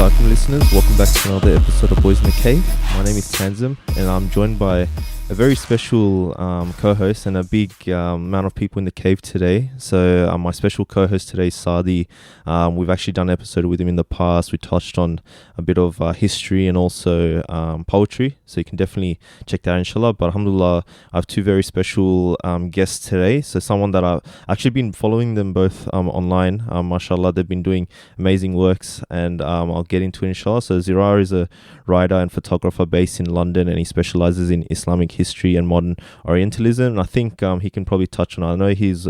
Assalamualaikum listeners, welcome back to another episode of Boys in the Cave. My name is Tanzim and I'm joined by a very special co-host and a big amount of people in the cave today. So my special co-host today is Sadi. We've actually done an episode with him in the past. We touched on a bit of history and also poetry, so you can definitely check that out, inshallah. But alhamdulillah, I have two very special guests today. So someone that I've actually been following them both online. Mashallah, they've been doing amazing works, and I'll get into it, inshallah. So Zirrar is a writer and photographer based in London, and he specialises in Islamic history and modern Orientalism. And I think he can probably touch on, I know he's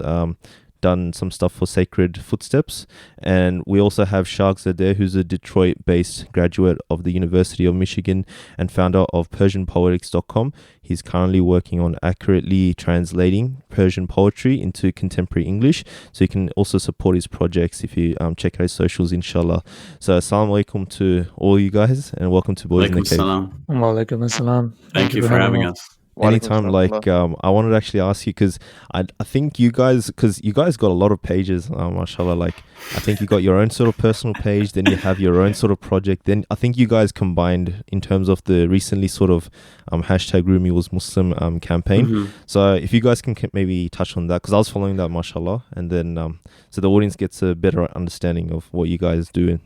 done some stuff for Sacred Footsteps. And we also have Sharghzadeh, who's a Detroit-based graduate of the University of Michigan and founder of PersianPoetics.com. He's currently working on accurately translating Persian poetry into contemporary English. So you can also support his projects if you check out his socials, inshallah. So assalamu alaikum to all you guys, and welcome to Boys in the Cave. Wa alaikum assalam. Thank you for having us. Anytime, I wanted to actually ask you, because I think you guys got a lot of pages, mashallah. Like, I think you got your own sort of personal page, then you have your own sort of project. Then I think you guys combined in terms of the recently sort of hashtag rumiwasmuslim campaign. Mm-hmm. So if you guys can maybe touch on that, because I was following that, mashallah, and then so the audience gets a better understanding of what you guys do.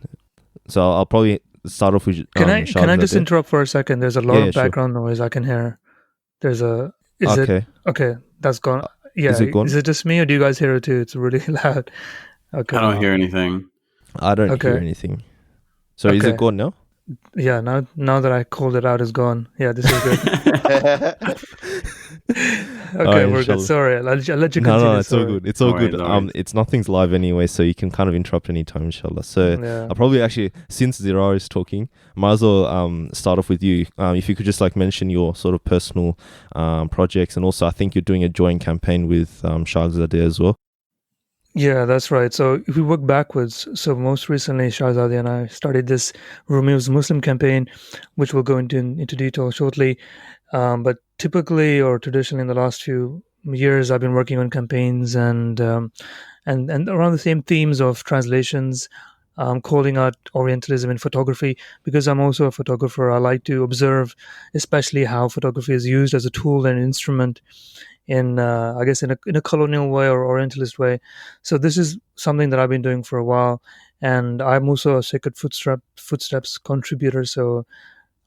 So I'll probably start off with Can I just interrupt for a second? There's a lot of background noise I can hear. There's a... Okay, that's gone. Yeah, is it gone? Is it just me, or do you guys hear it too? It's really loud. Okay. I don't hear anything. I don't hear anything. So is it gone now? Yeah, now that I called it out, it's gone. Yeah, this is good. Okay, we're good. Sorry, I'll let you continue. No, it's all good. It's all good. Right. It's nothing's live anyway, so you can kind of interrupt anytime, inshallah. So I'll probably actually, since Zirrar is talking, might as well start off with you. If you could just like mention your sort of personal projects, and also I think you're doing a joint campaign with Sharghzadeh as well. Yeah, that's right. So if we work backwards, so most recently Sharghzadeh and I started this rumiwasmuslim campaign, which we'll go into detail shortly. But typically or traditionally in the last few years, I've been working on campaigns and around the same themes of translations, calling out Orientalism in photography, because I'm also a photographer. I like to observe, especially how photography is used as a tool and instrument in I guess in a colonial way or Orientalist way. So this is something that I've been doing for a while, and I'm also a Sacred Footsteps contributor. So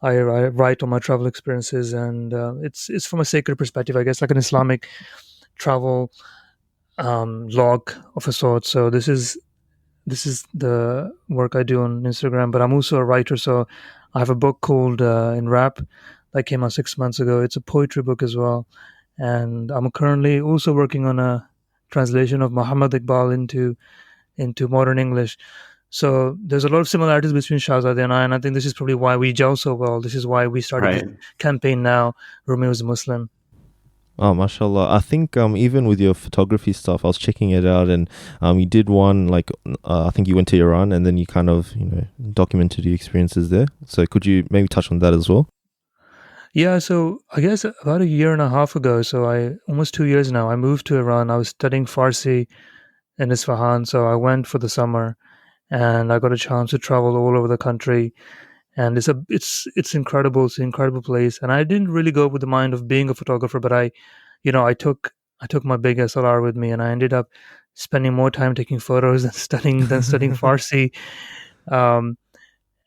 I write on my travel experiences, and it's from a sacred perspective, I guess, like an Islamic travel log of a sort. So this is the work I do on Instagram, but I'm also a writer. So I have a book called In Rap that came out 6 months ago. It's a poetry book as well. And I'm currently also working on a translation of Muhammad Iqbal into modern English. So there's a lot of similarities between Sharghzadeh and I think this is probably why we gel so well. This is why we started this campaign now, rumiwasmuslim. Oh, mashallah. I think even with your photography stuff, I was checking it out, and you did one, like, I think you went to Iran, and then you kind of, documented your experiences there. So could you maybe touch on that as well? Yeah, so I guess about a year and a half ago, so almost 2 years now, I moved to Iran. I was studying Farsi in Isfahan, so I went for the summer, and I got a chance to travel all over the country. And it's incredible. It's an incredible place. And I didn't really go with the mind of being a photographer, but I took my big SLR with me, and I ended up spending more time taking photos than studying Farsi.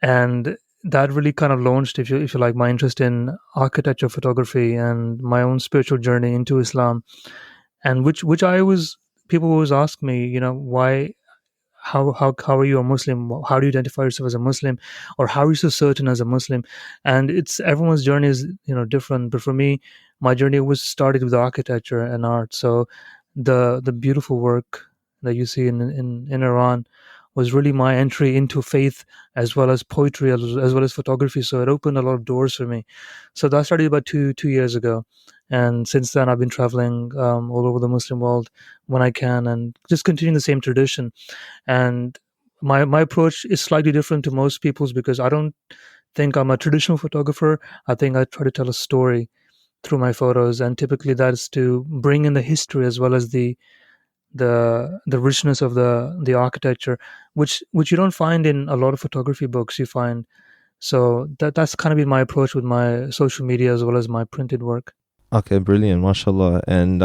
And that really kind of launched, if you like, my interest in architecture photography and my own spiritual journey into Islam, and which people always ask me, why, how are you a Muslim? How do you identify yourself as a Muslim, or how are you so certain as a Muslim? And everyone's journey is different. But for me, my journey was started with architecture and art. So the beautiful work that you see in Iran was really my entry into faith, as well as poetry, as well as photography. So it opened a lot of doors for me. So that started about two years ago. And since then, I've been traveling all over the Muslim world when I can, and just continuing the same tradition. And my approach is slightly different to most people's, because I don't think I'm a traditional photographer. I think I try to tell a story through my photos. And typically that is to bring in the history as well as the the richness of the architecture, which you don't find in a lot of photography books. You find so that's kind of been my approach with my social media as well as my printed work. Okay, brilliant, mashallah. And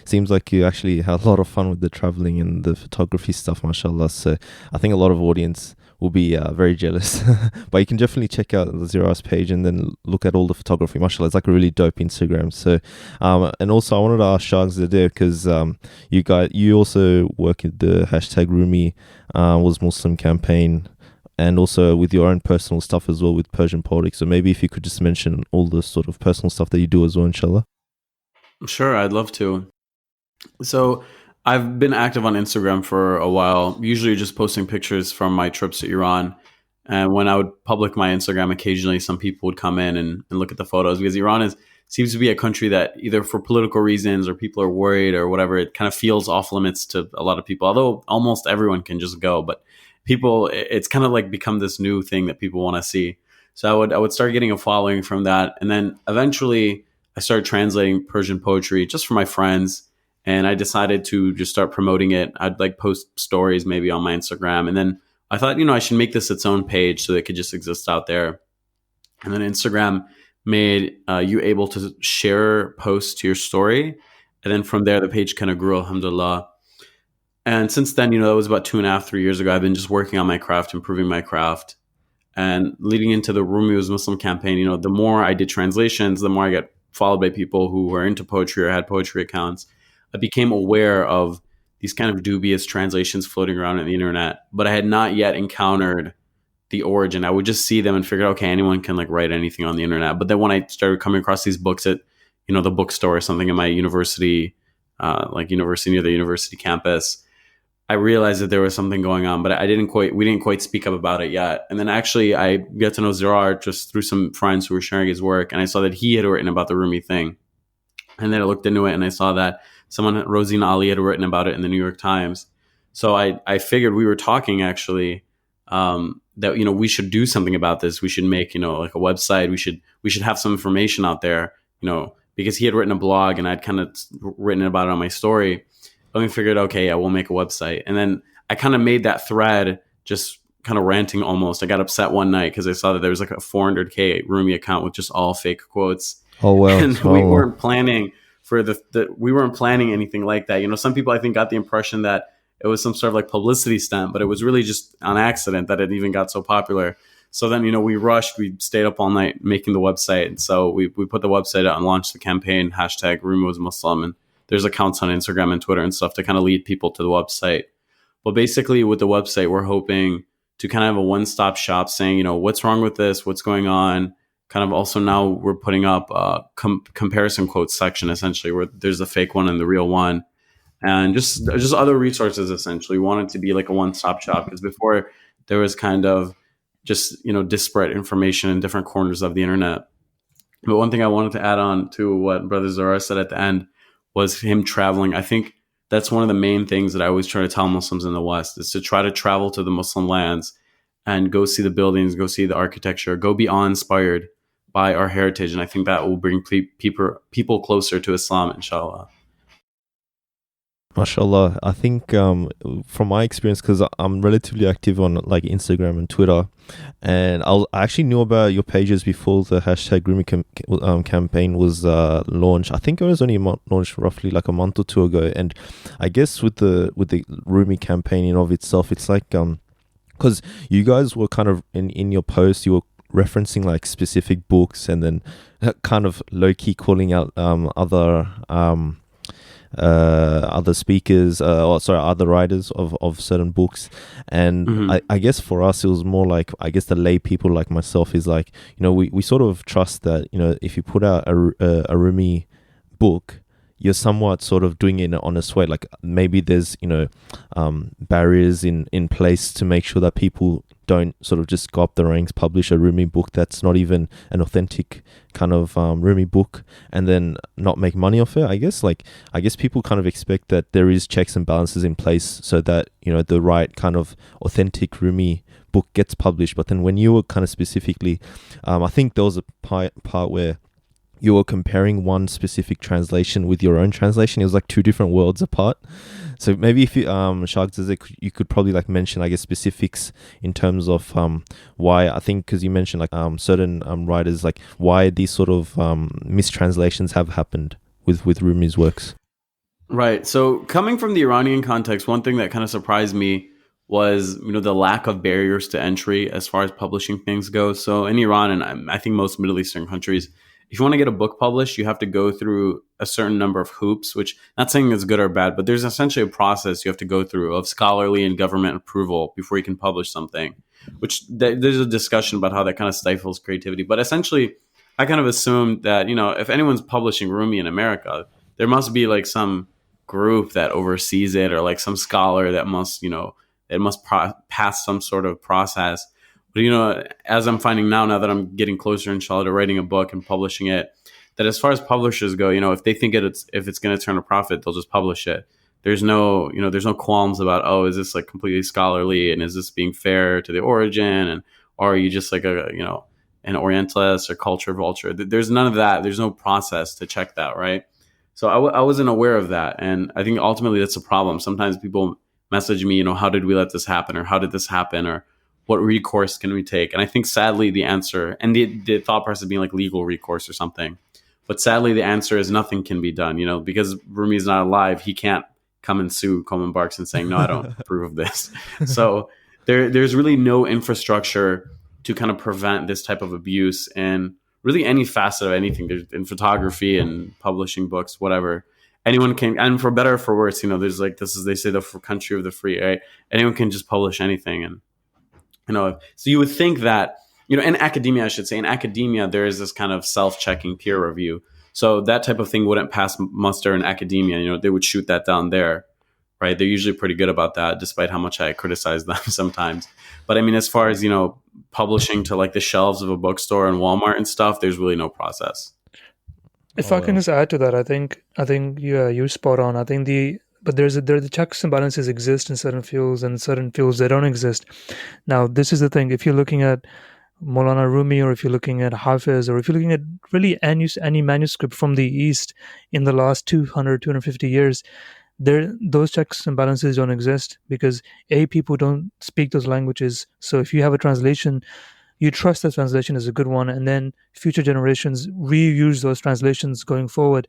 seems like you actually had a lot of fun with the traveling and the photography stuff, mashallah. So I think a lot of audience will be very jealous. But you can definitely check out the Zirrar's page and then look at all the photography, mashallah. It's like a really dope Instagram. So and also I wanted to ask Sharghzadeh, because you also work at the hashtag Rumi was Muslim campaign, and also with your own personal stuff as well with Persian politics. So maybe if you could just mention all the sort of personal stuff that you do as well, inshallah. Sure, I'd love to. So I've been active on Instagram for a while, usually just posting pictures from my trips to Iran. And when I would public my Instagram, occasionally some people would come in and look at the photos, because Iran seems to be a country that either for political reasons or people are worried or whatever, it kind of feels off limits to a lot of people, although almost everyone can just go. But it's kind of like become this new thing that people want to see. So I would start getting a following from that. And then eventually I started translating Persian poetry just for my friends. And I decided to just start promoting it. I'd like post stories maybe on my Instagram. And then I thought, I should make this its own page so that it could just exist out there. And then Instagram made you able to share posts to your story. And then from there, the page kind of grew, alhamdulillah. And since then, that was about 2.5, 3 years ago, I've been just working on my craft, improving my craft. And leading into the Rumi was Muslim campaign, the more I did translations, the more I got followed by people who were into poetry or had poetry accounts. I became aware of these kind of dubious translations floating around on the internet, but I had not yet encountered the origin. I would just see them and figure, okay, anyone can like write anything on the internet. But then when I started coming across these books at, the bookstore or something in my university, university near the university campus, I realized that there was something going on, but we didn't quite speak up about it yet. And then actually I got to know Zirrar just through some friends who were sharing his work. And I saw that he had written about the Rumi thing. And then I looked into it and I saw that someone, Rosina Ali, had written about it in the New York Times. So I figured, we were talking actually, that, we should do something about this. We should make, like a website. We should have some information out there, because he had written a blog and I'd kind of written about it on my story. Then we figured, okay, yeah, we'll make a website. And then I kind of made that thread just kind of ranting almost. I got upset one night because I saw that there was like a 400K Rumi account with just all fake quotes. Oh, wow. And we weren't planning for we weren't planning anything like that. Some people I think got the impression that it was some sort of like publicity stunt, but it was really just on accident that it even got so popular. So then, we rushed, we stayed up all night making the website. And so we put the website out and launched the campaign, hashtag rumiwasmuslim. And there's accounts on Instagram and Twitter and stuff to kind of lead people to the website. But basically with the website, we're hoping to kind of have a one-stop shop saying, what's wrong with this? What's going on? Kind of also now we're putting up a comparison quotes section, essentially, where there's a fake one and the real one. And just other resources, essentially. We want it to be like a one-stop shop, because before there was kind of just, disparate information in different corners of the internet. But one thing I wanted to add on to what Brother Zirrar said at the end was him traveling. I think that's one of the main things that I always try to tell Muslims in the West, is to try to travel to the Muslim lands and go see the buildings, go see the architecture, go be awe-inspired by our heritage. And I think that will bring people closer to Islam, inshallah. MashaAllah. I think from my experience, because I'm relatively active on like Instagram and Twitter, and I actually knew about your pages before the hashtag Rumi campaign was launched. I think it was only launched roughly like a month or two ago. And I guess with the Rumi campaign in of itself, it's like because you guys were kind of in your post, you were referencing like specific books, and then kind of low-key calling out other speakers, other writers of certain books. And I guess for us, it was more like, I guess the lay people like myself is like, we sort of trust that, if you put out a Rumi book, you're somewhat sort of doing it in an honest way. Like maybe there's, barriers in place to make sure that people don't sort of just go up the ranks, publish a Rumi book that's not even an authentic kind of Rumi book, and then not make money off it. I guess people kind of expect that there is checks and balances in place so that, the right kind of authentic Rumi book gets published. But then when you were kind of specifically, I think there was a part where you were comparing one specific translation with your own translation. It was like two different worlds apart. So maybe if you, Sharghzadeh, you could probably like mention, I guess, specifics in terms of why, I think, because you mentioned like certain writers, like why these sort of mistranslations have happened with Rumi's works. Right. So coming from the Iranian context, one thing that kind of surprised me was, the lack of barriers to entry as far as publishing things go. So in Iran, and I think most Middle Eastern countries, if you want to get a book published, you have to go through a certain number of hoops, which not saying is good or bad, but there's essentially a process you have to go through of scholarly and government approval before you can publish something, which there's a discussion about how that kind of stifles creativity. But essentially, I kind of assumed that, if anyone's publishing Rumi in America, there must be like some group that oversees it, or like some scholar that must, pass some sort of process. But, as I'm finding now that I'm getting closer, inshallah, to writing a book and publishing it, that as far as publishers go, if they think if it's going to turn a profit, they'll just publish it. There's no qualms about, oh, is this like completely scholarly, and is this being fair to the origin, and or are you just like an Orientalist or culture vulture? There's none of that. There's no process to check that, right? So I wasn't aware of that, and I think ultimately that's a problem. Sometimes people message me, how did we let this happen, or how did this happen, or what recourse can we take? And I think sadly the answer, and the thought process being like legal recourse or something, but sadly the answer is nothing can be done. Because Rumi's not alive, he can't come and sue Coleman Barks and saying, no, I don't approve of this. So there's really no infrastructure to kind of prevent this type of abuse, and really any facet of anything. There's in photography and publishing books, whatever. Anyone can, and for better or for worse, there's like, they say the country of the free, right? Anyone can just publish anything. And, so you would think that, in academia, I should say, in academia, there is this kind of self-checking peer review. So that type of thing wouldn't pass muster in academia. They would shoot that down there, right? They're usually pretty good about that, despite how much I criticize them sometimes. But I mean, as far as, publishing to like the shelves of a bookstore and Walmart and stuff, there's really no process. If I can just add to that, I think yeah, you're spot on. I think but the checks and balances exist in certain fields, and certain fields they don't exist. Now, this is the thing. If you're looking at Maulana Rumi, or if you're looking at Hafiz, or if you're looking at really any manuscript from the East in the last 250 years, those checks and balances don't exist, because people don't speak those languages. So if you have a translation, you trust that translation is a good one, and then future generations reuse those translations going forward.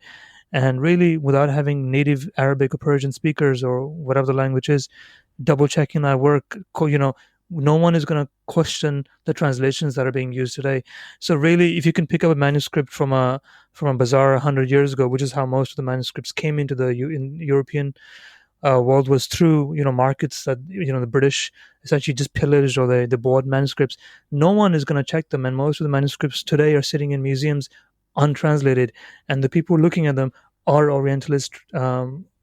And really, without having native Arabic or Persian speakers, or whatever the language is, double checking that work, no one is going to question the translations that are being used today. So really, if you can pick up a manuscript from a bazaar 100 years ago, which is how most of the manuscripts came into the European world, was through markets that the British essentially just pillaged, or they bought manuscripts. No one is going to check them, and most of the manuscripts today are sitting in museums untranslated, and the people looking at them are Orientalist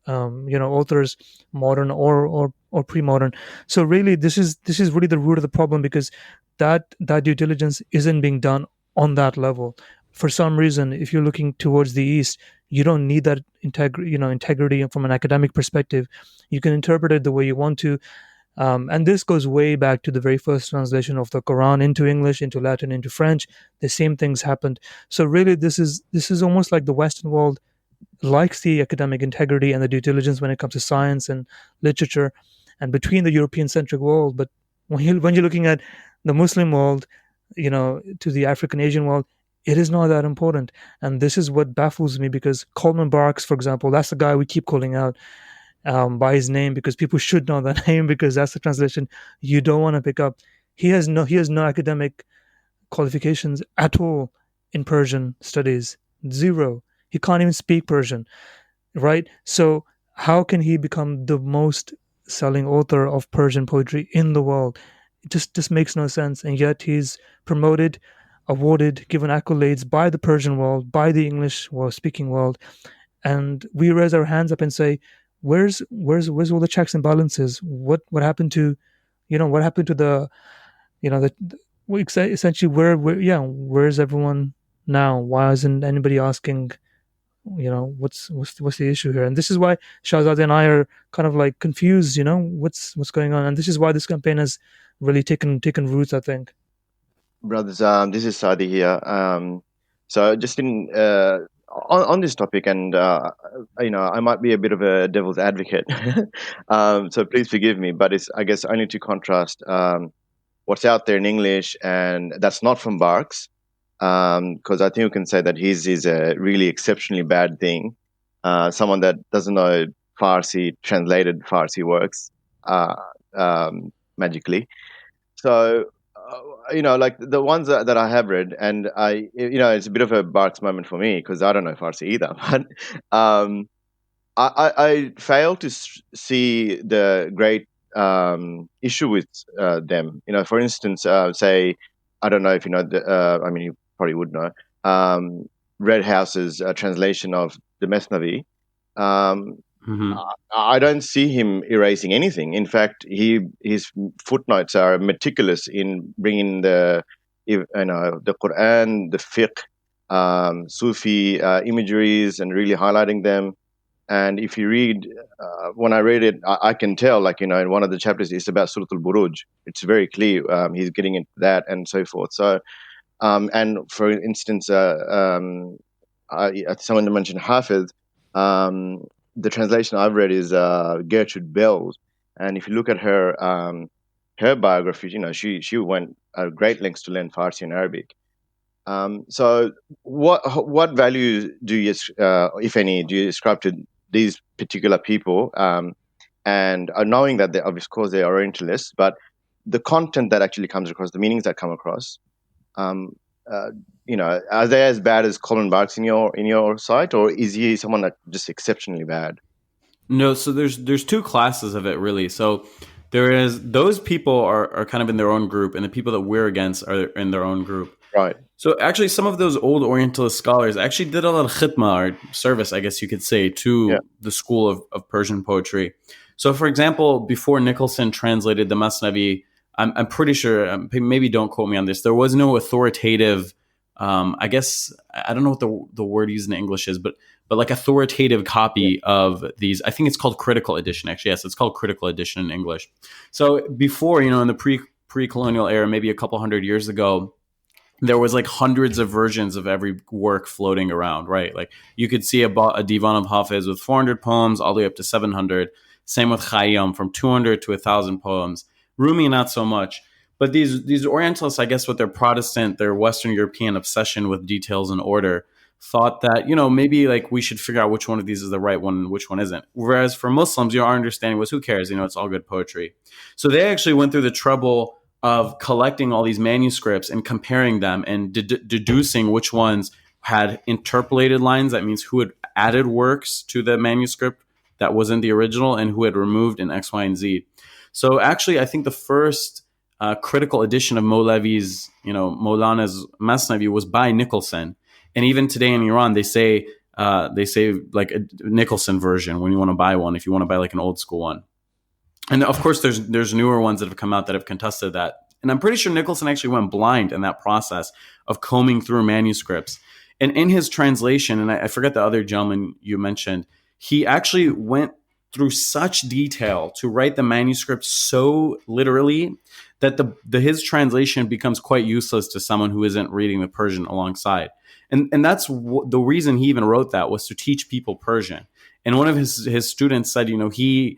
authors, modern or pre-modern. So really, this is really the root of the problem, because that due diligence isn't being done on that level. For some reason, if you're looking towards the East, you don't need that integrity from an academic perspective. You can interpret it the way you want to. And this goes way back to the very first translation of the Quran into English, into Latin, into French. The same things happened. So really, this is almost like the Western world likes the academic integrity and the due diligence when it comes to science and literature, and between the European-centric world. But when you're looking at the Muslim world, to the African Asian world, it is not that important. And this is what baffles me, because Coleman Barks, for example, that's the guy we keep calling out by his name, because people should know that name, because that's the translation you don't want to pick up. He has no academic qualifications at all in Persian studies. Zero. He can't even speak Persian, right? So how can he become the most selling author of Persian poetry in the world? It just makes no sense. And yet he's promoted, awarded, given accolades by the Persian world, by the English speaking world. And we raise our hands up and say, where's all the checks and balances? What happened to, what happened to the, essentially where's everyone now? Why isn't anybody asking, what's the issue here? And this is why Sharghzadeh and I are kind of like confused, what's going on. And this is why this campaign has really taken roots, I think. Brothers, this is Sadi here. So just on this topic, and I might be a bit of a devil's advocate, so please forgive me. But it's, I guess, only to contrast what's out there in English, and that's not from Barks, because I think we can say that his is a really exceptionally bad thing. Someone that doesn't know Farsi, translated Farsi works magically. So, like the ones that I have read, and it's a bit of a Barks moment for me because I don't know Farsi either. But I fail to see the great issue with them. For instance, say, I don't know if you know, I mean, you probably would know, Red House's translation of the Mesnavi. I don't see him erasing anything. In fact, his footnotes are meticulous in bringing the Quran, the fiqh, Sufi imageries, and really highlighting them. And if you read, when I read it, I can tell, in one of the chapters, it's about Surah Al-Buruj. It's very clear. He's getting into that and so forth. So, and for instance, someone mentioned Hafiz. The translation I've read is Gertrude Bell's, and if you look at her biography, she went great lengths to learn Farsi and Arabic. So, what value do you, if any, do you ascribe to these particular people? And knowing that of course they're Orientalists, but the content that actually comes across, the meanings that come across, are they as bad as Coleman Barks in your sight, or is he someone that just exceptionally bad? No, so there's two classes of it really. So there is those people are kind of in their own group, and the people that we're against are in their own group. Right. So actually, some of those old Orientalist scholars actually did a lot of khidmah, or service, I guess you could say, to the school of Persian poetry. So, for example, before Nicholson translated the Masnavi, I'm pretty sure, maybe don't quote me on this, there was no authoritative, I guess, I don't know what the word used in English is, but like authoritative copy of these. I think it's called critical edition, actually. Yes, it's called critical edition in English. So before, in the pre-colonial era, maybe a couple hundred years ago, there was like hundreds of versions of every work floating around, right? Like you could see a divan of Hafiz with 400 poems all the way up to 700. Same with Khayyam, from 200 to 1,000 poems. Rumi, not so much. But these Orientalists, I guess with their Protestant, their Western European obsession with details and order, thought that, maybe like we should figure out which one of these is the right one and which one isn't. Whereas for Muslims, our understanding was, who cares? It's all good poetry. So they actually went through the trouble of collecting all these manuscripts and comparing them and deducing which ones had interpolated lines. That means who had added works to the manuscript that wasn't the original and who had removed in X, Y, and Z. So actually, I think the first critical edition of Mawlavi's, Maulana's Masnavi was by Nicholson. And even today in Iran, they say like a Nicholson version when you want to buy one, if you want to buy like an old school one. And of course, there's newer ones that have come out that have contested that. And I'm pretty sure Nicholson actually went blind in that process of combing through manuscripts. And in his translation, and I forget the other gentleman you mentioned, he actually went through such detail to write the manuscript so literally that his translation becomes quite useless to someone who isn't reading the Persian alongside. And that's the reason he even wrote that, was to teach people Persian. And one of his students said, he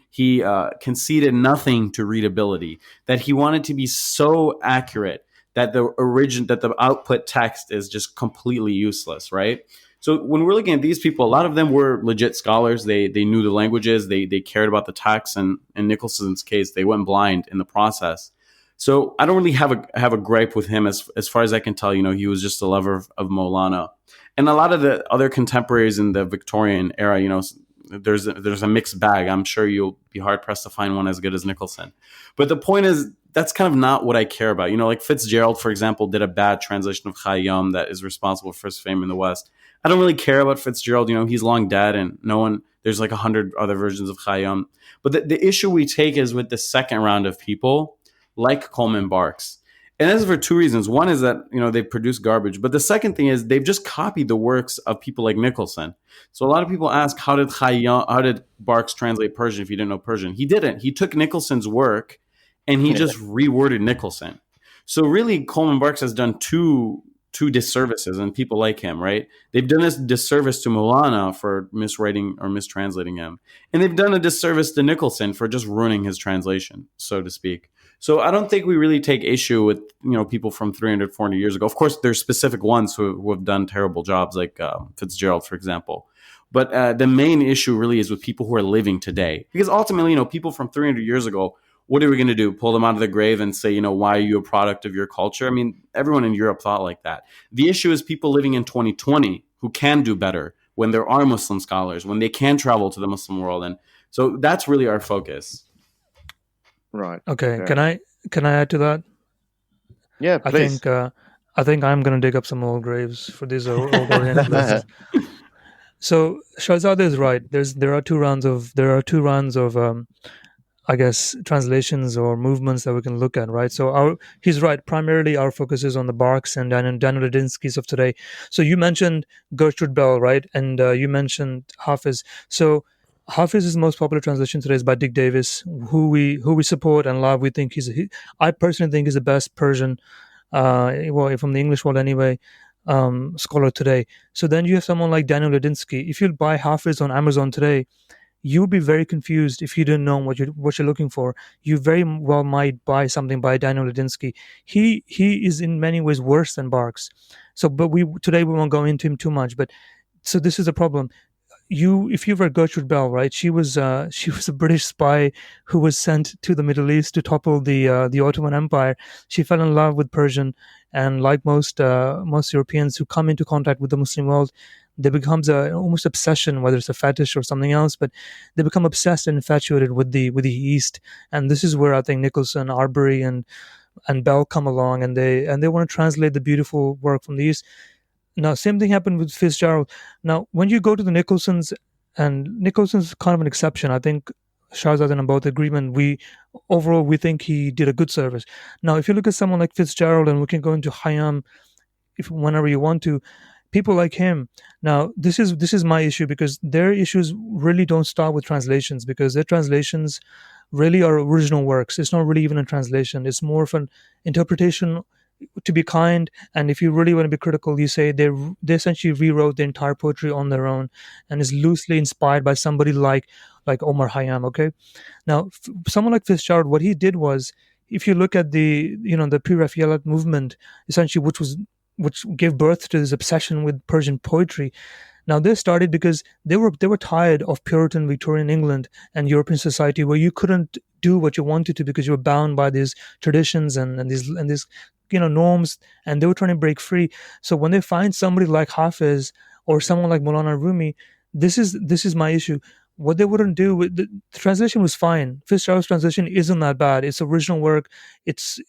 conceded nothing to readability, that he wanted to be so accurate that the output text is just completely useless, right? So when we're looking at these people, a lot of them were legit scholars. They knew the languages, they cared about the text, and in Nicholson's case, they went blind in the process. So I don't really have a gripe with him as far as I can tell. He was just a lover of Maulana, and a lot of the other contemporaries in the Victorian era. There's a mixed bag. I'm sure you'll be hard pressed to find one as good as Nicholson. But the point is, that's kind of not what I care about. Like Fitzgerald, for example, did a bad translation of Khayyam that is responsible for his fame in the West. I don't really care about Fitzgerald. He's long dead, and there's like 100 other versions of Khayyam. But the issue we take is with the second round of people like Coleman Barks. And this is for two reasons. One is that, they produce garbage. But the second thing is they've just copied the works of people like Nicholson. So a lot of people ask, how did Barks translate Persian if he didn't know Persian? He didn't. He took Nicholson's work and he just reworded Nicholson. So really, Coleman Barks has done two two disservices, and people like him, right? They've done a disservice to Maulana for miswriting or mistranslating him, and they've done a disservice to Nicholson for just ruining his translation, so to speak. So I don't think we really take issue with people from 300, 400 years ago. Of course, there's specific ones who have done terrible jobs, like Fitzgerald, for example. But the main issue really is with people who are living today, because ultimately, people from 300 years ago, what are we going to do? Pull them out of the grave and say, why are you a product of your culture? I mean, everyone in Europe thought like that. The issue is people living in 2020 who can do better when there are Muslim scholars, when they can travel to the Muslim world. And so that's really our focus. Right. Okay. Yeah. Can I add to that? Yeah, please. I think I'm going to dig up some old graves for these old Orientalists. So Shahzadeh is right. There are two rounds of I guess translations or movements that we can look at, right? So he's right. Primarily, our focus is on the Barks and Daniel Ladinsky's of today. So you mentioned Gertrude Bell, right? And you mentioned Hafiz. So Hafiz's most popular translation today is by Dick Davis, who we support and love. We think I personally think he's the best Persian, well, from the English world anyway, scholar today. So then you have someone like Daniel Ladinsky. If you buy Hafiz on Amazon today, you would be very confused if you didn't know what you're looking for. You very well might buy something by Daniel Ladinsky. He is in many ways worse than Barks. So, but today we won't go into him too much. But so this is a problem. If you were Gertrude Bell, right? She was a British spy who was sent to the Middle East to topple the Ottoman Empire. She fell in love with Persian, and like most Europeans who come into contact with the Muslim world, there becomes a almost obsession, whether it's a fetish or something else, but they become obsessed and infatuated with the East. And this is where I think Nicholson, Arbery, and Bell come along, and they want to translate the beautiful work from the East. Now, same thing happened with Fitzgerald. Now, when you go to the Nicholsons, and Nicholson's kind of an exception, I think Shahzadeh and I both agreement. Overall we think he did a good service. Now, if you look at someone like Fitzgerald, and we can go into Hayam whenever you want to, people like him. Now, this is my issue, because their issues really don't start with translations, because their translations really are original works. It's not really even a translation. It's more of an interpretation, to be kind. And if you really want to be critical, you say they essentially rewrote the entire poetry on their own, and is loosely inspired by somebody like Omar Hayam. Okay, now someone like Fitzgerald, what he did was, if you look at the pre-Raphaelite movement, essentially, which gave birth to this obsession with Persian poetry. Now, they started because they were tired of Puritan Victorian England and European society, where you couldn't do what you wanted to because you were bound by these traditions and these norms, and they were trying to break free. So when they find somebody like Hafiz or someone like Maulana Rumi, this is my issue. What they wouldn't do with the translation was fine. Fitzgerald's translation isn't that bad. It's original work. It's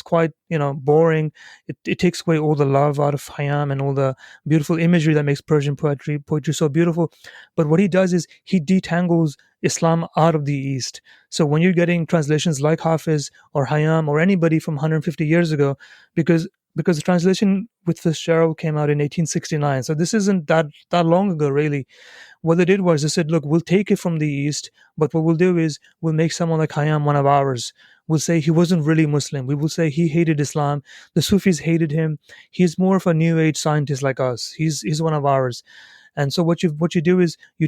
quite boring. It takes away all the love out of Hayam and all the beautiful imagery that makes Persian poetry so beautiful. But what he does is he detangles Islam out of the East. So when you're getting translations like Hafiz or Hayam or anybody from 150 years ago, because the translation with Fitzgerald came out in 1869, so this isn't that long ago, really. What they did was they said, look, we'll take it from the East, but what we'll do is we'll make someone like Hayam one of ours. We'll say he wasn't really Muslim. We will say he hated Islam. The Sufis hated him. He's more of a New Age scientist like us. He's one of ours. And so what you do is you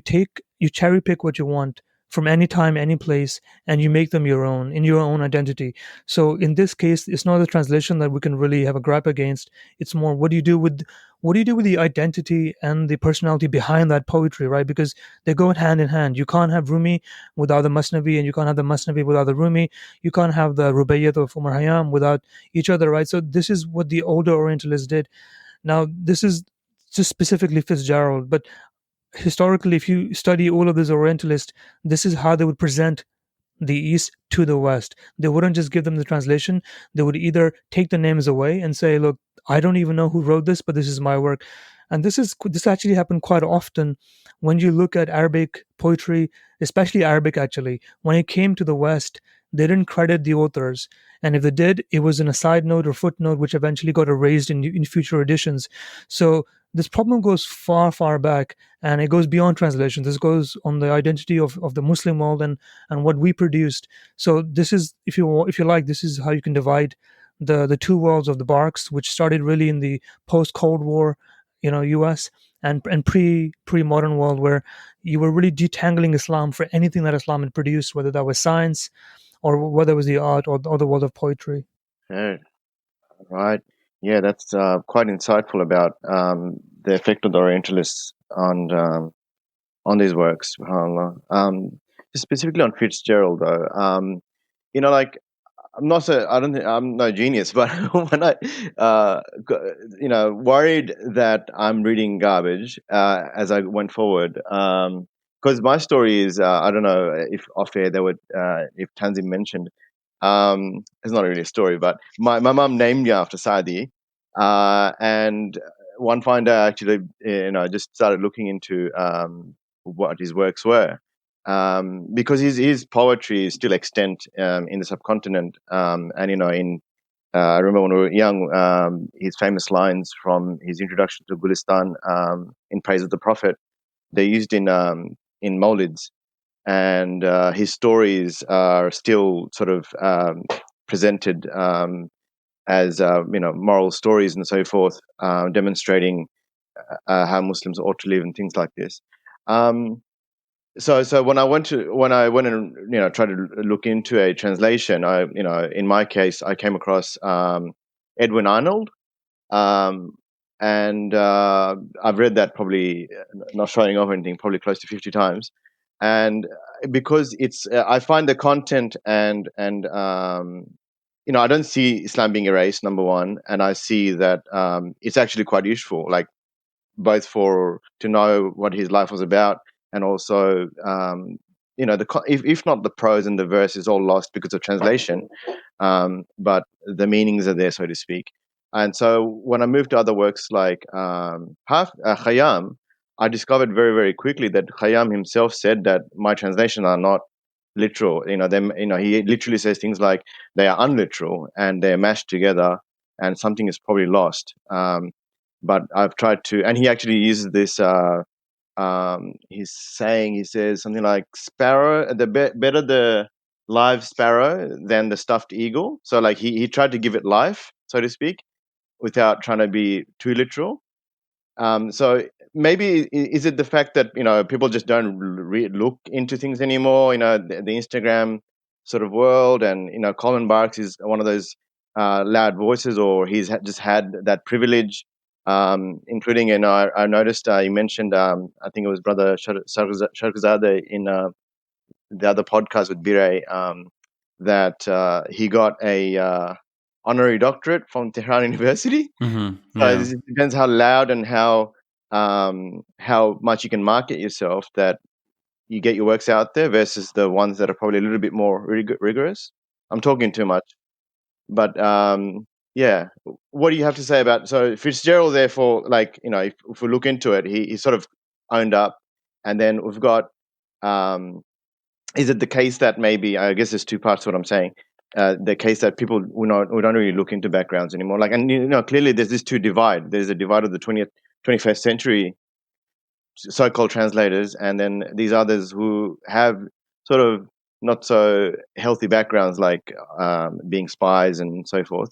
cherry pick what you want from any time, any place, and you make them your own, in your own identity. So in this case, it's not a translation that we can really have a gripe against. It's more, what do you do with the identity and the personality behind that poetry, right? Because they go hand in hand. You can't have Rumi without the Masnavi, and you can't have the Masnavi without the Rumi. You can't have the Rubaiyat of Umar Hayam without each other, right? So this is what the older Orientalists did. Now, this is just specifically Fitzgerald, but historically, if you study all of these Orientalists, this is how they would present the East to the West. They wouldn't just give them the translation. They would either take the names away and say, look, I don't even know who wrote this, but this is my work. And this actually happened quite often when you look at Arabic poetry, especially Arabic actually. When it came to the West, they didn't credit the authors. And if they did, it was in a side note or footnote, which eventually got erased in future editions. So this problem goes far, far back, and it goes beyond translation. This goes on the identity of the Muslim world and what we produced. So this is, if you like, this is how you can divide the two worlds of the Barks, which started really in the post Cold War, U.S. and pre modern world, where you were really detangling Islam for anything that Islam had produced, whether that was science or whether it was the art or the world of poetry. Yeah, right. Yeah, that's quite insightful about the effect of the Orientalists on these works. SubhanAllah. Specifically on Fitzgerald, though, like I'm not so. I don't think I'm no genius, but when I, worried that I'm reading garbage as I went forward, because my story is, I don't know if off air there would, if Tanzim mentioned, it's not really a story, but my mum named me after Sadi, and one fine day I actually, just started looking into what his works were. Because his poetry is still extant in the subcontinent, and I remember when we were young, his famous lines from his introduction to Gulistan in praise of the Prophet, they're used in Maulids, and his stories are still sort of presented as moral stories and so forth, demonstrating how Muslims ought to live and things like this. So when I went and tried to look into a translation, in my case I came across Edwin Arnold, and I've read that, probably not showing off anything, probably close to 50 times, and because it's I find the content and I don't see Islam being erased, number one, and I see that it's actually quite useful, like both to know what his life was about, and also, if not the prose and the verse is all lost because of translation, but the meanings are there, so to speak. And so when I moved to other works like Khayyam, I discovered very, very quickly that Khayyam himself said that my translations are not literal. He literally says things like they are unliteral and they're mashed together, and something is probably lost. But I've tried to, and he actually uses this. He says something like sparrow, better the live sparrow than the stuffed eagle. So like he tried to give it life, so to speak, without trying to be too literal. So maybe is it the fact that people just don't look into things anymore? The Instagram sort of world, and Coleman Barks is one of those loud voices, or he's just had that privilege. Including, I noticed you mentioned, I think it was Brother Sharghzadeh in the other podcast with Bire, that he got a honorary doctorate from Tehran University. Mm-hmm. So Yeah. it depends how loud and how much you can market yourself, that you get your works out there, versus the ones that are probably a little bit more rigorous. I'm talking too much, but yeah. What do you have to say about, so Fitzgerald? Therefore, like if we look into it, he sort of owned up, and then we've got. Is it the case that maybe, I guess there's two parts to what I'm saying. The case that people we don't really look into backgrounds anymore. Like, and clearly there's this two divide. There's a divide of the 21st century so-called translators, and then these others who have sort of not so healthy backgrounds, like being spies and so forth,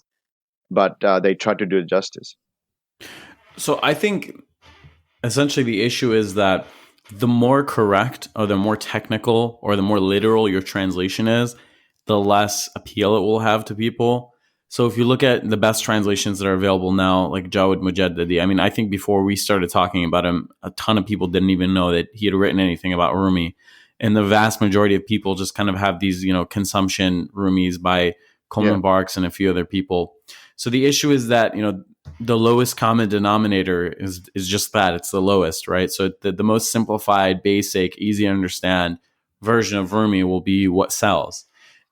but they try to do it justice. So I think essentially the issue is that the more correct or the more technical or the more literal your translation is, the less appeal it will have to people. So if you look at the best translations that are available now, like Jawad Mujaddadi, I mean, I think before we started talking about him, a ton of people didn't even know that he had written anything about Rumi. And the vast majority of people just kind of have these, consumption Rumis by Coleman Barks and a few other people. So the issue is that, the lowest common denominator is just that. It's the lowest, right? So the most simplified, basic, easy to understand version of Rumi will be what sells.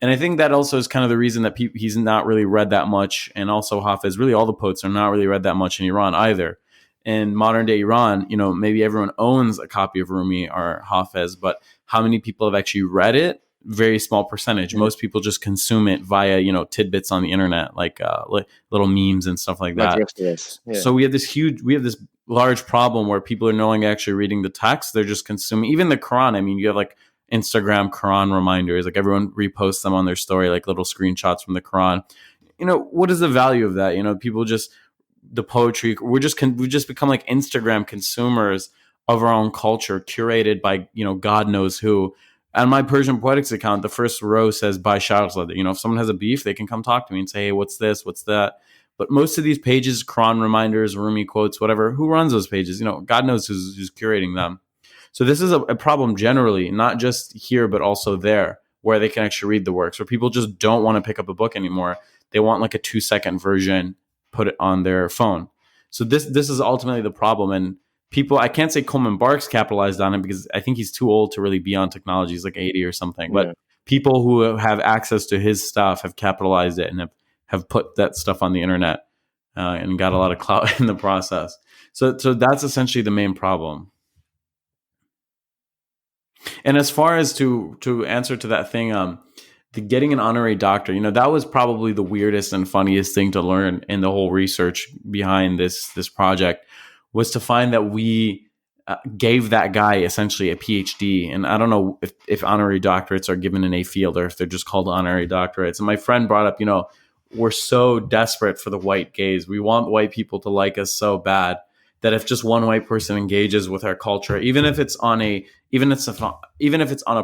And I think that also is kind of the reason that he's not really read that much. And also Hafiz, really all the poets are not really read that much in Iran either. In modern day Iran, maybe everyone owns a copy of Rumi or Hafiz, but how many people have actually read it? Very small percentage. Most people just consume it via, tidbits on the internet, like little memes and stuff like that. So we have this large problem where people are no longer actually reading the text. They're just consuming, even the Quran. I mean, you have like Instagram Quran reminders, like everyone reposts them on their story, like little screenshots from the Quran. what is the value of that? People just, the poetry, we just become like Instagram consumers of our own culture, curated by, God knows who. On my Persian Poetics account, the first row says by Sharghzadeh. If someone has a beef, they can come talk to me and say, hey, what's this? What's that? But most of these pages, Quran reminders, Rumi quotes, whatever, who runs those pages? God knows who's curating them. So this is a problem generally, not just here, but also there, where they can actually read the works, where people just don't want to pick up a book anymore. They want like a 2-second version, put it on their phone. So this is ultimately the problem. And people, I can't say Coleman Barks capitalized on it, because I think he's too old to really be on technology. He's like 80 or something. But people who have access to his stuff have capitalized it and have put that stuff on the internet and got a lot of clout in the process. So that's essentially the main problem. And as far as to answer to that thing, the getting an honorary doctorate, that was probably the weirdest and funniest thing to learn in the whole research behind this project, was to find that we gave that guy essentially a PhD. And I don't know if honorary doctorates are given in a field or if they're just called honorary doctorates. And my friend brought up, we're so desperate for the white gaze. We want white people to like us so bad that if just one white person engages with our culture, even if it's on a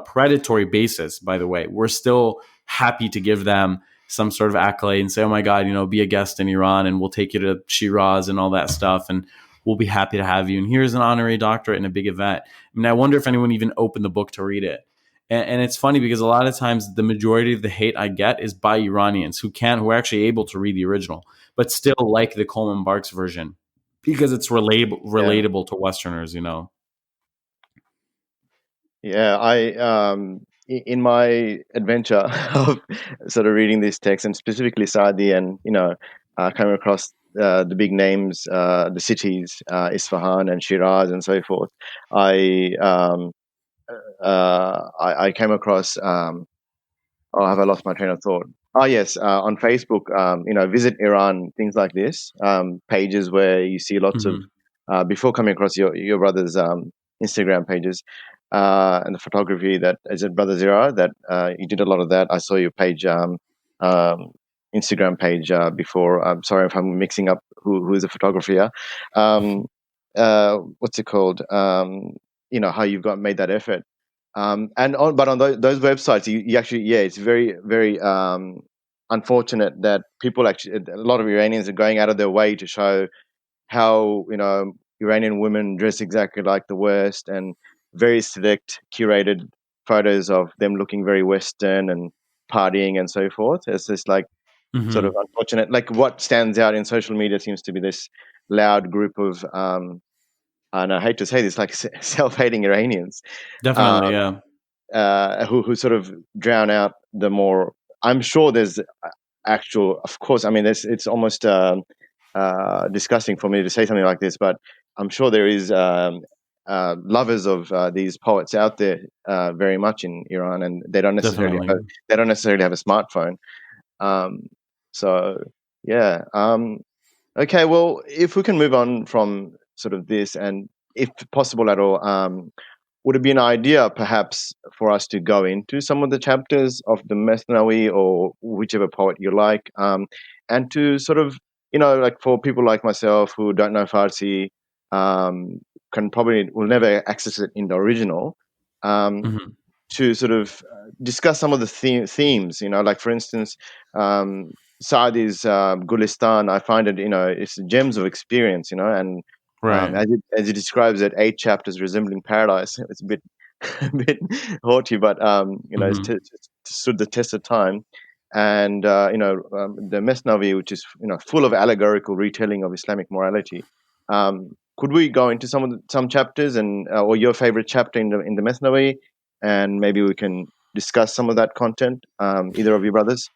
predatory basis, by the way, we're still happy to give them some sort of accolade and say, oh my God, be a guest in Iran and we'll take you to Shiraz and all that stuff. And we'll be happy to have you. And here's an honorary doctorate and a big event. I wonder if anyone even opened the book to read it. And it's funny because a lot of times the majority of the hate I get is by Iranians who are actually able to read the original, but still like the Coleman Barks version because it's relatable to Westerners, Yeah, I in my adventure of sort of reading these texts, and specifically Sadi, and coming across the big names, the cities, Isfahan and Shiraz and so forth, I came across. Oh, have I lost my train of thought? Oh yes, on Facebook, visit Iran, things like this, pages where you see lots of. Before coming across your brother's Instagram pages, and the photography, that is it, Brother Zirrar, that you did a lot of that. I saw your page, Instagram page before. I'm sorry if I'm mixing up who is a photographer here. What's it called? How you've made that effort. But on those websites, you actually, it's very, very unfortunate that people actually, a lot of Iranians are going out of their way to show how Iranian women dress exactly like the West, and very select curated photos of them looking very Western and partying and so forth. It's just like sort of unfortunate. Like what stands out in social media seems to be this loud group of and I hate to say this, like self-hating Iranians. Definitely, who sort of drown out the more. I'm sure there's actual. Of course, I mean, it's almost disgusting for me to say something like this, but I'm sure there is lovers of these poets out there very much in Iran, and they don't necessarily have a smartphone. So yeah. Okay. Well, if we can move on from sort of this, and if possible at all, would it be an idea perhaps for us to go into some of the chapters of the Mesnawi or whichever poet you like, and to sort of, like for people like myself who don't know Farsi, will never access it in the original, to sort of discuss some of the themes, like for instance, Sadi's Gulistan. I find it, it's gems of experience, and right. As he describes it, 8 chapters resembling paradise. It's a bit a bit haughty, but it's stood the test of time. And the Mesnavi, which is full of allegorical retelling of Islamic morality. Could we go into some chapters, and or your favorite chapter in the Mesnavi, and maybe we can discuss some of that content, either of you brothers?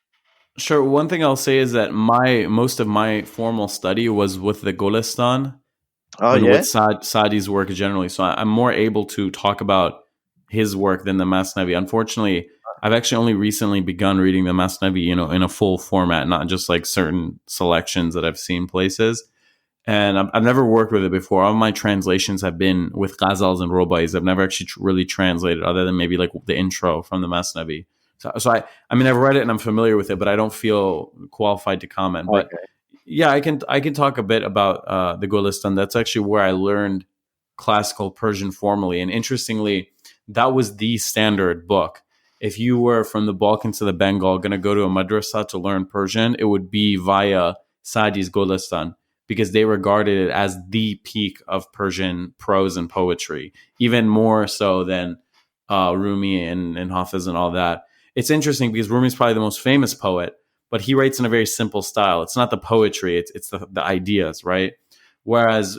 Sure. One thing I'll say is that most of my formal study was with the Golestan. With Sadi's work generally. So I'm more able to talk about his work than the Masnavi. Unfortunately, I've actually only recently begun reading the Masnavi, in a full format, not just like certain selections that I've seen places. And I've never worked with it before. All my translations have been with ghazals and rubais. I've never actually really translated, other than maybe like the intro from the Masnavi. So I mean, I've read it and I'm familiar with it, but I don't feel qualified to comment. But Okay. yeah, I can talk a bit about the Golestan. That's actually where I learned classical Persian formally. And interestingly, that was the standard book. If you were from the Balkans to the Bengal, going to go to a madrasa to learn Persian, it would be via Sadi's Golestan, because they regarded it as the peak of Persian prose and poetry, even more so than Rumi and Hafiz and all that. It's interesting because Rumi is probably the most famous poet, but he writes in a very simple style. It's not the poetry, it's the ideas, right? Whereas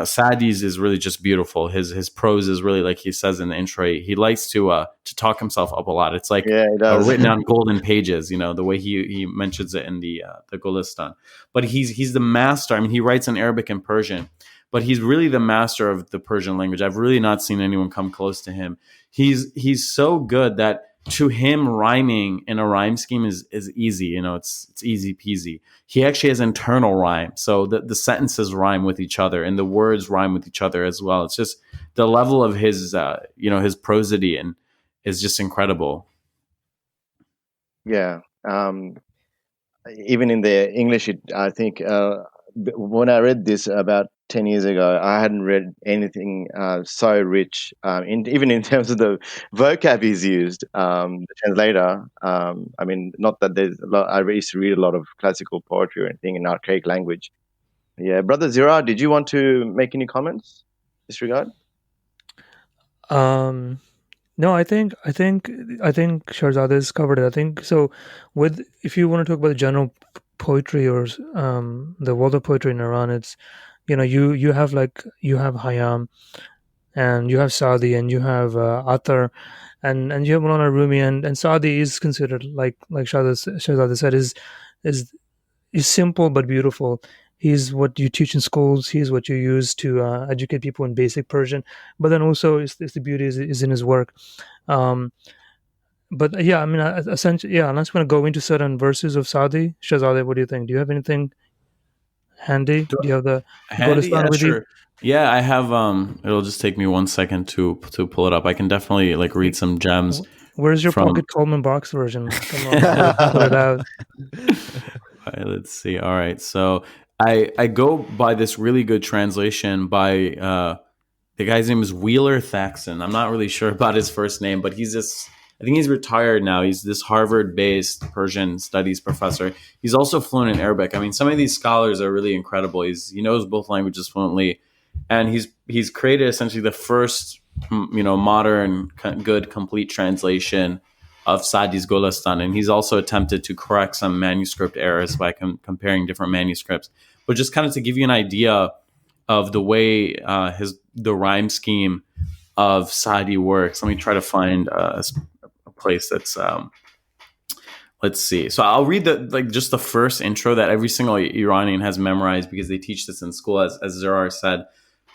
Sadi's is really just beautiful. His prose is really, like he says in the intro, he likes to talk himself up a lot. It's like Yeah, it does. written on golden pages, the way he mentions it in the Golestan. But he's the master. I mean, he writes in Arabic and Persian, but he's really the master of the Persian language. I've really not seen anyone come close to him. He's so good that to him, rhyming in a rhyme scheme is easy. It's easy peasy. He actually has internal rhyme, so the sentences rhyme with each other and the words rhyme with each other as well. It's just the level of his his prosody and is just incredible. Yeah. Even in the English, I think when I read this about 10 years ago, I hadn't read anything so rich, even in terms of the vocab he's used. The translator, I mean, not that there's a lot, I used to read a lot of classical poetry or anything in archaic language. Yeah, Brother Zirrar, did you want to make any comments in this regard? No, I think Sharghzadeh's covered it. I think so. If you want to talk about the general poetry or the world of poetry in Iran, it's you have Hayam, and you have Sadi, and you have Atar, and you have Maulana Rumi, and Sadi is considered like Shahzadeh said is simple but beautiful. He's what you teach in schools. He's what you use to educate people in basic Persian. But then also, it's the beauty is in his work. Um, but yeah, I mean, essentially, yeah. Unless we want to go into certain verses of Sadi, Shahzadeh, what do you think? Do you have anything handy? Do you have the Handy? Golestan Yeah, with you? sure. Yeah, I have. It'll just take me 1 second to pull it up. I can definitely read some gems. Where's your from- pocket Coleman box version? Come on, put it out. All right, let's see. All right, so I go by this really good translation by the guy's name is Wheeler Thaxton. I'm not really sure about his first name, but I think he's retired now. He's this Harvard-based Persian studies professor. He's also fluent in Arabic. I mean, some of these scholars are really incredible. He knows both languages fluently, and he's created essentially the first modern good complete translation of Sadi's Golestan, and he's also attempted to correct some manuscript errors by comparing different manuscripts. But just kind of to give you an idea of the way the rhyme scheme of Sadi works, let me try to find a place that's let's see. So I'll read just the first intro that every single Iranian has memorized because they teach this in school, as Zirrar said.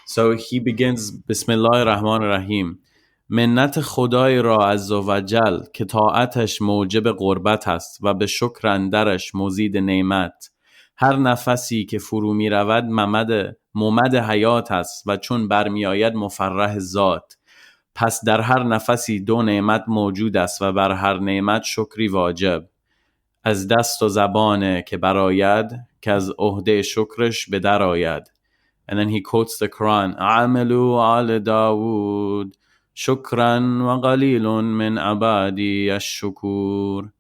So he begins Bismillahir Rahmanir Rahim. منت خدای را عز و جل که طاعتش موجب قربت است و به شکر اندرش مزید نعمت. هر نفسی که فرو می رود ممد حیات است و چون برمی آید مفرح ذات. پس در هر نفسی دو نعمت موجود است و بر هر نعمت شکری واجب. از دست و زبانه که براید که از عهده شکرش به در آید. And then he quotes the Quran. عملوا آل داود شكرا وقليل من عبادي الشكور.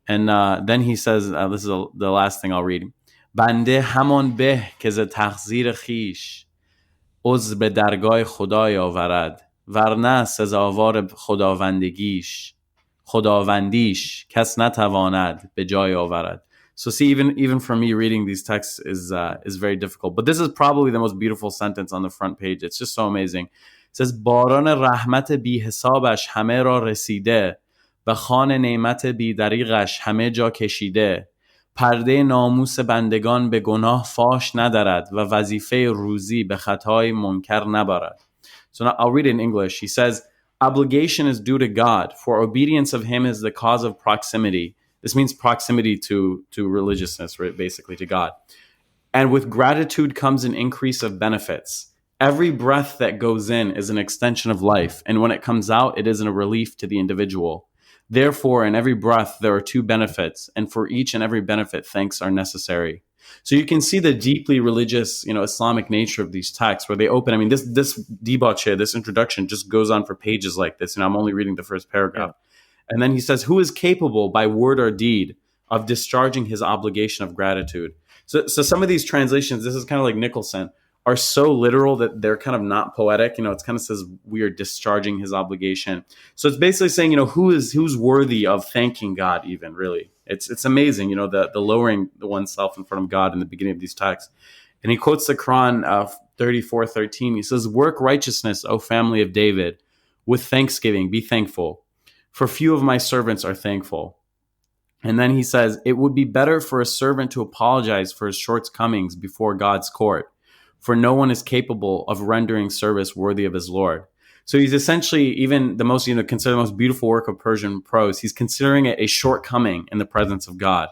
And then he says, this is the last thing I'll read. بنده همان به که ز تقصیر خیش عذر به درگاه خدای آورد ورنه سزاوار خداوندیش کس نتواند به جای آورد. So see, even for me, reading these texts is very difficult. But this is probably the most beautiful sentence on the front page. It's just so amazing. It says, باران رحمت بی حسابش همه را رسیده و خوان نعمت بی دریغش همه جا کشیده. پرده ناموس بندگان به گناه فاش ندارد و وظیفه روزی به خطای منکر نبرد. So now I'll read it in English. He says, obligation is due to God, for obedience of him is the cause of proximity. This means proximity to religiousness, right? Basically to God. And with gratitude comes an increase of benefits. Every breath that goes in is an extension of life. And when it comes out, it is a relief to the individual. Therefore, in every breath, there are two benefits, and for each and every benefit, thanks are necessary. So you can see the deeply religious, Islamic nature of these texts where they open. I mean, this debauch here, this introduction just goes on for pages like this. And I'm only reading the first paragraph. Yeah. And then he says, who is capable by word or deed of discharging his obligation of gratitude? So some of these translations, this is kind of like Nicholson, are so literal that they're kind of not poetic. It kind of says we are discharging his obligation. So it's basically saying, who's worthy of thanking God even, really. It's amazing, the lowering the oneself in front of God in the beginning of these texts. And he quotes the Quran 34:13. He says, work righteousness, O family of David, with thanksgiving, be thankful. For few of my servants are thankful. And then he says, it would be better for a servant to apologize for his shortcomings before God's court, for no one is capable of rendering service worthy of his Lord. So he's essentially, even the most, considered the most beautiful work of Persian prose, he's considering it a shortcoming in the presence of God.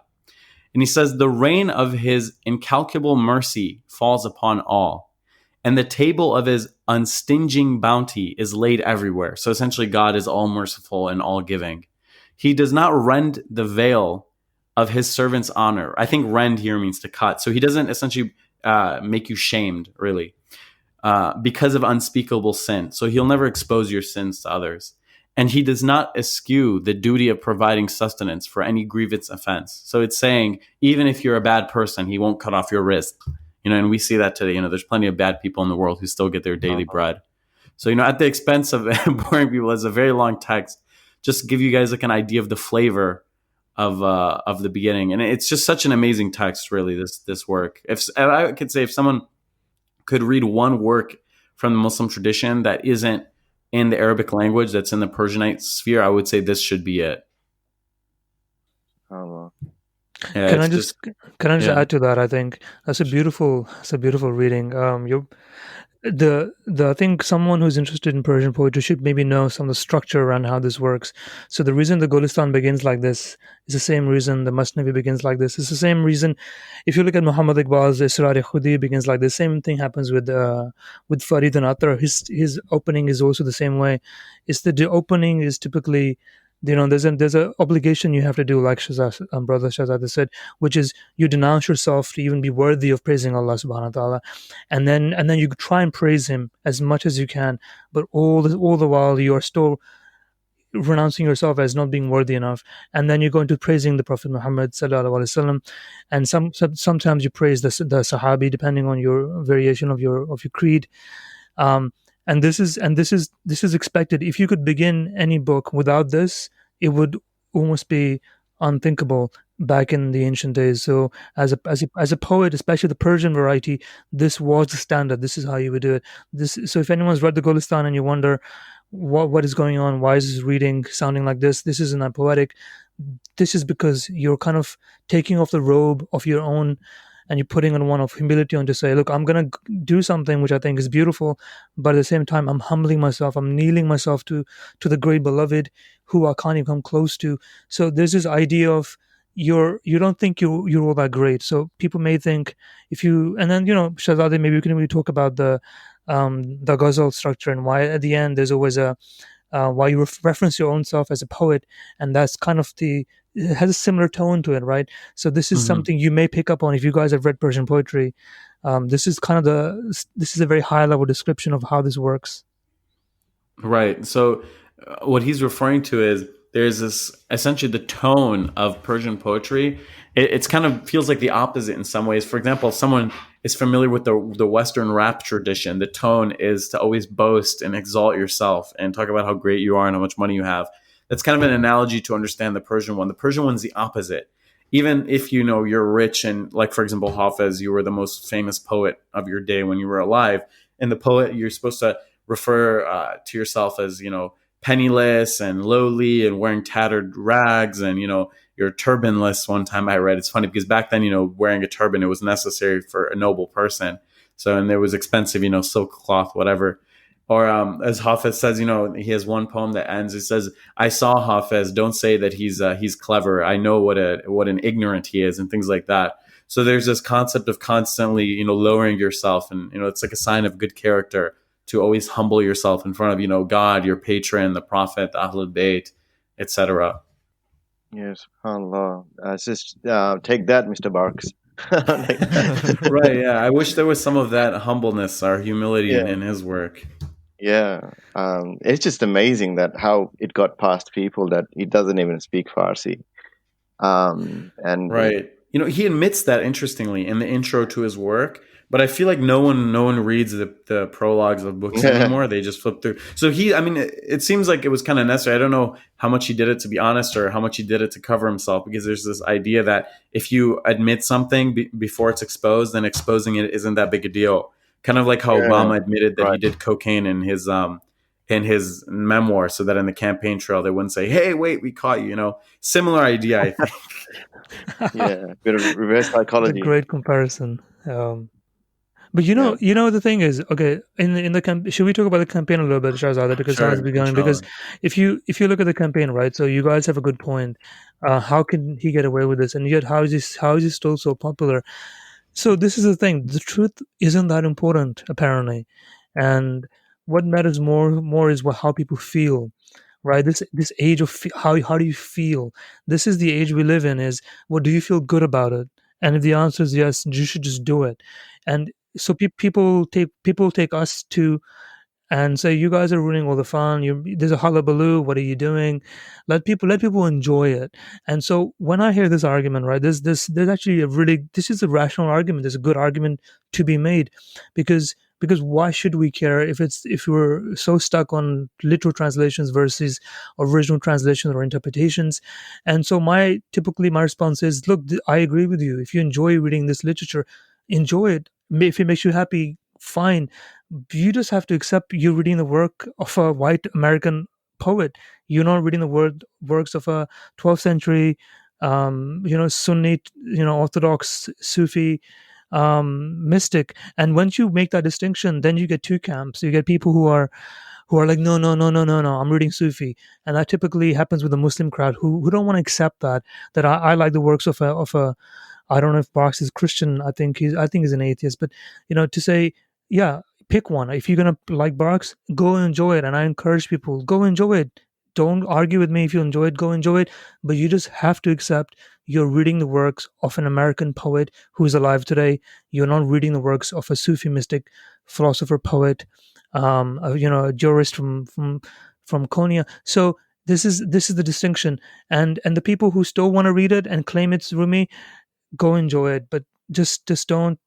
And he says, the rain of his incalculable mercy falls upon all, and the table of his unstinging bounty is laid everywhere. So essentially, God is all merciful and all giving. He does not rend the veil of his servant's honor. I think rend here means to cut. So he doesn't essentially make you shamed, really, because of unspeakable sin. So he'll never expose your sins to others. And he does not eschew the duty of providing sustenance for any grievous offense. So it's saying, even if you're a bad person, he won't cut off your wrist. And we see that today. There's plenty of bad people in the world who still get their daily bread. So, at the expense of boring people, it's a very long text. Just to give you guys like an idea of the flavor of the beginning. And it's just such an amazing text, really, this work. If I could say, if someone could read one work from the Muslim tradition that isn't in the Arabic language, that's in the Persianite sphere, I would say this should be it. Yeah, can I just add to that? I think that's a beautiful reading. I think someone who's interested in Persian poetry should maybe know some of the structure around how this works. So the reason the Golistan begins like this is the same reason the Masnavi begins like this. It's the same reason. If you look at Muhammad Iqbal's Israr-e-Khudi begins like this. Same thing happens with Farid and Attar. His opening is also the same way. It's the opening is typically, there's an obligation you have to do, like brother Shahzadeh said, which is you denounce yourself to even be worthy of praising Allah subhanahu wa ta'ala. And then you try and praise him as much as you can, but all the while you are still renouncing yourself as not being worthy enough. And then you go into praising the Prophet Muhammad sallallahu alaihi wasallam, and sometimes you praise the Sahabi, depending on your variation of your creed. And this is expected. If you could begin any book without this, it would almost be unthinkable back in the ancient days. So as a poet, especially the Persian variety, this was the standard. This is how you would do it. So if anyone's read the Golistan and you wonder what is going on, why is this reading sounding like this isn't that poetic. This is because you're kind of taking off the robe of your own, and you're putting on one of humility on to say, look, I'm going to do something which I think is beautiful, but at the same time, I'm humbling myself. I'm kneeling myself to the great beloved who I can't even come close to. So there's this idea of you don't think you're all that great. So people may think and then, Shahzadeh, maybe we can really talk about the ghazal structure and why at the end there's always why you reference your own self as a poet, and that's kind of it has a similar tone to it, right? So this is something you may pick up on if you guys have read Persian poetry. This is a very high level description of how this works. Right. So what he's referring to is there's this essentially the tone of Persian poetry. It's kind of feels like the opposite in some ways. For example, if someone is familiar with the Western rap tradition, the tone is to always boast and exalt yourself and talk about how great you are and how much money you have. That's kind of an analogy to understand the Persian one. The Persian one's the opposite. Even if you're rich and, like, for example, Hafez, you were the most famous poet of your day when you were alive. And the poet, you're supposed to refer to yourself as, penniless and lowly and wearing tattered rags and, you're turbanless. One time I read, it's funny because back then, wearing a turban, it was necessary for a noble person. So, and there was expensive, silk cloth, whatever. Or as Hafez says, he has one poem that ends. It says, "I saw Hafez. Don't say that he's clever. I know what an ignorant he is," and things like that. So there's this concept of constantly, lowering yourself, and it's like a sign of good character to always humble yourself in front of God, your patron, the Prophet, the Ahlul Bayt, etc. Yes, subhanallah. Just take that, Mr. Barks. Right, yeah. I wish there was some of that humbleness or humility Yeah, in his work. yeah. It's just amazing that how it got past people that he doesn't even speak Farsi. And Right. He admits that, interestingly, in the intro to his work, but I feel like no one reads the prologues of books anymore. They just flip through. So it seems like it was kind of necessary. I don't know how much he did it to be honest or how much he did it to cover himself, because there's this idea that if you admit something before it's exposed, then exposing it isn't that big a deal. Kind of like how yeah, Obama admitted that he right. did cocaine in his memoir, so that in the campaign trail they wouldn't say, "Hey, wait, we caught you." Similar idea, I think. Yeah, bit of reverse It's a psychology. great comparison. But Yeah. the thing is, okay, in the should we talk about the campaign a little bit, Shahzadeh, because how it's Sure, begun? inshallah. Because if you look at the campaign, right, so you guys have a good point. How can he get away with this, and yet how is he still so popular? So this is the thing: the truth isn't that important, apparently, and what matters more is how people feel, right? This age of how do you feel? This is the age we live in. Is what do you feel good about it? And if the answer is yes, you should just do it. And so people take us to and say, you guys are ruining all the fun. There's a hullabaloo. What are you doing? Let people enjoy it. And so when I hear this argument, right, there's actually this is a rational argument. There's a good argument to be made, because why should we care if we're so stuck on literal translations versus original translations or interpretations? And so typically my response is, look, I agree with you. If you enjoy reading this literature, enjoy it. If it makes you happy, fine. You just have to accept you're reading the work of a white American poet. You're not reading the works of a 12th century, Sunni, Orthodox Sufi mystic. And once you make that distinction, then you get two camps. You get people who are like, no, no, no, no, no, no, I'm reading Sufi, and that typically happens with the Muslim crowd who don't want to accept that I like the works of a I don't know if Marx is Christian. I think he's an atheist. But to say, yeah, pick one. If you're gonna like Marx, go and enjoy it. And I encourage people, go enjoy it. Don't argue with me if you enjoy it. Go enjoy it. But you just have to accept you're reading the works of an American poet who is alive today. You're not reading the works of a Sufi mystic, philosopher, poet, a jurist from Konya. So this is the distinction. And the people who still want to read it and claim it's Rumi, go enjoy it, but just don't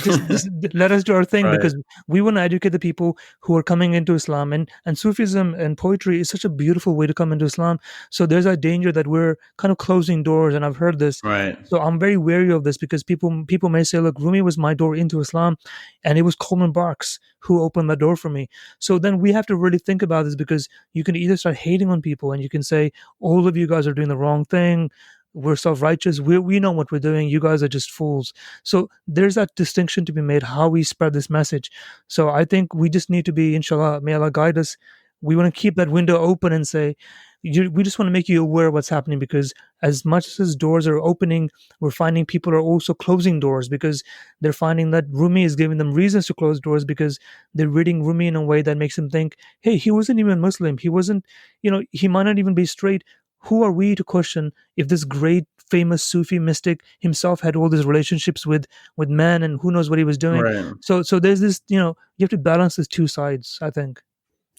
just let us do our thing, Right. because we want to educate the people who are coming into Islam. And Sufism and poetry is such a beautiful way to come into Islam. So there's a danger that we're kind of closing doors, and I've heard this. Right. So I'm very wary of this, because people may say, look, Rumi was my door into Islam, and it was Coleman Barks who opened that door for me. So then we have to really think about this, because you can either start hating on people and you can say, all of you guys are doing the wrong thing, we're self-righteous, we know what we're doing, you guys are just fools. So there's that distinction to be made, how we spread this message. So I think we just need to be, inshallah, may Allah guide us, we want to keep that window open and say, we just want to make you aware of what's happening, because as much as doors are opening, we're finding people are also closing doors, because they're finding that Rumi is giving them reasons to close doors, because they're reading Rumi in a way that makes them think, hey, he wasn't even Muslim, he wasn't, he might not even be straight. Who are we to question if this great famous Sufi mystic himself had all these relationships with men, and who knows what he was doing? Right. So there's this, you have to balance these two sides, I think.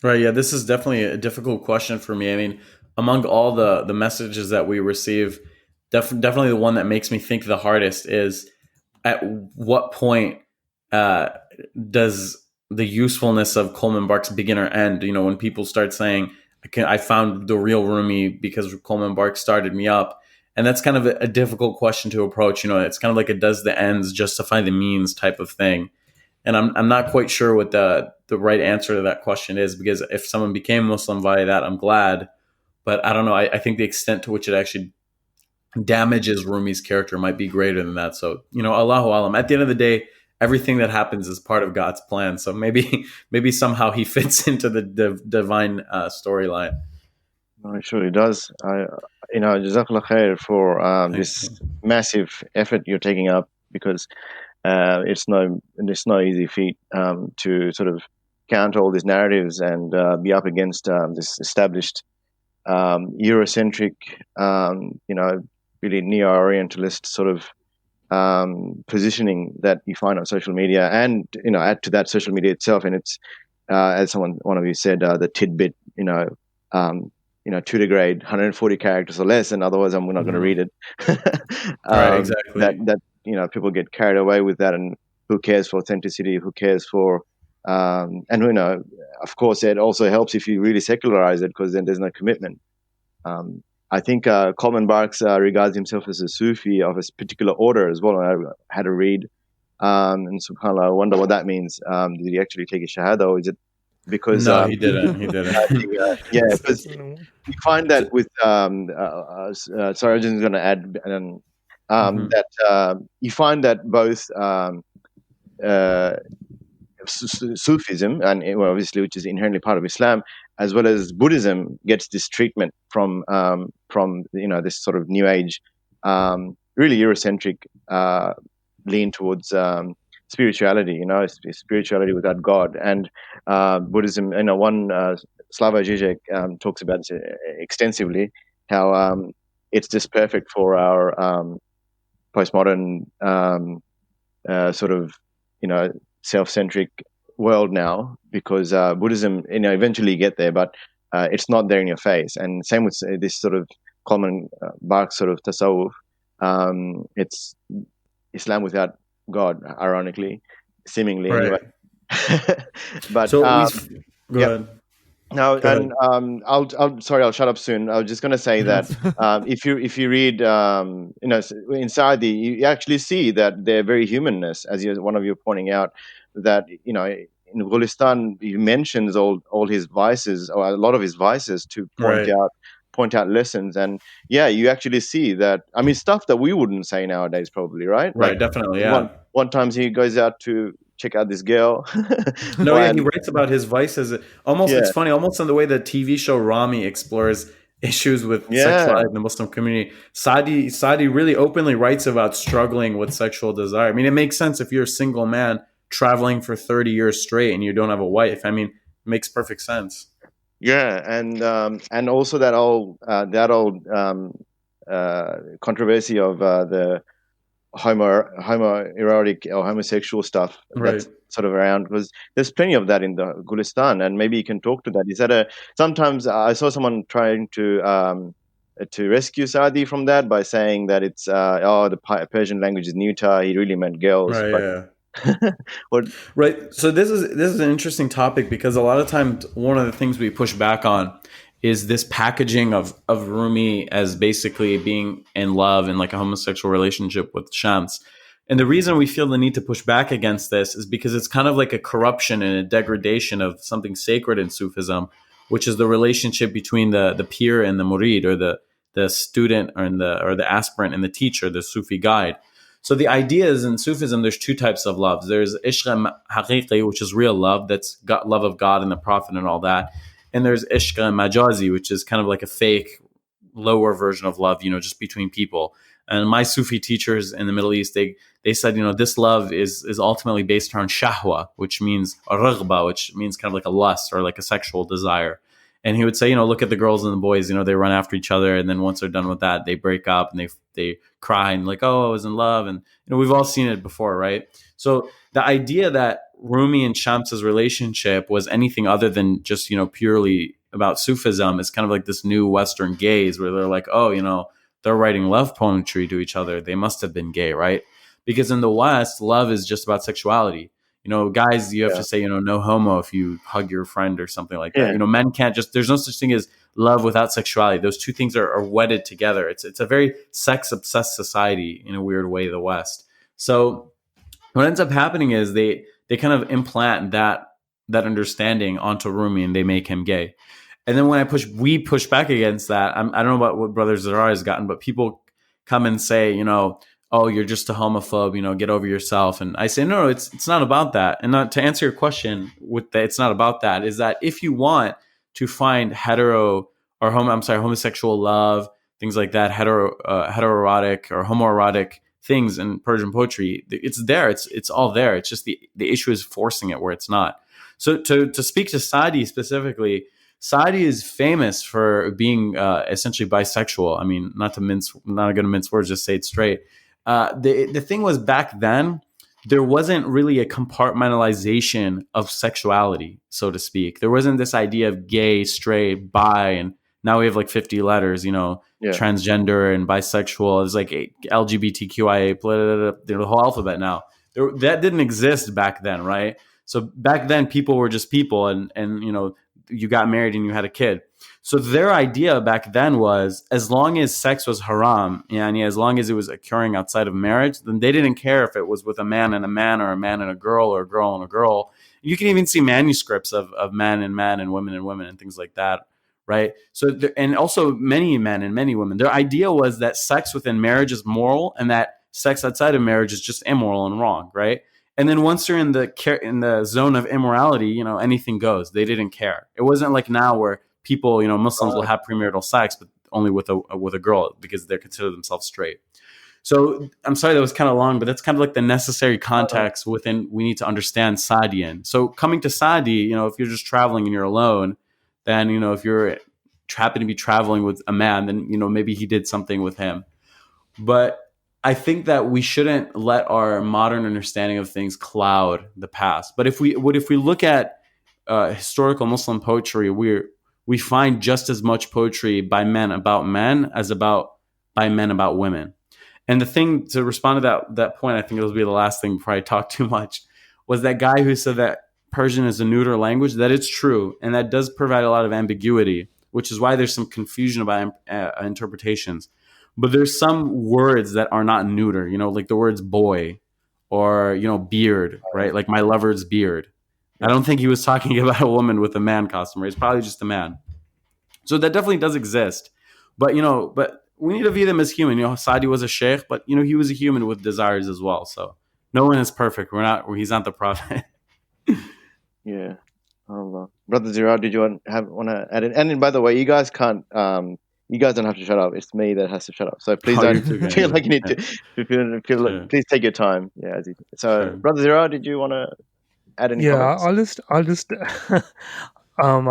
Right. Yeah, this is definitely a difficult question for me. I mean, among all the messages that we receive, definitely the one that makes me think the hardest is, at what point uh, does the usefulness of Coleman Barks begin or end? When people start saying, I found the real Rumi because Coleman Barks started me up. And that's kind of a difficult question to approach. It's kind of like a does the ends justify the means type of thing. And I'm not quite sure what the right answer to that question is, because if someone became Muslim via that, I'm glad. But I don't know. I think the extent to which it actually damages Rumi's character might be greater than that. So, Allahu Alam. At the end of the day, everything that happens is part of God's plan. So maybe somehow he fits into the divine storyline. No, it surely does. Jazakallah khair for this massive effort you're taking up, because it's no easy feat to sort of counter all these narratives and be up against this established Eurocentric, really neo-Orientalist sort of positioning that you find on social media, and add to that social media itself, and it's as one of you said, the tidbit, tutor grade, 140 characters or less, and otherwise we're not going to read it. Right, exactly. That people get carried away with that, and who cares for authenticity? Who cares for and of course, it also helps if you really secularize it, because then there's no commitment. I think Coleman Barks regards himself as a Sufi of a particular order as well. I had a read, and subhanAllah, I wonder what that means. Did he actually take a shahada, or is it because... No, he didn't. He didn't. Because you find that with... sorry, I'm just going to add that you find that both Sufism, and obviously, which is inherently part of Islam, as well as Buddhism, gets this treatment from this sort of New Age, really Eurocentric lean towards spirituality. Spirituality without God, and Buddhism. One Slavoj Žižek talks about this extensively, how it's just perfect for our postmodern sort of self-centric world now, because Buddhism, eventually you get there, but it's not there in your face. And same with this sort of common Bark sort of tasawwuf. It's Islam without God, ironically, seemingly, right. Anyway. But so go ahead. No, and I'll shut up soon. I was just going to say that if you read, in Sadi, you actually see that they're very humanness, as one of you pointing out, that in Gulistan he mentions all his vices, or a lot of his vices, to point out lessons, and you actually see that. I mean, stuff that we wouldn't say nowadays, probably, right? Right, definitely, yeah. One time he goes out to check out this girl. He writes about his vices. Almost, it's funny, almost in the way the TV show Ramy explores issues with sexuality in the Muslim community. Sadi really openly writes about struggling with sexual desire. I mean, it makes sense if you're a single man traveling for 30 years straight and you don't have a wife. I mean, it makes perfect sense. Yeah, and also that old controversy of the homoerotic or homosexual stuff that's sort of around, because there's plenty of that in the Gulistan, and maybe you can talk to that. Is that sometimes I saw someone trying to rescue Sadi from that by saying that it's the Persian language is Neuter, he really meant girls. Right. So this is an interesting topic, because a lot of times one of the things we push back on is this packaging of Rumi as basically being in love in like a homosexual relationship with Shams. And the reason we feel the need to push back against this is because it's kind of like a corruption and a degradation of something sacred in Sufism, which is the relationship between the pir and the murid, or the student or the aspirant and the teacher, the Sufi guide. So the idea is, in Sufism, there's two types of love. There's ishq haqiqi, which is real love, that's got love of God and the Prophet and all that. And there's ishq majazi, which is kind of like a fake, lower version of love, just between people. And my Sufi teachers in the Middle East, they said, this love is ultimately based around shahwa, which means a raghba, which means kind of like a lust or like a sexual desire. And he would say, look at the girls and the boys, they run after each other. And then once they're done with that, they break up and they cry and like, oh, I was in love. And, we've all seen it before, right? So the idea that Rumi and Shams's relationship was anything other than just, purely about Sufism is kind of like this new Western gaze where they're like, oh, they're writing love poetry to each other. They must have been gay, right? Because in the West, love is just about sexuality. Guys, you have to say, no homo if you hug your friend or something like that. Men can't there's no such thing as love without sexuality. Those two things are wedded together. It's a very sex-obsessed society in a weird way, the West. So what ends up happening is they kind of implant that understanding onto Rumi, and they make him gay. And then when we push back against that, I don't know about what Brother Zirrar has gotten, but people come and say, oh, you're just a homophobe, get over yourself. And I say, no, it's not about that. And not to answer your question with that, it's not about that, is that if you want to find homosexual love, things like that, heteroerotic or homoerotic things in Persian poetry, it's there. It's all there. It's just the issue is forcing it where it's not. So to speak to Sadi specifically, Sadi is famous for being essentially bisexual. I mean, not going to mince words, just say it straight. The thing was, back then, there wasn't really a compartmentalization of sexuality, so to speak. There wasn't this idea of gay, straight, bi, and now we have like 50 letters, transgender and bisexual. It's like LGBTQIA, the whole alphabet now. That didn't exist back then, right? So back then, people were just people, and you got married and you had a kid. So their idea back then was, as long as sex was haram, and as long as it was occurring outside of marriage, then they didn't care if it was with a man and a man, or a man and a girl, or a girl and a girl. You can even see manuscripts of men and men and women and things like that, right? So, and also many men and many women. Their idea was that sex within marriage is moral, and that sex outside of marriage is just immoral and wrong, right? And then once you're in the zone of immorality, anything goes. They didn't care. It wasn't like now where people, Muslims will have premarital sex, but only with a girl because they consider themselves straight. So I'm sorry that was kind of long, but that's kind of like the necessary context within we need to understand Sadi in. So coming to Sadi, if you're just traveling and you're alone, then if you're happen to be traveling with a man, then maybe he did something with him. But I think that we shouldn't let our modern understanding of things cloud the past. But if we look at historical Muslim poetry, we find just as much poetry by men about men as by men about women. And the thing to respond to that point, I think it'll be the last thing before I talk too much, was that guy who said that Persian is a neuter language. That it's true, and that does provide a lot of ambiguity, which is why there's some confusion about interpretations. But there's some words that are not neuter, like the words boy or, beard, right? Like my lover's beard. I don't think he was talking about a woman with a man costume, right? It's probably just a man. So that definitely does exist. But, but we need to view them as human. Sadi was a sheikh, but, he was a human with desires as well. So no one is perfect. He's not the prophet. Yeah. Allah. Brother Zirrar, did you want to add in? And by the way, you guys can't, you guys don't have to shut up. It's me that has to shut up. So please don't feel like you need to. Please take your time. Yeah. So, sure. Brother Zirrar, did you want to add any comments? I'll just I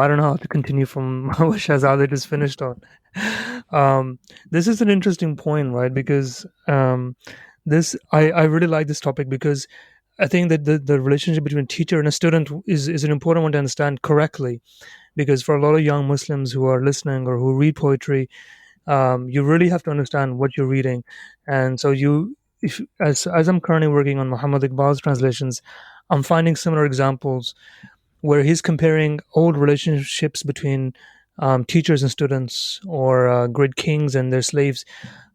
don't know how to continue from what Shahzadeh just finished on. This is an interesting point, right? Because I really like this topic, because I think that the relationship between a teacher and a student is an important one to understand correctly. Because for a lot of young Muslims who are listening or who read poetry, you really have to understand what you're reading. And so as I'm currently working on Muhammad Iqbal's translations, I'm finding similar examples where he's comparing old relationships between teachers and students, or great kings and their slaves.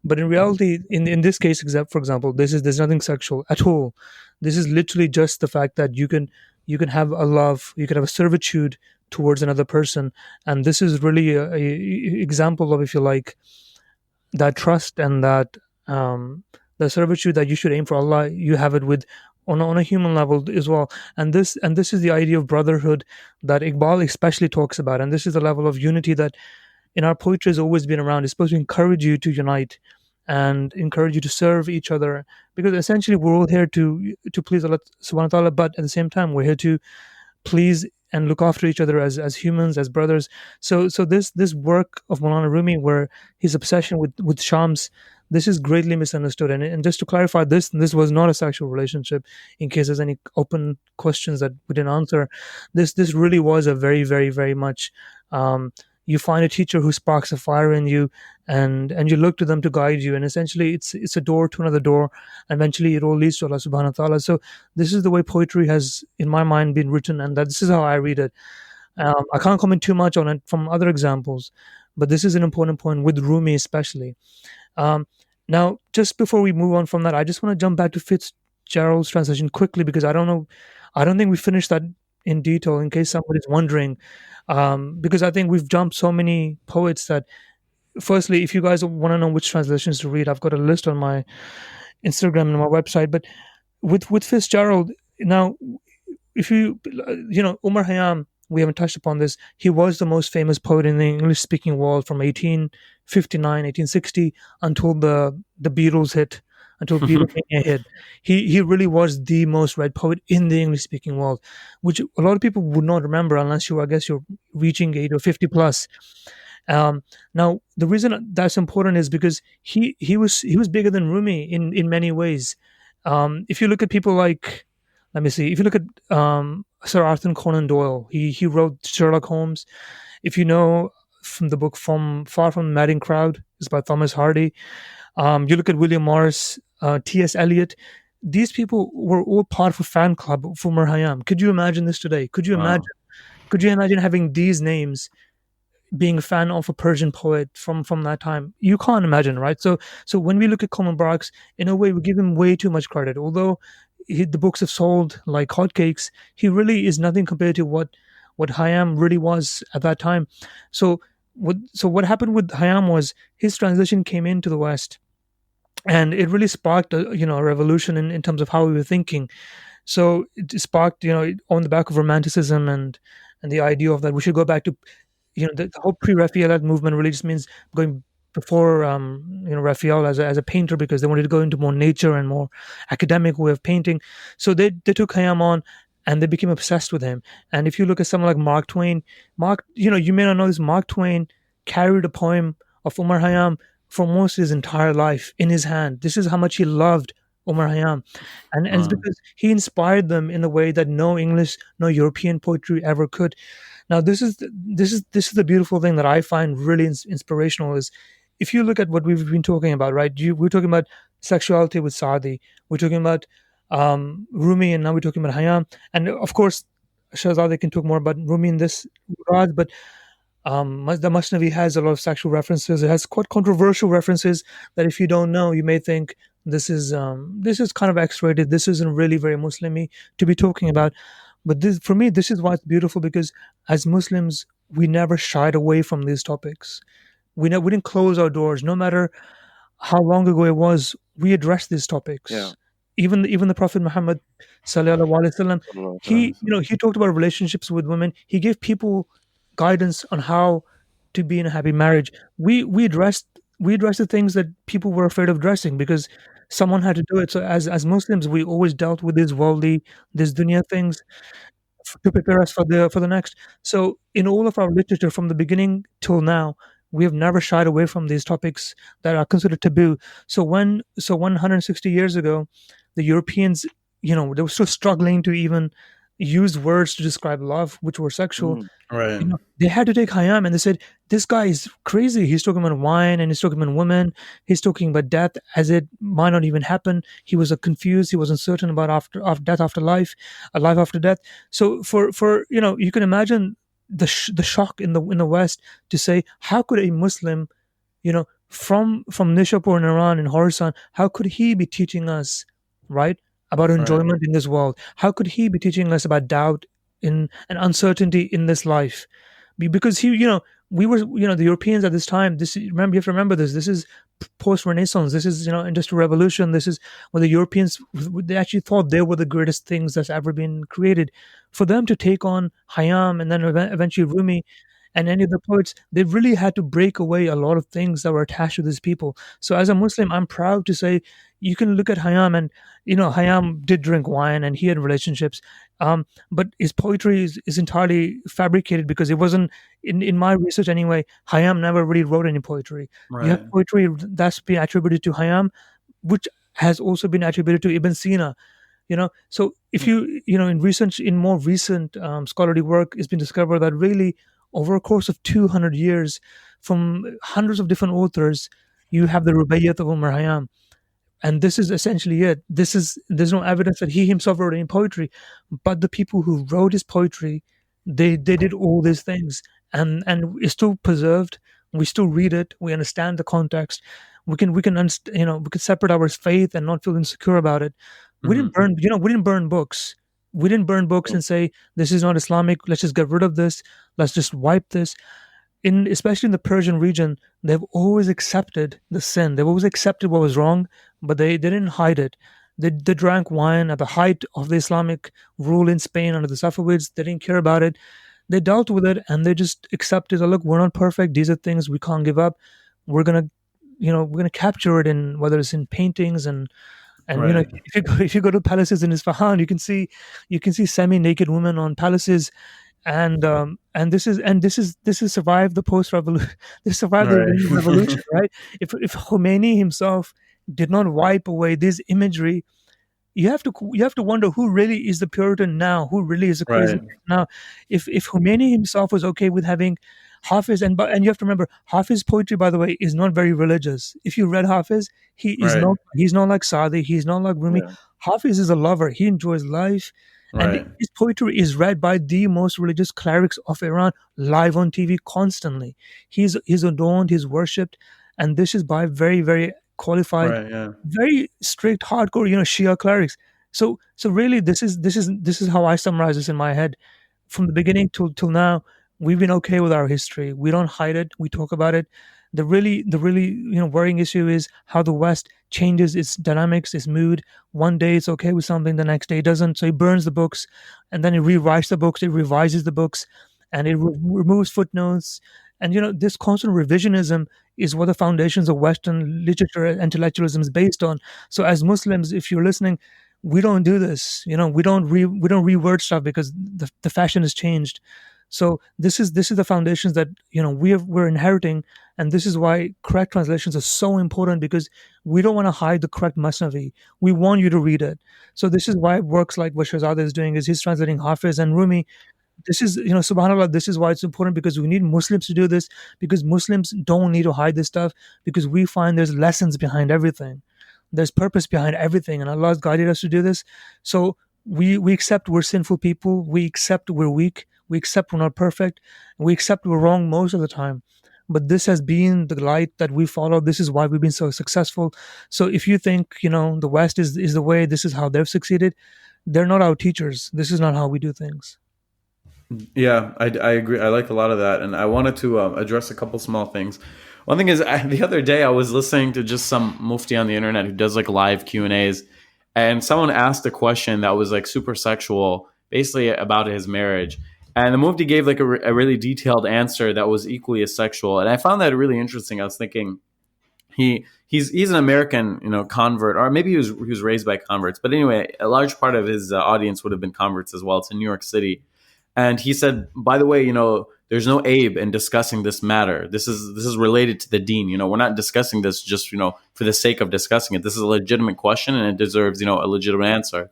But in reality, in this case, for example, there's nothing sexual at all. This is literally just the fact that you can have a love, you can have a servitude towards another person, and this is really a example of, if you like, that trust and that the servitude that you should aim for Allah. You have it on a human level as well, and this is the idea of brotherhood that Iqbal especially talks about, and this is the level of unity that in our poetry has always been around. It's supposed to encourage you to unite and encourage you to serve each other, because essentially we're all here to please Allah subhanahu wa ta'ala, but at the same time we're here to please and look after each other as humans, as brothers. So this work of Maulana Rumi, where his obsession with Shams, this is greatly misunderstood. And just to clarify, this was not a sexual relationship, in case there's any open questions that we didn't answer. This really was a very, very, very much, you find a teacher who sparks a fire in you, and you look to them to guide you, and essentially it's a door to another door. Eventually it all leads to Allah subhanahu wa ta'ala. So this is the way poetry has, in my mind, been written, and this is how I read it. I can't comment too much on it from other examples, but this is an important point with Rumi especially. Now, just before we move on from that, I just want to jump back to Fitzgerald's translation quickly, because I don't think we finished that in detail, in case somebody's wondering, because I think we've jumped so many poets that, firstly, if you guys want to know which translations to read, I've got a list on my Instagram and my website. But with Fitzgerald, now, if Omar Hayam, we haven't touched upon this. He was the most famous poet in the English-speaking world from 1859, 1860 until the Beatles hit until people came ahead. He really was the most read poet in the English speaking world, which a lot of people would not remember unless I guess you're reaching 8 or 50 plus. Now the reason that's important is because he was bigger than Rumi in many ways. If you look at people like, let me see, if you look at Sir Arthur Conan Doyle, he wrote Sherlock Holmes. If you know from the book From Far From the Madding Crowd, it's by Thomas Hardy. You look at William Morris, T.S. Eliot. These people were all part of a fan club for Umar Hayam. Could you imagine this today? Could you imagine? Wow. Could you imagine having these names being a fan of a Persian poet from that time? You can't imagine, right? So when we look at Coleman Barks, in a way, we give him way too much credit. Although the books have sold like hotcakes, he really is nothing compared to what Hayam really was at that time. So what happened with Hayam was his transition came into the West, and it really sparked a revolution in terms of how we were thinking. So it sparked on the back of romanticism and the idea of that we should go back to the whole pre-Raphaelite movement really just means going before Raphael as a painter, because they wanted to go into more nature and more academic way of painting. So they took Hayam on and they became obsessed with him. And if you look at someone like Mark Twain, you may not know this, Mark Twain carried a poem of Umar Hayam for most of his entire life in his hand. This is how much he loved Umar Hayam, and it's Wow. because he inspired them in a way that no English, no European poetry ever could. Now, this is the beautiful thing that I find really inspirational is if you look at what we've been talking about, right? We're talking about sexuality with Sadi, we're talking about Rumi, and now we're talking about Hayam, and of course, Shahzadeh can talk more about Rumi in this regard, but the Masnavi has a lot of sexual references. It has quite controversial references that if you don't know, you may think this is kind of X-rated. This isn't really very Muslimy to be talking about. But this, for me, this is why it's beautiful, because as Muslims, we never shied away from these topics. We didn't close our doors, no matter how long ago it was. We addressed these Yeah. topics. Even the Prophet Muhammad sallallahu alaihi wasallam, he talked about relationships with women. He gave people guidance on how to be in a happy marriage. We addressed the things that people were afraid of addressing because someone had to do it. So as Muslims, we always dealt with these worldly, these dunya things to prepare us for the next. So in all of our literature from the beginning till now, we have never shied away from these topics that are considered taboo. So 160 years ago, the Europeans, they were still struggling to even use words to describe love, which were sexual. Mm. Right. They had to take Hayam, and they said, "This guy is crazy. He's talking about wine, and he's talking about women. He's talking about death as it might not even happen." He was confused. He was uncertain about after death, after life, a life after death. So for you can imagine the shock in the West to say, how could a Muslim, from Nishapur in Iran in Khorasan, how could he be teaching us, right, about Right. enjoyment in this world? How could he be teaching us about doubt in and uncertainty in this life? Because we were, the Europeans at this time. Remember, you have to remember this. This is post Renaissance. This is Industrial Revolution. This is where the Europeans, they actually thought they were the greatest things that's ever been created. For them to take on Hayam and then eventually Rumi and any of the poets, they really had to break away a lot of things that were attached to these people. So as a Muslim, I'm proud to say you can look at Hayam, and Hayam did drink wine and he had relationships, but his poetry is entirely fabricated, because it wasn't in my research anyway. Hayam never really wrote any poetry. You have Right. poetry that's been attributed to Hayam, which has also been attributed to Ibn Sina. So if in more recent scholarly work, it's been discovered that really over a course of 200 years, from hundreds of different authors, you have the Rubaiyat of Umar Hayam, and this is essentially it. There's no evidence that he himself wrote any poetry, but the people who wrote his poetry, they did all these things, and it's still preserved. We still read it. We understand the context. We can separate our faith and not feel insecure about it. Mhm. We didn't burn books. We didn't burn books and say this is not Islamic. Let's just get rid of this. Let's just wipe this. Especially in the Persian region, they've always accepted the sin. They've always accepted what was wrong, but they didn't hide it. They drank wine at the height of the Islamic rule in Spain under the Safavids. They didn't care about it. They dealt with it and they just accepted, look, we're not perfect. These are things we can't give up. We're gonna we're going to capture it in, whether it's in paintings, and Right. if you go to palaces in Isfahan, you can see semi-naked women on palaces, and this is survived the post revolution. This survived the Right. Iranian revolution, right? If Khomeini himself did not wipe away this imagery, you have to wonder who really is the Puritan now, who really is the crazy Right. person now. If Khomeini himself was okay with having Hafiz, and you have to remember, Hafiz poetry, by the way, is not very religious. If you read Hafiz, Right. he's not like Sadi, he's not like Rumi. Yeah. Hafiz is a lover. He enjoys life, and Right. his poetry is read by the most religious clerics of Iran live on TV constantly. He's adorned, he's worshipped, and this is by very, very qualified, Right. Yeah. very strict, hardcore, Shia clerics. So really, this is how I summarize this in my head. From the beginning till now, we've been okay with our history. We don't hide it. We talk about it. The really worrying issue is how the West changes its dynamics, its mood. One day it's okay with something, the next day it doesn't. So it burns the books, and then it rewrites the books, it revises the books, and it removes footnotes. And this constant revisionism is what the foundations of Western literature and intellectualism is based on. So as Muslims, if you're listening, we don't do this. We don't reword stuff because the fashion has changed. So this is the foundations that we're inheriting, and this is why correct translations are so important, because we don't want to hide the correct Masnavi. We want you to read it. So this is why works like what Shahzadeh is doing is he's translating Hafiz and Rumi. This is, subhanallah, this is why it's important, because we need Muslims to do this, because Muslims don't need to hide this stuff, because we find there's lessons behind everything. There's purpose behind everything, and Allah has guided us to do this. So we accept we're sinful people. We accept we're weak. We accept we're not perfect. We accept we're wrong most of the time. But this has been the light that we follow. This is why we've been so successful. So if you think, the West is the way, this is how they've succeeded, they're not our teachers. This is not how we do things. Yeah, I agree. I like a lot of that, and I wanted to address a couple small things. One thing is, the other day I was listening to just some mufti on the internet who does like live Q&As, and someone asked a question that was like super sexual, basically about his marriage, and the mufti gave like a really detailed answer that was equally as sexual, and I found that really interesting. I was thinking, he's an American, convert, or maybe he was raised by converts, but anyway, a large part of his audience would have been converts as well. It's in New York City. And he said, by the way, there's no aib in discussing this matter. This is related to the deen. We're not discussing this just, for the sake of discussing it. This is a legitimate question, and it deserves, a legitimate answer.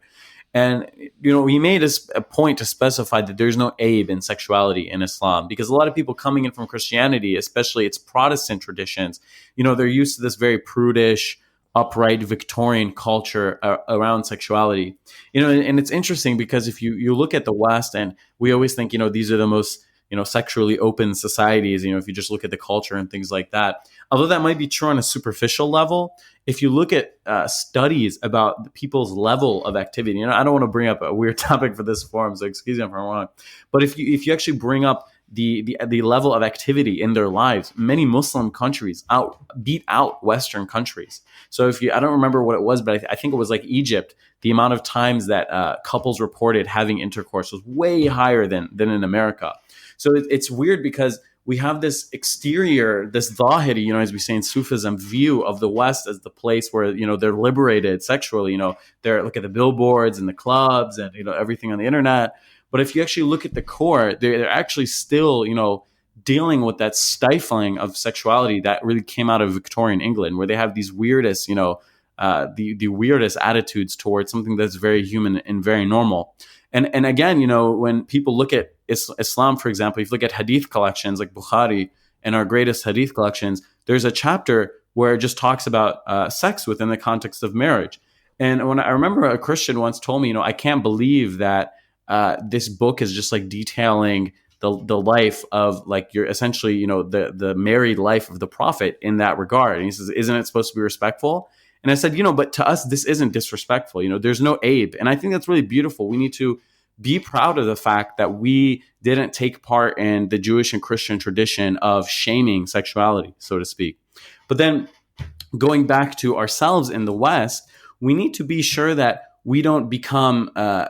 And, he made a point to specify that there's no aib in sexuality in Islam, because a lot of people coming in from Christianity, especially its Protestant traditions, they're used to this very prudish, upright Victorian culture around sexuality. And it's interesting because if you look at the West, and we always think, these are the most, sexually open societies, if you just look at the culture and things like that. Although that might be true on a superficial level, if you look at studies about people's level of activity, I don't want to bring up a weird topic for this forum, so excuse me if I'm wrong, but if you actually bring up the level of activity in their lives, many Muslim countries beat out Western countries. So I don't remember what it was, but I think it was like Egypt. The amount of times that couples reported having intercourse was way higher than in America. So it's weird because we have this exterior, this zahiri, as we say in Sufism, view of the West as the place where, they're liberated sexually. They're look at the billboards and the clubs and, everything on the internet. But if you actually look at the core, they're actually still, dealing with that stifling of sexuality that really came out of Victorian England, where they have these weirdest, the weirdest attitudes towards something that's very human and very normal. And again, when people look at Islam, for example, if you look at hadith collections like Bukhari and our greatest hadith collections, there's a chapter where it just talks about sex within the context of marriage. And when I remember a Christian once told me, I can't believe that this book is just like detailing the life of like you're essentially, the married life of the prophet in that regard. And he says, isn't it supposed to be respectful? And I said, but to us, this isn't disrespectful. There's no aib. And I think that's really beautiful. We need to be proud of the fact that we didn't take part in the Jewish and Christian tradition of shaming sexuality, so to speak. But then going back to ourselves in the West, we need to be sure that we don't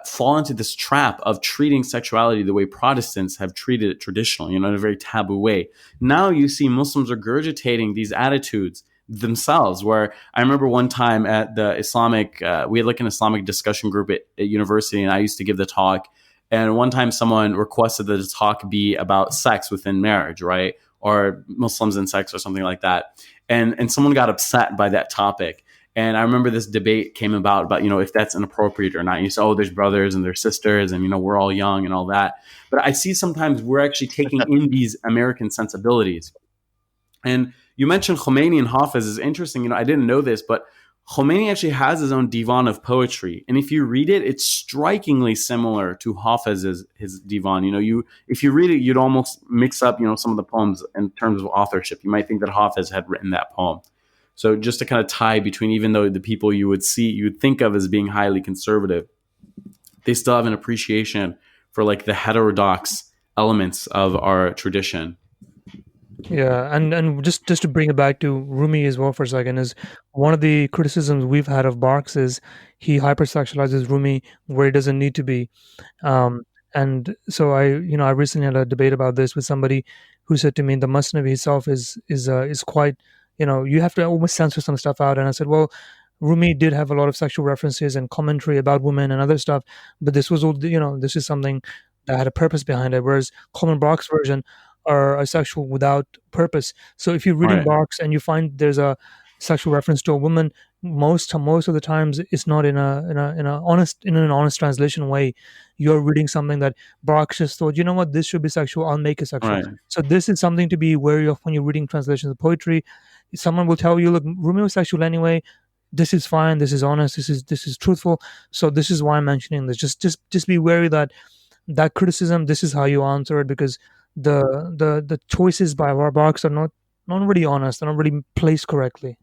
fall into this trap of treating sexuality the way Protestants have treated it traditionally, in a very taboo way. Now you see Muslims regurgitating these attitudes themselves. Where I remember one time at the Islamic, we had like an Islamic discussion group at university, and I used to give the talk. And one time someone requested that the talk be about sex within marriage, right? Or Muslims and sex or something like that. And someone got upset by that topic. And I remember this debate came about, if that's inappropriate or not. You say, oh, there's brothers and there's sisters and, we're all young and all that. But I see sometimes we're actually taking in these American sensibilities. And you mentioned Khomeini and Hafiz is interesting. I didn't know this, but Khomeini actually has his own divan of poetry. And if you read it, it's strikingly similar to Hafiz's his divan. If you read it, you'd almost mix up, some of the poems in terms of authorship. You might think that Hafiz had written that poem. So just to kind of tie between, even though the people you would think of as being highly conservative, they still have an appreciation for like the heterodox elements of our tradition. Yeah, and just to bring it back to Rumi as well for a second, is one of the criticisms we've had of Barks is he hypersexualizes Rumi where he doesn't need to be. And so I recently had a debate about this with somebody who said to me the Masnavi itself is quite, you have to almost censor some stuff out. And I said, well, Rumi did have a lot of sexual references and commentary about women and other stuff, but this was all, this is something that had a purpose behind it, whereas Coleman Barks' version are sexual without purpose. So if you're reading Right. Barks and you find there's a sexual reference to a woman, most of the times it's not in an honest translation way. You're reading something that Barks just thought, this should be sexual, I'll make it sexual. Right. So this is something to be wary of when you're reading translations of poetry. Someone will tell you, look, Rumi was sexual anyway. This is fine. This is honest. This is truthful. So this is why I'm mentioning this. Just be wary that criticism. This is how you answer it, because the choices by our Barks are not really honest. They're not really placed correctly.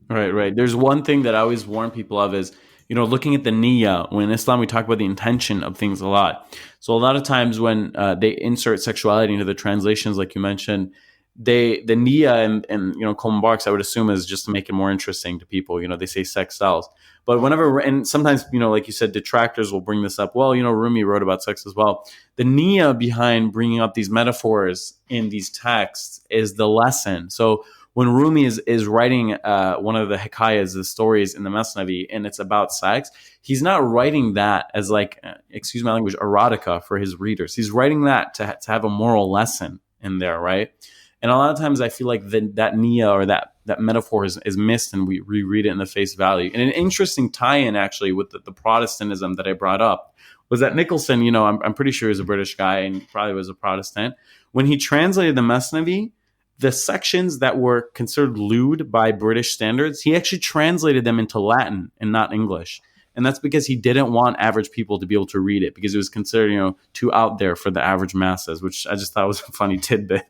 Right. There's one thing that I always warn people of is, looking at the niyyah. When in Islam, we talk about the intention of things a lot. So a lot of times when they insert sexuality into the translations, like you mentioned, the niyyah and Coleman Barks, I would assume, is just to make it more interesting to people. They say sex sells. But and sometimes, like you said, detractors will bring this up. Well, Rumi wrote about sex as well. The niyyah behind bringing up these metaphors in these texts is the lesson. So when Rumi is writing one of the hikayas, the stories in the Masnavi, and it's about sex, he's not writing that as like, excuse my language, erotica for his readers. He's writing that to have a moral lesson in there, right? And a lot of times I feel like that niyyah or that metaphor is missed, and we reread it in the face value. And an interesting tie-in actually with the Protestantism that I brought up was that Nicholson, I'm pretty sure he's a British guy and probably was a Protestant. When he translated the Masnavi, the sections that were considered lewd by British standards, he actually translated them into Latin and not English. And that's because he didn't want average people to be able to read it, because it was considered, too out there for the average masses, which I just thought was a funny tidbit.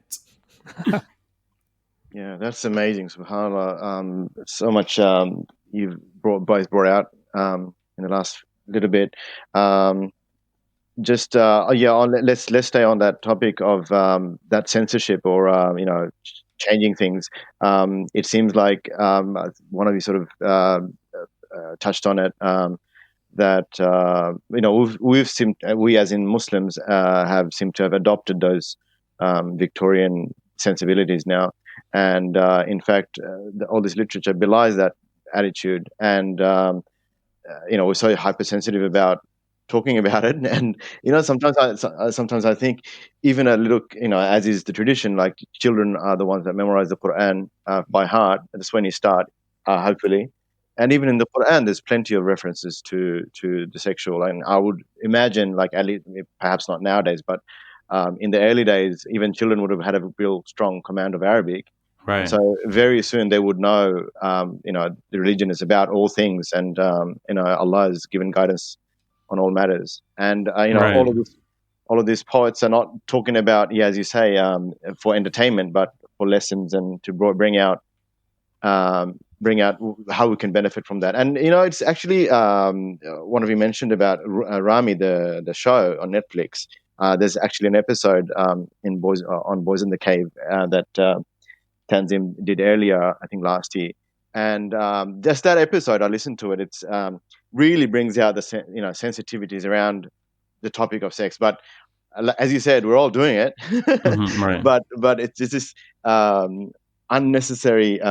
Yeah, that's amazing, subhanAllah. So much you've both brought out in the last little bit. Let's stay on that topic of that censorship or changing things. It seems like one of you sort of touched on it, that we as in Muslims have seemed to have adopted those Victorian sensibilities now, and in fact all this literature belies that attitude, and we're so hypersensitive about talking about it, and sometimes I think even a little, as is the tradition, like children are the ones that memorize the Quran by heart. That's when you start, hopefully. And even in the Quran, there's plenty of references to the sexual, and I would imagine, like, at least perhaps not nowadays, but in the early days, even children would have had a real strong command of Arabic. Right. So very soon they would know, the religion is about all things, and Allah has given guidance on all matters. And Right. all of these poets are not talking about, as you say, for entertainment, but for lessons and to bring out how we can benefit from that. And it's actually one of you mentioned about Ramy, the show on Netflix. There's actually an episode on Boys in the Cave that Tanzim did earlier, I think last year, and just that episode, I listened to it. It's really brings out the sensitivities around the topic of sex. But as you said, we're all doing it, Mm-hmm, right. but it's just this unnecessary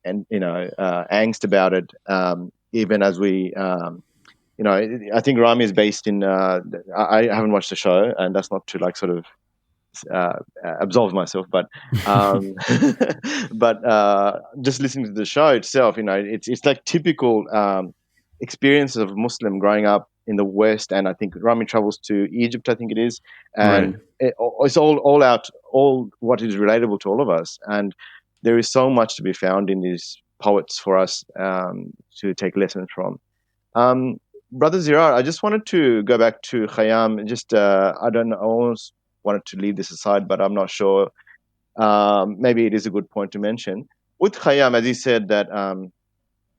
and angst about it. Even as we, I think Ramy is based in. I haven't watched the show, and that's not to like sort of absolve myself, but just listening to the show itself, it's like typical experiences of Muslim growing up in the West, and I think Ramy travels to Egypt, I think it is, and it's all out, all what is relatable to all of us, and there is so much to be found in these poets for us to take lessons from. Brother Zirrar, I just wanted to go back to Khayyam. Just I don't know, I almost wanted to leave this aside, but I'm not sure. Maybe it is a good point to mention. With Khayyam, as he said that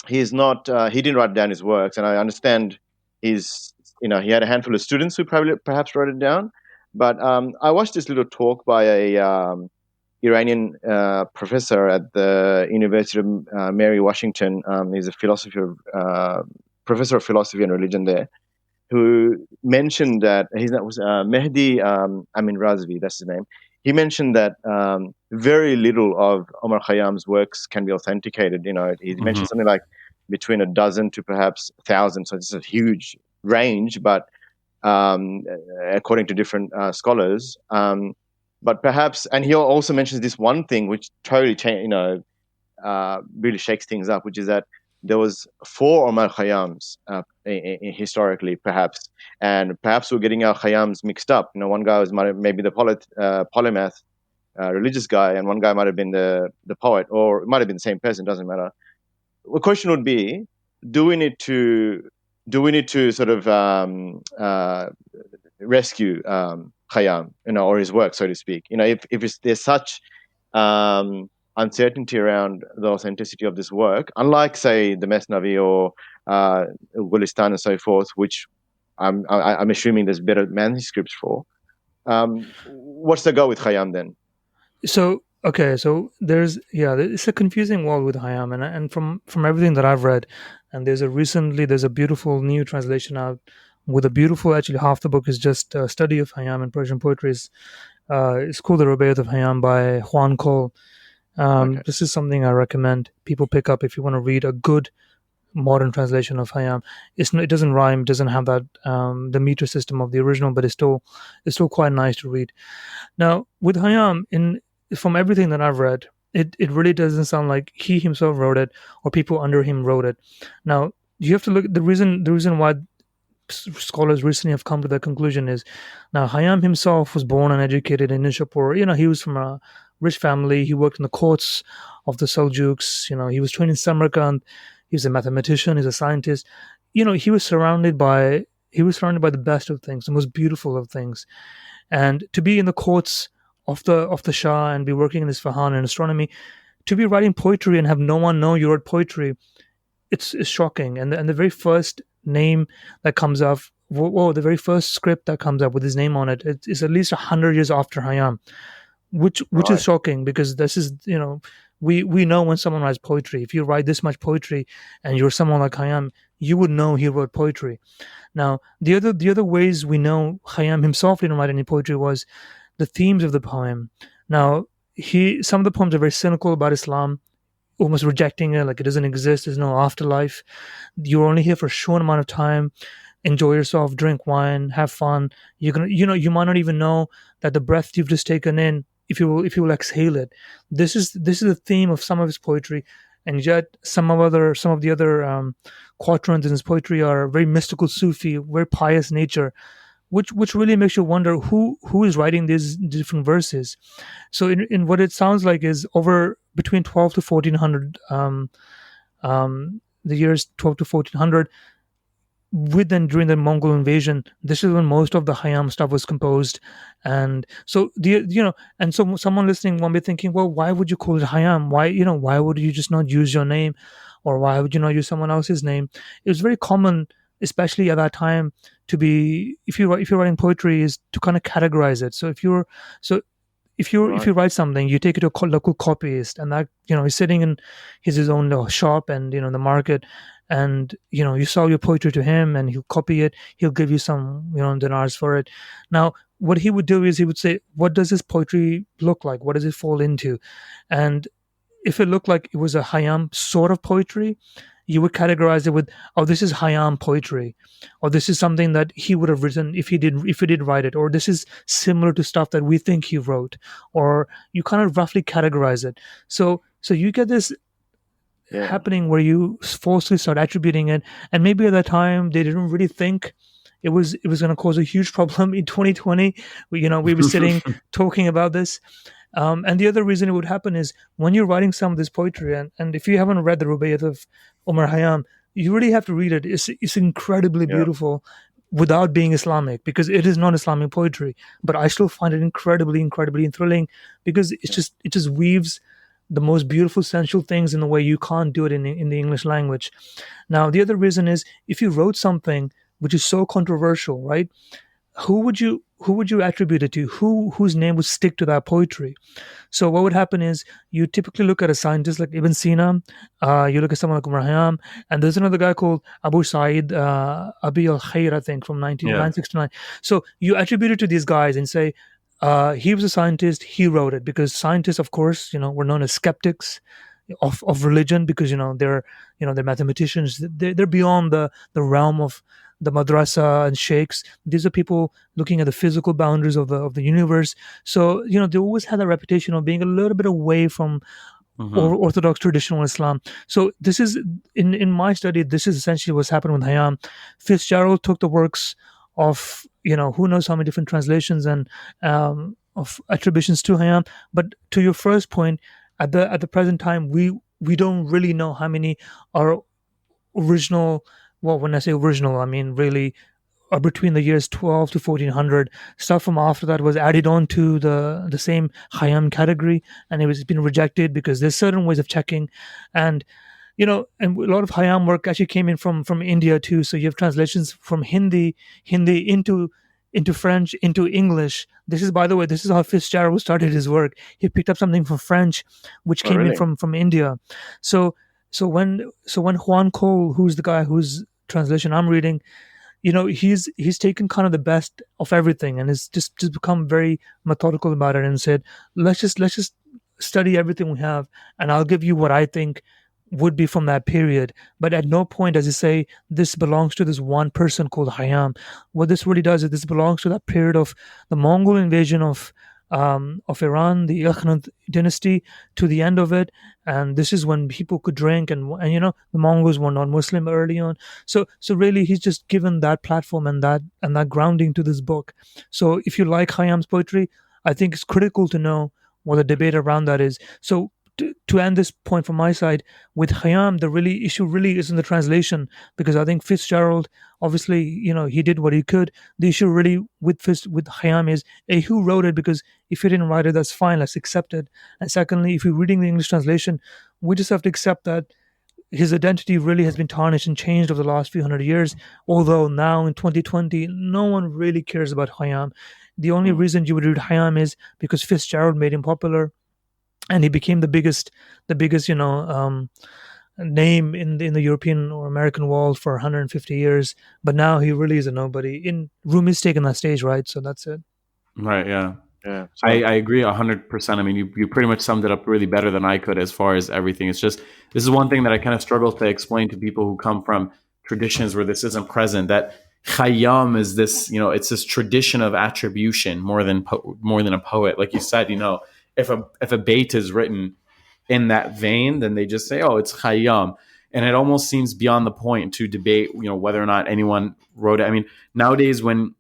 he's not, he didn't write down his works, and I understand he had a handful of students who perhaps wrote it down. But I watched this little talk by a Iranian professor at the University of Mary Washington. He's a professor of philosophy and religion there, who mentioned that his name was Mehdi Amin Razvi, that's his name. He mentioned that very little of Omar Khayyam's works can be authenticated. He mentioned something like between a dozen to perhaps 1,000. So it's a huge range, but according to different scholars. But perhaps, and he also mentions this one thing which totally really shakes things up, which is that there was 4 Omar Khayyams historically, perhaps, and perhaps we're getting our Khayyams mixed up. One guy was maybe the polymath, religious guy, and one guy might have been the poet, or it might have been the same person. Doesn't matter. The question would be: do we need to sort of rescue Khayyam, or his work, so to speak? If there's such uncertainty around the authenticity of this work, unlike, say, the Mesnavi or Gulistan and so forth, which I'm assuming there's better manuscripts for. What's the go with Khayyam then? So it's a confusing world with Hayam, and from everything that I've read, and there's a beautiful new translation out with a beautiful, actually half the book is just a study of Hayam and Persian poetry. It's called The Rabiat of Hayam by Juan. Okay. This is something I recommend people pick up if you want to read a good modern translation of Hayam. It doesn't rhyme, doesn't have that the meter system of the original, but it's still quite nice to read. Now with Hayam, from everything that I've read, it really doesn't sound like he himself wrote it or people under him wrote it. Now you have to look at the reason why scholars recently have come to that conclusion is, now Hayam himself was born and educated in Nishapur. He was from a rich family. He worked in the courts of the Seljuks. He was trained in Samarkand. He was a mathematician. He's a scientist. He was surrounded by the best of things, the most beautiful of things. And to be in the courts of the Shah and be working in Isfahan in astronomy, to be writing poetry and have no one know you wrote poetry, it's shocking. And the very first name that comes up, the very first script that comes up with his name on it is at least 100 years after Hayam, which is shocking, because this is, we know when someone writes poetry. If you write this much poetry and you're someone like Hayam, you would know he wrote poetry. Now, the other ways we know Hayam himself didn't write any poetry was the themes of the poem. Now, some of the poems are very cynical about Islam, almost rejecting it, like it doesn't exist, there's no afterlife, you're only here for a short amount of time, enjoy yourself, drink wine, have fun. You're gonna, you might not even know that the breath you've just taken in, if you will exhale it. This is the theme of some of his poetry, and yet some of the other quatrains in his poetry are very mystical, Sufi, very pious nature, which really makes you wonder who is writing these different verses. So in what it sounds like is over between 12 to 1400, the years 12 to 1400, during the Mongol invasion, this is when most of the Hayam stuff was composed. And so so someone listening won't be thinking, well, why would you call it Hayam? Why would you just not use your name, or why would you not use someone else's name? It was very common, especially at that time, to be, if you're writing poetry, is to kind of categorize it. So if you write something, you take it to a local copyist, and that he's sitting in his own little shop and the market, and you sell your poetry to him, and he'll copy it. He'll give you some dinars for it. Now, what he would do is he would say, what does this poetry look like? What does it fall into? And if it looked like it was a Hayam sort of poetry, you would categorize it with, oh, this is Hayam poetry, or this is something that he would have written if he did write it, or this is similar to stuff that we think he wrote, or you kind of roughly categorize it. So you get this happening where you falsely start attributing it, and maybe at that time they didn't really think it was going to cause a huge problem in 2020. We were sitting talking about this. And the other reason it would happen is when you're writing some of this poetry, and if you haven't read the Rabiat of Omar Hayam, you really have to read it. It's incredibly beautiful without being Islamic, because it is not Islamic poetry. But I still find it incredibly, incredibly thrilling, because it just weaves the most beautiful sensual things in a way you can't do it in the English language. Now, the other reason is, if you wrote something which is so controversial, right? Who would you attribute it to? Whose name would stick to that poetry? So what would happen is, you typically look at a scientist like Ibn Sina, you look at someone like Umar Hayam, and there's another guy called Abu Sa'id Abi al-Khair, I think, from 1969. So you attribute it to these guys and say, he was a scientist, he wrote it, because scientists, of course, were known as skeptics of religion, because they're mathematicians. They're beyond the realm of the madrasa and sheikhs. These are people looking at the physical boundaries of the universe. So they always had a reputation of being a little bit away from orthodox traditional Islam. So this is in my study, this is essentially what's happened with Hayam. Fitzgerald took the works of who knows how many different translations and of attributions to Hayam. But to your first point, at the present time, we don't really know how many are original. Well, when I say original, I mean really are between the years 12 to 1400. Stuff from after that was added on to the same Hayam category, and it's been rejected because there's certain ways of checking. And and a lot of Hayam work actually came in from India too. So you have translations from Hindi into French, into English. This is, by the way, this is how Fitzgerald started his work. He picked up something from French, which came in from India. So when Juan Cole, who's the guy whose translation I'm reading, he's taken kind of the best of everything, and has just become very methodical about it, and said, let's just study everything we have, and I'll give you what I think would be from that period. But at no point does he say this belongs to this one person called Hayam. What this really does is, this belongs to that period of the Mongol invasion of Iran, the Ilkhanate dynasty, to the end of it. And this is when people could drink, and the Mongols were non-Muslim early on. So really, he's just given that platform and that grounding to this book. So if you like Hayam's poetry, I think it's critical to know what the debate around that is. So to end this point from my side, with Hayam, the issue really is in the translation, because I think Fitzgerald, obviously, he did what he could. The issue really with Hayam is, A, who wrote it? Because if he didn't write it, that's fine, let's accept it. And secondly, if you're reading the English translation, we just have to accept that his identity really has been tarnished and changed over the last few hundred years. Although now in 2020, no one really cares about Hayam. The only reason you would read Hayam is because Fitzgerald made him popular, and he became the biggest name in the European or American world for 150 years. But now he really is a nobody. Rumi's taken that stage, right? So that's it. Right. Yeah. Yeah. So, I agree 100%. I mean, you pretty much summed it up really better than I could as far as everything. It's just, this is one thing that I kind of struggle to explain to people who come from traditions where this isn't present, that Khayyam is this, it's this tradition of attribution more than a poet. Like you said, if a bait is written in that vein, then they just say, oh, it's Khayyam. And it almost seems beyond the point to debate, whether or not anyone wrote it. I mean, nowadays when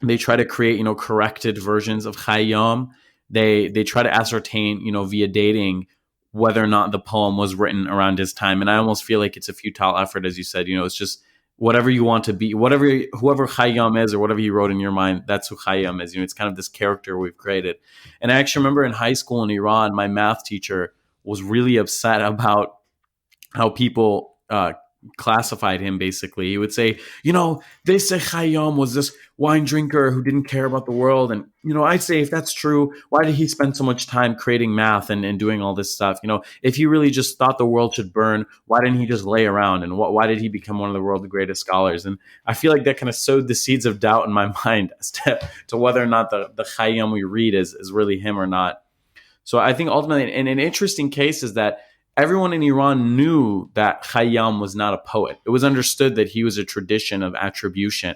they try to create, corrected versions of Khayyam, they try to ascertain, via dating, whether or not the poem was written around his time. And I almost feel like it's a futile effort, as you said. It's just whatever you want to be, whoever Khayyam is, or whatever you wrote in your mind, that's who Khayyam is. It's kind of this character we've created. And I actually remember in high school in Iran, my math teacher was really upset about how people classified him. Basically, he would say, they say Khayyam was this wine drinker who didn't care about the world. And, I'd say, if that's true, why did he spend so much time creating math and doing all this stuff? If he really just thought the world should burn, why didn't he just lay around? And why did he become one of the world's greatest scholars? And I feel like that kind of sowed the seeds of doubt in my mind as to whether or not the Khayyam we read is really him or not. So I think ultimately, and an interesting case is that everyone in Iran knew that Khayyam was not a poet. It was understood that he was a tradition of attribution.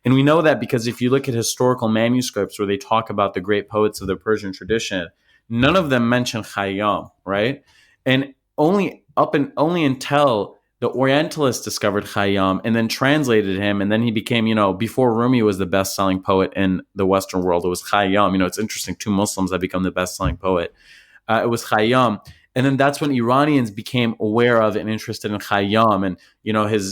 And we know that because if you look at historical manuscripts where they talk about the great poets of the Persian tradition, none of them mention Khayyam, right? And only until the Orientalists discovered Khayyam and then translated him, and then he became, before Rumi was the best-selling poet in the Western world, it was Khayyam. It's interesting, two Muslims that become the best-selling poet. It was Khayyam. And then that's when Iranians became aware of and interested in Khayyam. And,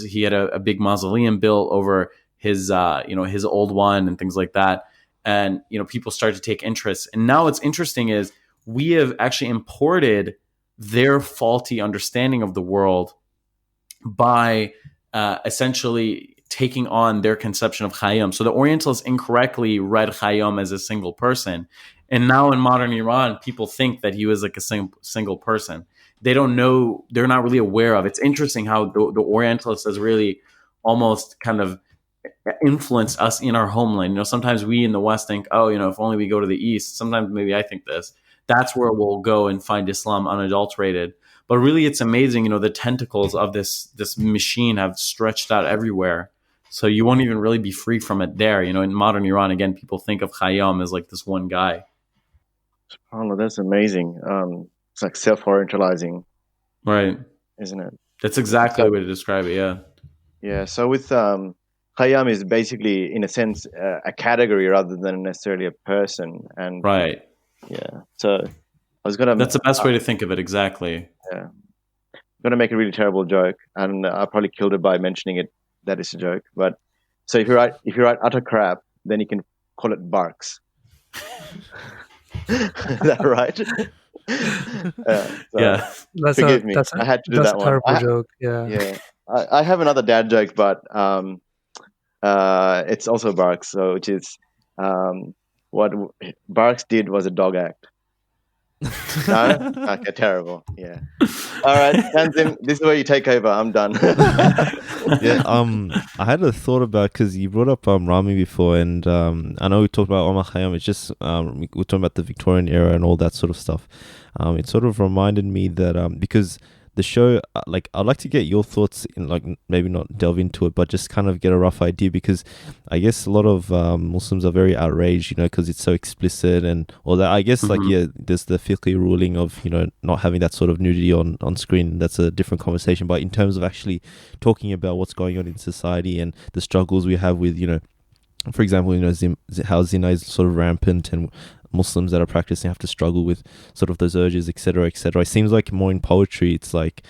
he had a big mausoleum built over his old one and things like that. And, people started to take interest. And now what's interesting is we have actually imported their faulty understanding of the world by essentially taking on their conception of Khayyam. So the Orientalists incorrectly read Khayyam as a single person. And now in modern Iran, people think that he was like a single person. They don't know, they're not really aware of. It's interesting how the Orientalists has really almost kind of influenced us in our homeland. Sometimes we in the West think, if only we go to the East. Sometimes maybe I think this. That's where we'll go and find Islam unadulterated. But really, it's amazing, the tentacles of this machine have stretched out everywhere. So you won't even really be free from it there. In modern Iran, again, people think of Khayyam as like this one guy. Oh, that's amazing. It's like self-orientalizing. Right. Isn't it? That's exactly the way to describe it, yeah. Yeah, so with Khayyam is basically, in a sense, a category rather than necessarily a person. And right. Yeah. So I was going to... That's the best way to think of it, exactly. Yeah. I'm going to make a really terrible joke, and I probably killed it by mentioning it that it's a joke. But so if you write utter crap, then you can call it barks. Is that right? Yeah. Forgive me. I had to do that one. That's a terrible joke. Yeah. Yeah. I have another dad joke, but it's also barks. So which is what Barks did was a dog act. No? Okay, terrible. Yeah. All right, Tanzim, this is where you take over. I'm done. Yeah. I had a thought about, because you brought up Ramy before, and I know we talked about Omar Khayyam. It's just we're talking about the Victorian era and all that sort of stuff. It sort of reminded me that because the show, I'd like to get your thoughts in, maybe not delve into it, but just kind of get a rough idea, because I guess a lot of Muslims are very outraged, because it's so explicit and all that. I guess there's the fiqh ruling of, not having that sort of nudity on screen. That's a different conversation. But in terms of actually talking about what's going on in society and the struggles we have with, for example, how zina is sort of rampant, and Muslims that are practicing have to struggle with sort of those urges, etc., etc. It seems like more in poetry, it's like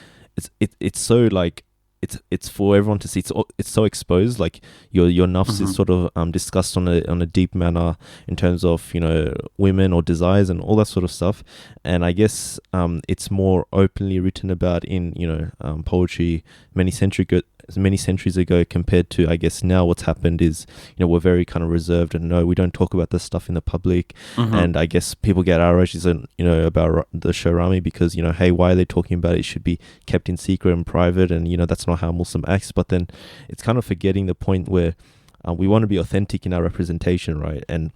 it's so like it's for everyone to see. It's so exposed. Like your nafs is sort of discussed on a deep manner in terms of women or desires and all that sort of stuff. And I guess it's more openly written about in poetry many centuries ago compared to, I guess, now what's happened is we're very kind of reserved, and no, we don't talk about this stuff in the public. And I guess people get outraged about the show Ramy because hey, why are they talking about it? It should be kept in secret and private, and that's not how a Muslim acts. But then it's kind of forgetting the point where we want to be authentic in our representation, right? And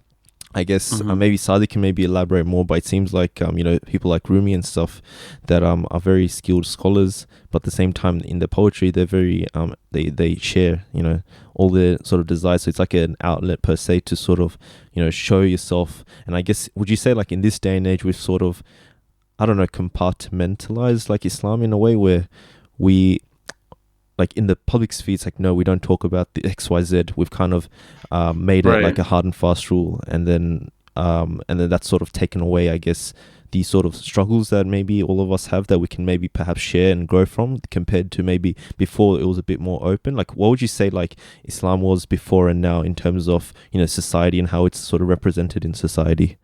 I guess maybe Sadi can maybe elaborate more, but it seems like people like Rumi and stuff that are very skilled scholars, but at the same time in the poetry they're very they share all their sort of desires. So it's like an outlet per se to sort of show yourself. And I guess, would you say like in this day and age we've sort of, I don't know, compartmentalized like Islam in a way where we, like in the public sphere, it's like, no, we don't talk about the XYZ. We've kind of made it like a hard and fast rule, and then that's sort of taken away, I guess, these sort of struggles that maybe all of us have that we can maybe perhaps share and grow from, compared to maybe before it was a bit more open. Like, what would you say like Islam was before and now in terms of society and how it's sort of represented in society?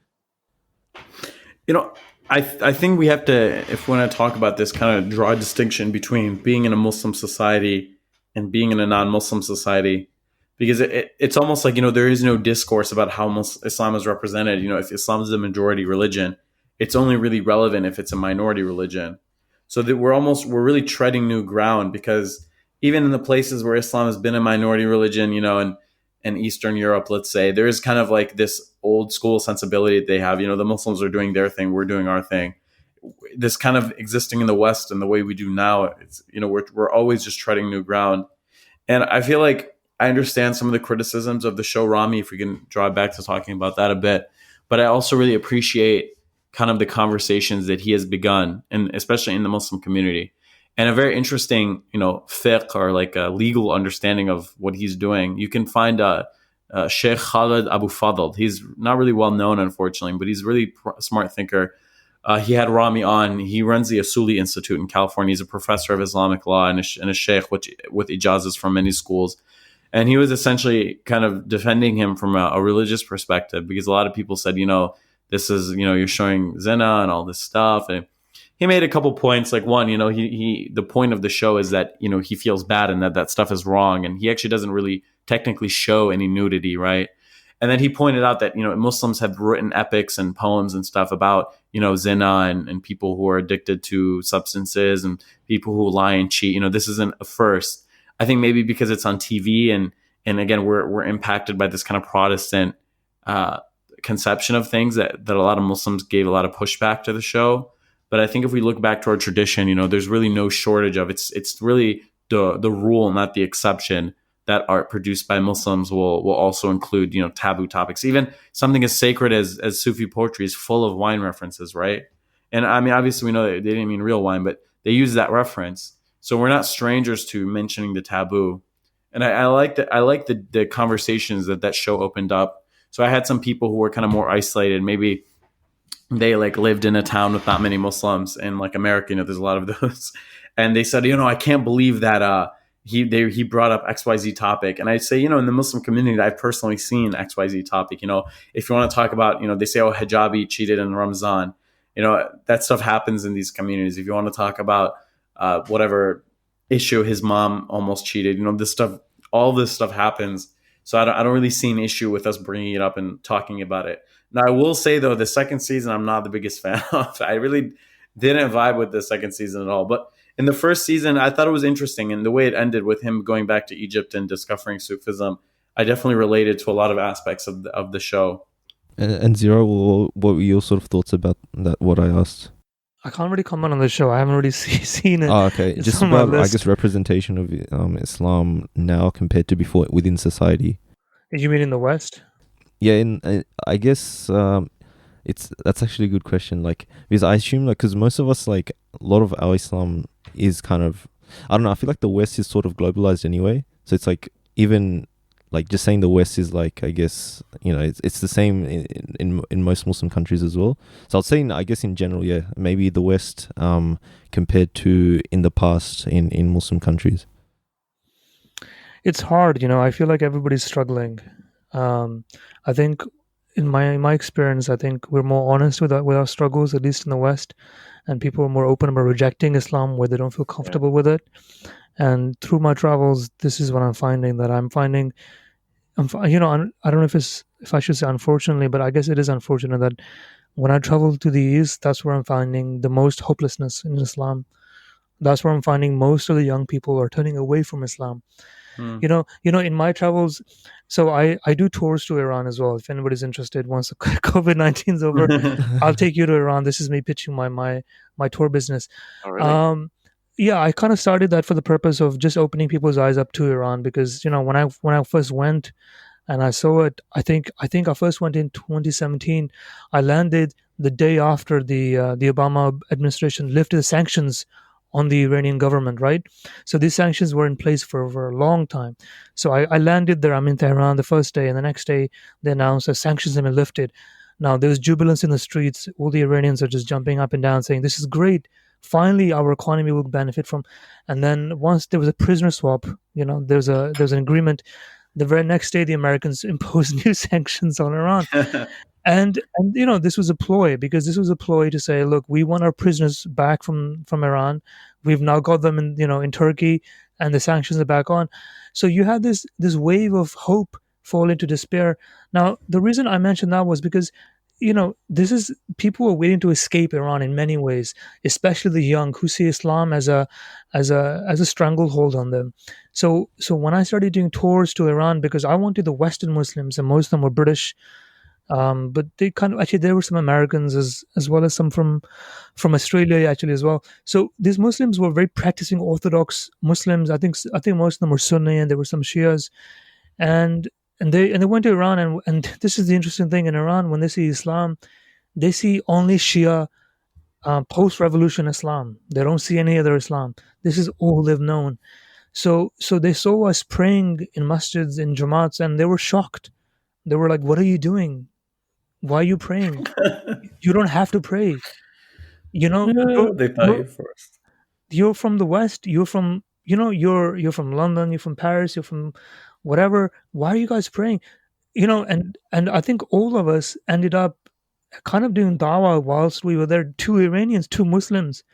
I think we have to, if we want to talk about this, kind of draw a distinction between being in a Muslim society and being in a non-Muslim society, because it's almost like, there is no discourse about how Islam is represented. If Islam is the majority religion, it's only really relevant if it's a minority religion. So that we're really treading new ground, because even in the places where Islam has been a minority religion, and and Eastern Europe, let's say, there is kind of like this old school sensibility that they have. The Muslims are doing their thing, we're doing our thing. This kind of existing in the West and the way we do now, it's we're always just treading new ground. And I feel like I understand some of the criticisms of the show Ramy, if we can draw back to talking about that a bit. But I also really appreciate kind of the conversations that he has begun, and especially in the Muslim community. And a very interesting, fiqh, or like a legal understanding of what he's doing. You can find Sheikh Khalid Abu Fadol. He's not really well known, unfortunately, but he's a really smart thinker. He had Ramy on. He runs the Asuli Institute in California. He's a professor of Islamic law and a sheikh with ijazas from many schools. And he was essentially kind of defending him from a religious perspective, because a lot of people said, this is, you're showing zina and all this stuff. And he made a couple points. Like one, the point of the show is that, he feels bad and that stuff is wrong. And he actually doesn't really technically show any nudity, right? And then he pointed out that, Muslims have written epics and poems and stuff about, zina and people who are addicted to substances and people who lie and cheat. This isn't a first. I think maybe because it's on TV and again, we're impacted by this kind of Protestant conception of things that a lot of Muslims gave a lot of pushback to the show. But I think if we look back to our tradition, there's really no shortage of it's really the rule, not the exception, that art produced by Muslims will also include, taboo topics. Even something as sacred as Sufi poetry is full of wine references, right? And I mean, obviously we know that they didn't mean real wine, but they use that reference. So we're not strangers to mentioning the taboo. And I like the conversations that show opened up. So I had some people who were kind of more isolated. Maybe they like lived in a town with not many Muslims, in like America, there's a lot of those. And they said, I can't believe that he brought up XYZ topic. And I say, in the Muslim community, I've personally seen XYZ topic. If you want to talk about, they say, oh, hijabi cheated in Ramadan. That stuff happens in these communities. If you want to talk about whatever issue, his mom almost cheated, all this stuff happens. So I don't really see an issue with us bringing it up and talking about it. Now, I will say, though, the second season, I'm not the biggest fan of. I really didn't vibe with the second season at all. But in the first season, I thought it was interesting. And the way it ended with him going back to Egypt and discovering Sufism, I definitely related to a lot of aspects of the show. And Zirrar, what were your sort of thoughts about that, what I asked? I can't really comment on the show. I haven't really seen it. Oh, okay. It's just on my about, I list. guess, representation of Islam now compared to before within society. You mean in the West? Yeah, I guess that's actually a good question. Like, because I assume, like, because most of us, like, a lot of our Islam is kind of, I don't know, I feel like the West is sort of globalized anyway. So it's like, even like just saying the West is like, I guess, it's the same in most Muslim countries as well. So I'll say, I guess in general, yeah, maybe the West compared to in the past in Muslim countries. It's hard, I feel like everybody's struggling. I think in my experience, I think we're more honest with our struggles, at least in the West, and people are more open about rejecting Islam where they don't feel comfortable with it. And through my travels, this is what I'm finding. I don't know if I should say unfortunately, but I guess it is unfortunate that when I travel to the East, that's where I'm finding the most hopelessness in Islam. That's where I'm finding most of the young people are turning away from Islam. In my travels, so I do tours to Iran as well. If anybody's interested, once the COVID-19 is over, I'll take you to Iran. This is me pitching my tour business. Oh, really? Yeah, I kind of started that for the purpose of just opening people's eyes up to Iran, because when I first went and I saw it, I think I first went in 2017. I landed the day after the Obama administration lifted the sanctions on the Iranian government, right? So these sanctions were in place for a long time. So I landed there. I'm in Tehran the first day, and the next day they announced that sanctions have been lifted. Now there's jubilance in the streets. All the Iranians are just jumping up and down saying, this is great. Finally, our economy will benefit from. And then once there was a prisoner swap, there's an agreement. The very next day, the Americans imposed new sanctions on Iran. And this was a ploy, because this was a ploy to say, look, we want our prisoners back from Iran. We've now got them in Turkey, and the sanctions are back on. So you had this wave of hope fall into despair. Now, the reason I mentioned that was because this is people are waiting to escape Iran in many ways, especially the young who see Islam as a stranglehold on them. So when I started doing tours to Iran, because I wanted the Western Muslims, and most of them were British, but they kind of actually there were some Americans as well as some from Australia actually as well. So these Muslims were very practicing Orthodox Muslims. I think most of them were Sunni, and there were some Shias, and and they went to Iran, and this is the interesting thing in Iran. When they see Islam, they see only Shia post-revolution Islam. They don't see any other Islam. This is all they've known. So they saw us praying in masjids, in jamaats, and they were shocked. They were like, "What are you doing? Why are you praying? You don't have to pray. You know, They thought you first. you're from the West. You're from you're from London. You're from Paris. You're from whatever. Why are you guys praying? And I think all of us ended up kind of doing dawah whilst we were there. Two Iranians, two Muslims,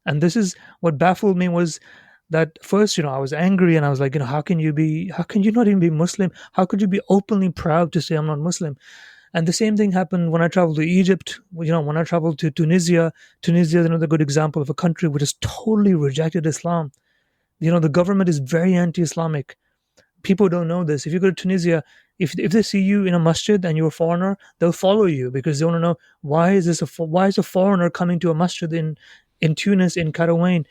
and this is what baffled me was that first, I was angry and I was like, how can you not even be Muslim? How could you be openly proud to say I'm not Muslim? And the same thing happened when I traveled to Egypt. When I traveled to Tunisia. Tunisia is another good example of a country which has totally rejected Islam. The government is very anti-Islamic. People don't know this. If you go to Tunisia, if they see you in a masjid and you're a foreigner, they'll follow you because they want to know why is a foreigner coming to a masjid in Tunis, in Karawane.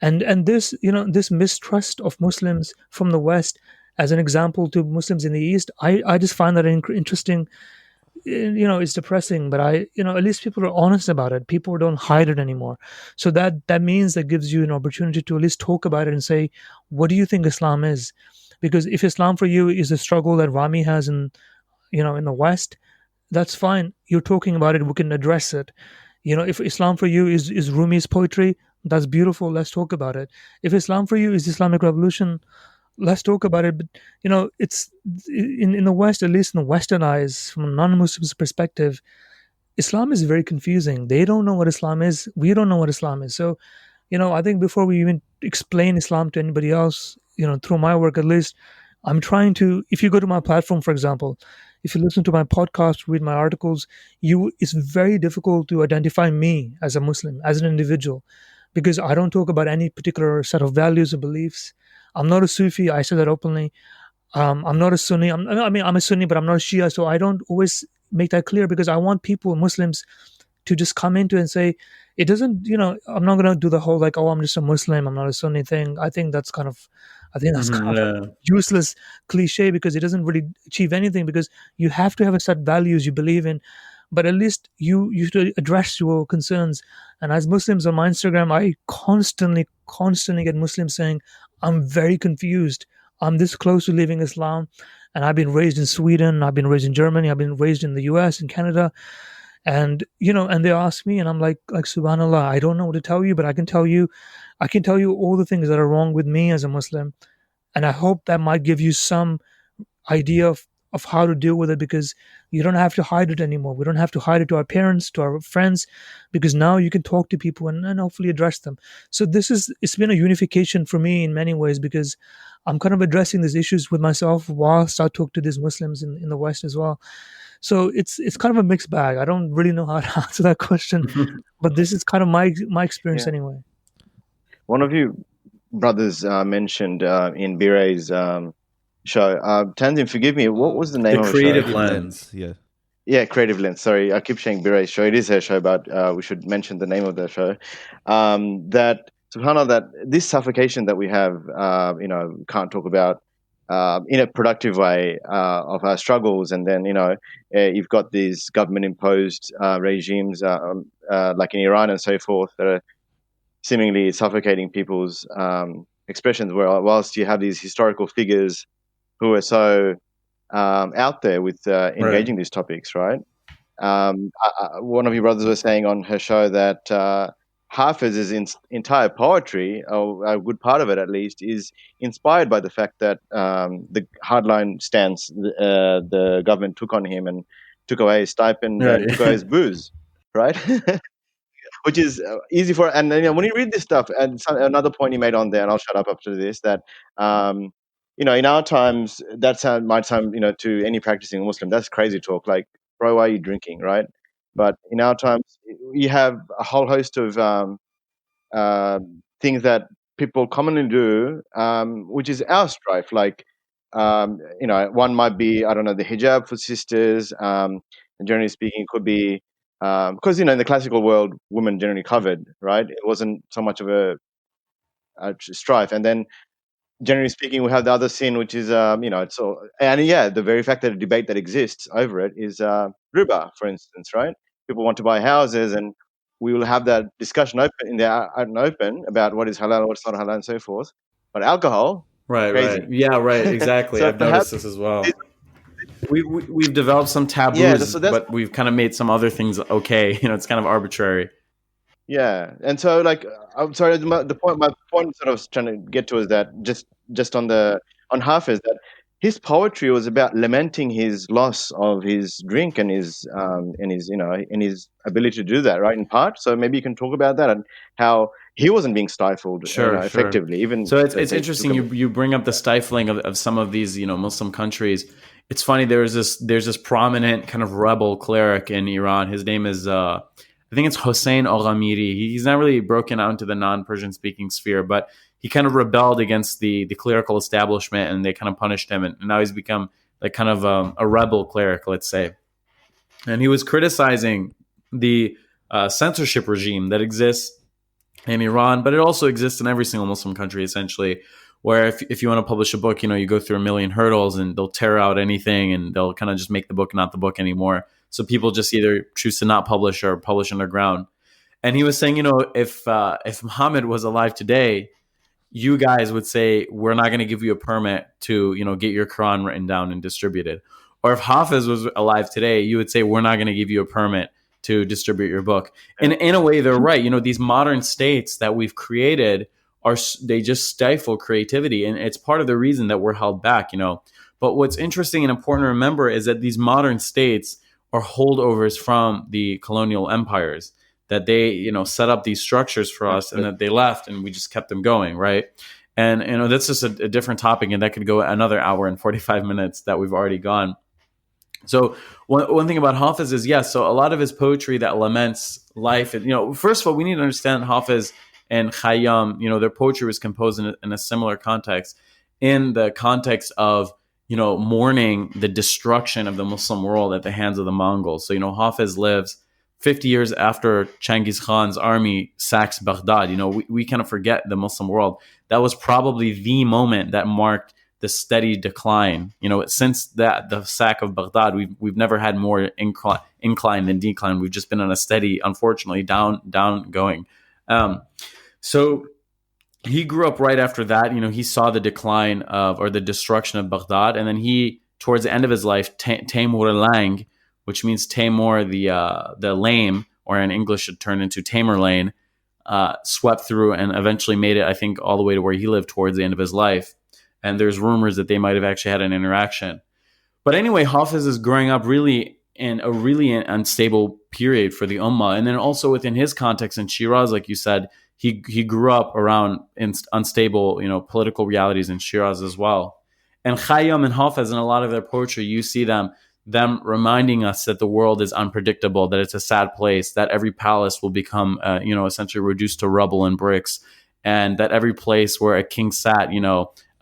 And this this mistrust of Muslims from the West as an example to Muslims in the East, I just find that interesting. It's depressing, but at least people are honest about it. People don't hide it anymore. So that means that gives you an opportunity to at least talk about it and say, what do you think Islam is? Because if Islam for you is a struggle that Ramy has in the West, that's fine. You're talking about it. We can address it. If Islam for you is Rumi's poetry, that's beautiful. Let's talk about it. If Islam for you is Islamic revolution, let's talk about it. But it's in the West, at least in the Western eyes, from a non-Muslim's perspective, Islam is very confusing. They don't know what Islam is. We don't know what Islam is. So, I think before we even explain Islam to anybody else, through my work at least, I'm trying to. If you go to my platform, for example, if you listen to my podcast, read my articles, it's very difficult to identify me as a Muslim, as an individual, because I don't talk about any particular set of values or beliefs. I'm not a Sufi. I say that openly. I'm not a Sunni. I'm a Sunni, but I'm not a Shia. So I don't always make that clear because I want people, Muslims, to just come into and say, it doesn't, I'm not going to do the whole like, oh, I'm just a Muslim, I'm not a Sunni thing. I think that's kind of a Yeah. useless cliche because it doesn't really achieve anything because you have to have a set values you believe in, but at least you should address your concerns. And as Muslims on my Instagram, I constantly get Muslims saying, I'm very confused. I'm this close to leaving Islam, and I've been raised in Sweden, I've been raised in Germany, I've been raised in the US and Canada, and and they ask me, and I'm like subhanallah, I don't know what to tell you, but I can tell you all the things that are wrong with me as a Muslim, and I hope that might give you some idea of how to deal with it, because you don't have to hide it anymore. We don't have to hide it to our parents, to our friends, because now you can talk to people and hopefully address them. So it's been a unification for me in many ways, because I'm kind of addressing these issues with myself whilst I talk to these Muslims in the West as well. So it's kind of a mixed bag. I don't really know how to answer that question, but this is kind of my experience Yeah. anyway. One of you brothers mentioned in Bire's show. Tanzim, forgive me. What was the name The of the creative show? lens. Yeah. Yeah, Creative Lens. Sorry, I keep saying Bire's show. It is her show, but we should mention the name of the show. That subhanAllah, that this suffocation that we have, can't talk about in a productive way of our struggles, and then you've got these government-imposed regimes like in Iran and so forth that are seemingly suffocating people's expressions. Where whilst you have these historical figures who are so out there with engaging these topics, right? One of your brothers was saying on her show that Hafiz's entire poetry, or a good part of it at least, is inspired by the fact that the hardline stance the government took on him and took away his stipend and took away his booze, right? Which is easy for, and then when you read this stuff, and another point he made on there, and I'll shut up after this, that in our times, might sound to any practicing Muslim, that's crazy talk. Like, bro, why are you drinking, right? But in our times, you have a whole host of things that people commonly do, which is our strife. Like, one might be, I don't know, the hijab for sisters. And generally speaking, it could be because in the classical world, women generally covered, right? It wasn't so much of a strife. And then generally speaking, we have the other sin, which is, it's all, and yeah, the very fact that a debate that exists over it is riba, for instance, right? People want to buy houses, and we will have that discussion open in the out and open about what is halal, what's not halal, and so forth. But alcohol, Right, crazy. right. Yeah, right. Exactly. So I've perhaps, noticed this as well. We've developed some taboos, yeah, so that's but we've kind of made some other things okay. It's kind of arbitrary. yeah, and so like I'm sorry, my point sort of trying to get to is that just on Hafiz, that his poetry was about lamenting his loss of his drink and his ability to do that, right, in part. So maybe you can talk about that and how he wasn't being stifled, Sure. effectively. Even So it's they interesting you bring up the stifling of some of these Muslim countries. It's funny, there's this prominent kind of rebel cleric in Iran. His name is I think it's Hossein al-Ghamiri. He's not really broken out into the non-Persian speaking sphere, but he kind of rebelled against the clerical establishment, and they kind of punished him, and now he's become like kind of a rebel cleric, let's say. And he was criticizing the censorship regime that exists in Iran, but it also exists in every single Muslim country, essentially, where if you want to publish a book, you go through a million hurdles, and they'll tear out anything, and they'll kind of just make the book not the book anymore. So people just either choose to not publish or publish underground. And he was saying, if Muhammad was alive today, you guys would say, we're not going to give you a permit to, get your Quran written down and distributed. Or if Hafiz was alive today, you would say, we're not going to give you a permit to distribute your book. And in a way, they're right. These modern states that we've created they just stifle creativity. And it's part of the reason that we're held back, But what's interesting and important to remember is that these modern states are holdovers from the colonial empires, that they, set up these structures for us, and that they left, and we just kept them going, right? And that's just a different topic, and that could go another hour and 45 minutes that we've already gone. So one thing about Hafiz is, so a lot of his poetry that laments life, and first of all, we need to understand Hafiz and Khayyam, their poetry was composed in a similar context, in the context of mourning the destruction of the Muslim world at the hands of the Mongols. So, Hafiz lives 50 years after Genghis Khan's army sacks Baghdad. We kind of forget the Muslim world. That was probably the moment that marked the steady decline. Since the sack of Baghdad, we've never had more incline than decline. We've just been on a steady, unfortunately, down going. So he grew up right after that. He saw the decline or the destruction of Baghdad, and then he, towards the end of his life, Taimur Lang, which means Taimur the lame, or in English it turned into Tamerlane, swept through and eventually made it, I think, all the way to where he lived towards the end of his life. And there's rumors that they might have actually had an interaction. But anyway, Hafiz is growing up really in a really unstable period for the Ummah. And then also within his context in Shiraz, like you said, he grew up around unstable, political realities in Shiraz as well. And Khayyam and Hafiz, in a lot of their poetry, you see them reminding us that the world is unpredictable, that it's a sad place, that every palace will become, essentially reduced to rubble and bricks, and that every place where a king sat,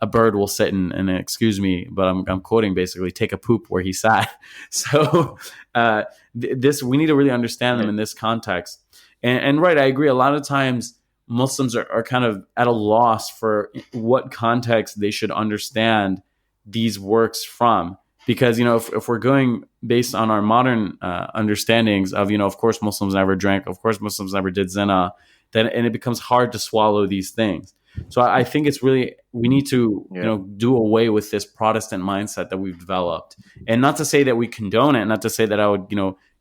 a bird will sit and excuse me, but I'm quoting basically, take a poop where he sat. So we need to really understand them in this context. And right, I agree. A lot of times Muslims are kind of at a loss for what context they should understand these works from. Because, if we're going based on our modern understandings of, of course, Muslims never drank, of course, Muslims never did zina, and it becomes hard to swallow these things. So I think it's really, we need to, do away with this Protestant mindset that we've developed. And not to say that we condone it, not to say that I would,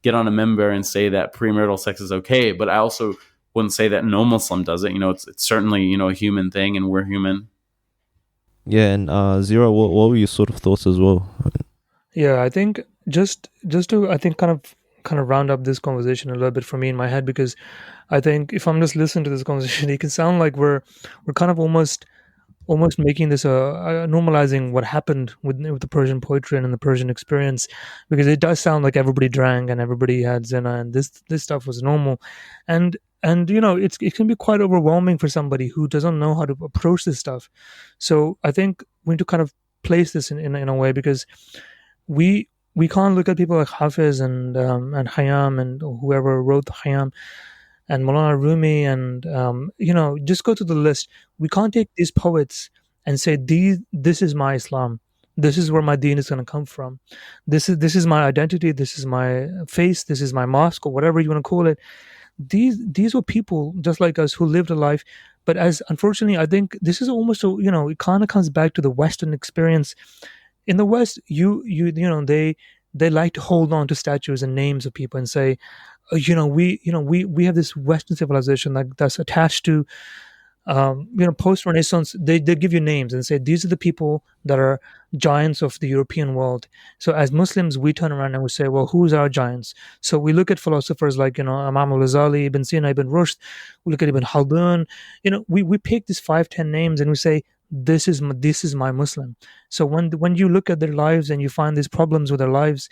get on a member and say that premarital sex is okay, but I also wouldn't say that no Muslim does it. It's certainly, a human thing, and we're human. Yeah, and Zirrar, what were your sort of thoughts as well? Yeah, I think just to, I think, kind of round up this conversation a little bit for me in my head, because I think if I'm just listening to this conversation, it can sound like we're kind of almost almost making this normalizing what happened with the Persian poetry and the Persian experience, because it does sound like everybody drank and everybody had zina and this stuff was normal, and it can be quite overwhelming for somebody who doesn't know how to approach this stuff. So I think we need to kind of place this in a way, because we we can't look at people like Hafiz and Hayam and whoever wrote Hayam and Maulana Rumi and just go to the list. We can't take these poets and say this is my Islam. This is where my deen is going to come from. This is my identity. This is my face. This is my mosque, or whatever you want to call it. These were people just like us who lived a life, but as unfortunately, I think this is almost it kind of comes back to the Western experience. In the West, they like to hold on to statues and names of people and say, we have this Western civilization that's attached to post Renaissance. They give you names and say these are the people that are giants of the European world. So as Muslims, we turn around and we say, well, who's our giants? So we look at philosophers like Imam al-Ghazali, Ibn Sina, Ibn Rushd. We look at Ibn Khaldun. We pick these 5-10 names and we say this is my Muslim. So when you look at their lives and you find these problems with their lives,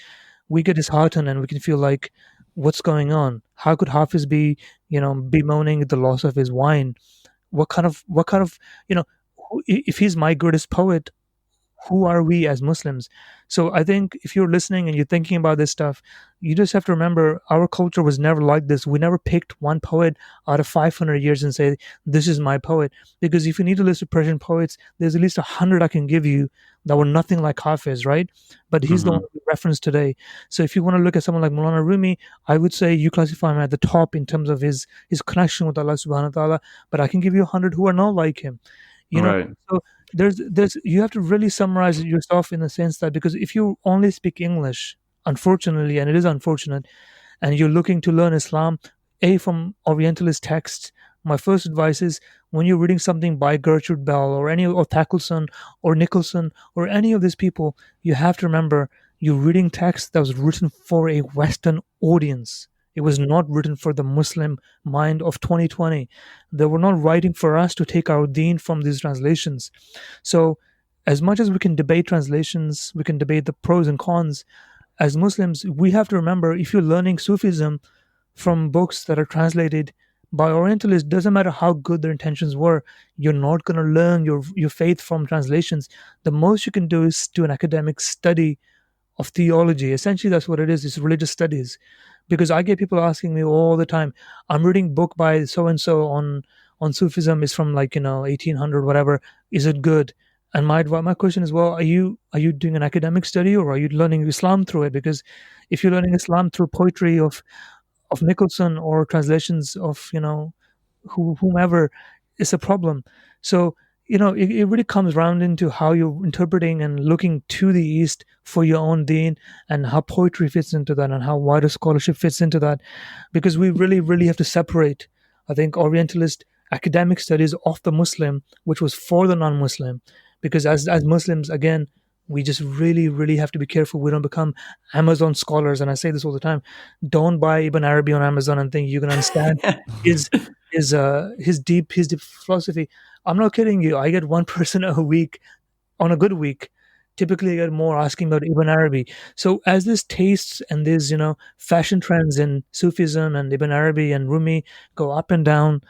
we get disheartened and we can feel like, what's going on? How could Hafiz be bemoaning the loss of his wine? What kind of if he's my greatest poet, who are we as Muslims? So I think if you're listening and you're thinking about this stuff, you just have to remember our culture was never like this. We never picked one poet out of 500 years and say, this is my poet. Because if you need a list of Persian poets, there's at least 100 I can give you that were nothing like Hafiz, right? But he's the Mhm. one we reference today. So if you want to look at someone like Maulana Rumi, I would say you classify him at the top in terms of his connection with Allah subhanahu wa ta'ala. But I can give you 100 who are not like him. Right. So there's you have to really summarize it yourself in the sense that, because if you only speak English, unfortunately, and it is unfortunate, and you're looking to learn Islam from Orientalist texts, my first advice is, when you're reading something by Gertrude Bell or Thackelson or Nicholson or any of these people, you have to remember you're reading text that was written for a Western audience. It was not written for the Muslim mind of 2020. They were not writing for us to take our deen from these translations. So, as much as we can debate translations, we can debate the pros and cons. As Muslims, we have to remember, if you're learning Sufism from books that are translated by Orientalists, doesn't matter how good their intentions were, you're not going to learn your faith from translations. The most you can do is do an academic study of theology. Essentially, that's what it is. It's religious studies. Because I get people asking me all the time, I'm reading book by so and so on Sufism. It's from 1800 whatever. Is it good? And my question is, well, are you doing an academic study, or are you learning Islam through it? Because if you're learning Islam through poetry of Nicholson or translations of whomever, is a problem. So it really comes round into how you're interpreting and looking to the East for your own deen, and how poetry fits into that, and how wider scholarship fits into that, because we really, really have to separate, I think, Orientalist academic studies of the Muslim, which was for the non-Muslim. Because as Muslims, again, we just really, really have to be careful we don't become Amazon scholars. And I say this all the time: don't buy Ibn Arabi on Amazon and think you can understand his his deep philosophy. I'm not kidding you. I get one person a week on a good week. Typically, I get more asking about Ibn Arabi. So as these tastes and these fashion trends in Sufism and Ibn Arabi and Rumi go up and down,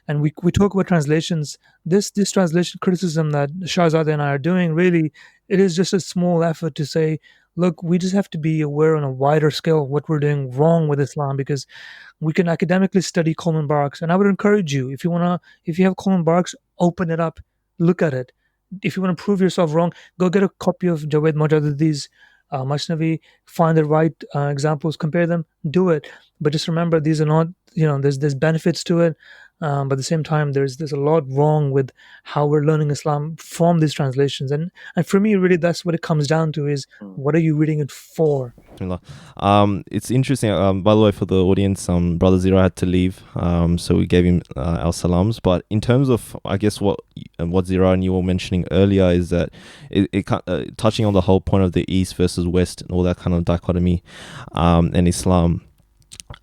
and we talk about translations, this translation criticism that Sharghzadeh and I are doing, really, it is just a small effort to say, look, we just have to be aware on a wider scale of what we're doing wrong with Islam, because we can academically study Coleman Barks, and I would encourage you, if you have Coleman Barks, open it up, look at it. If you want to prove yourself wrong, go get a copy of Javed Mojaddedi's Masnavi, find the right examples, compare them, do it. But just remember, these are not, there's benefits to it, but at the same time, there's a lot wrong with how we're learning Islam from these translations, and for me, really, that's what it comes down to: is what are you reading it for? It's interesting. By the way, for the audience, Brother Zirrar had to leave, so we gave him our salams. But in terms of, I guess, what Zirrar and you were mentioning earlier, is that it touching on the whole point of the East versus West and all that kind of dichotomy, and Islam.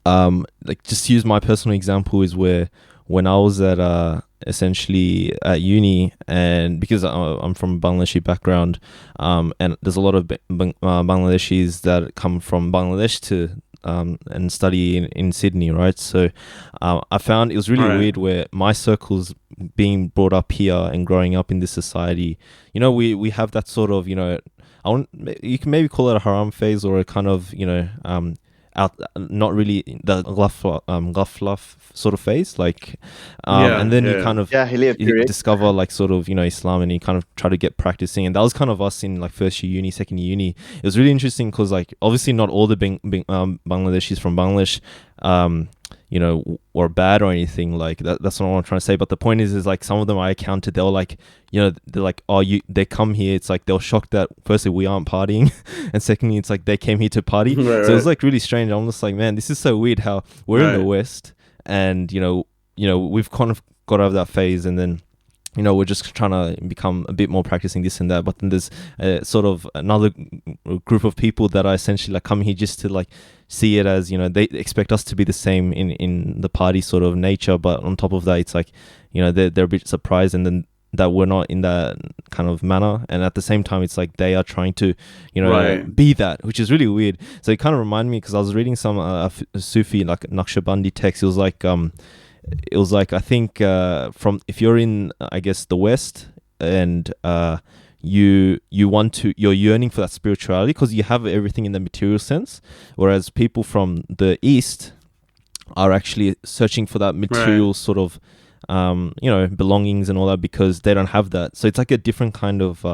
Just to use my personal example, is where when I was at essentially at uni, and because I'm from Bangladeshi background, and there's a lot of Bangladeshis that come from Bangladesh to and study in Sydney, right? So I found it was really Right. weird where my circles being brought up here and growing up in this society, you know, we have that sort of, you know, you can maybe call it a haram phase or a kind of, you know, out, not really the ghafla sort of phase, like and then you kind of Jahiliyyah you period. discover like sort of, you know, Islam, and you kind of try to get practicing, and that was kind of us in like first year uni, second year uni. It was really interesting because like obviously not all the Bangladeshis from Bangladesh you know, or bad or anything like that. That's not what I'm trying to say. But the point is like some of them I counted, they were like, you know, they're like, oh, they come here. It's like they were shocked that firstly we aren't partying, and secondly it's like they came here to party. Right, so it was like really strange. I'm just like, man, this is so weird how we're in the West, and you know, we've kind of got over that phase, and then, you know, we're just trying to become a bit more practicing this and that. But then there's sort of another group of people that are essentially like coming here just to like see it as, you know, they expect us to be the same in the party sort of nature. But on top of that, it's like, you know, they're a bit surprised, and then that we're not in that kind of manner. And at the same time, it's like they are trying to, you know, be that, which is really weird. So it kind of reminded me, because I was reading some Sufi, like Naqshbandi text. It was like I think from, if you're in, I guess, the West, and you're yearning for that spirituality because you have everything in the material sense, whereas people from the East are actually searching for that material sort of you know, belongings and all that, because they don't have that. So it's like a different kind of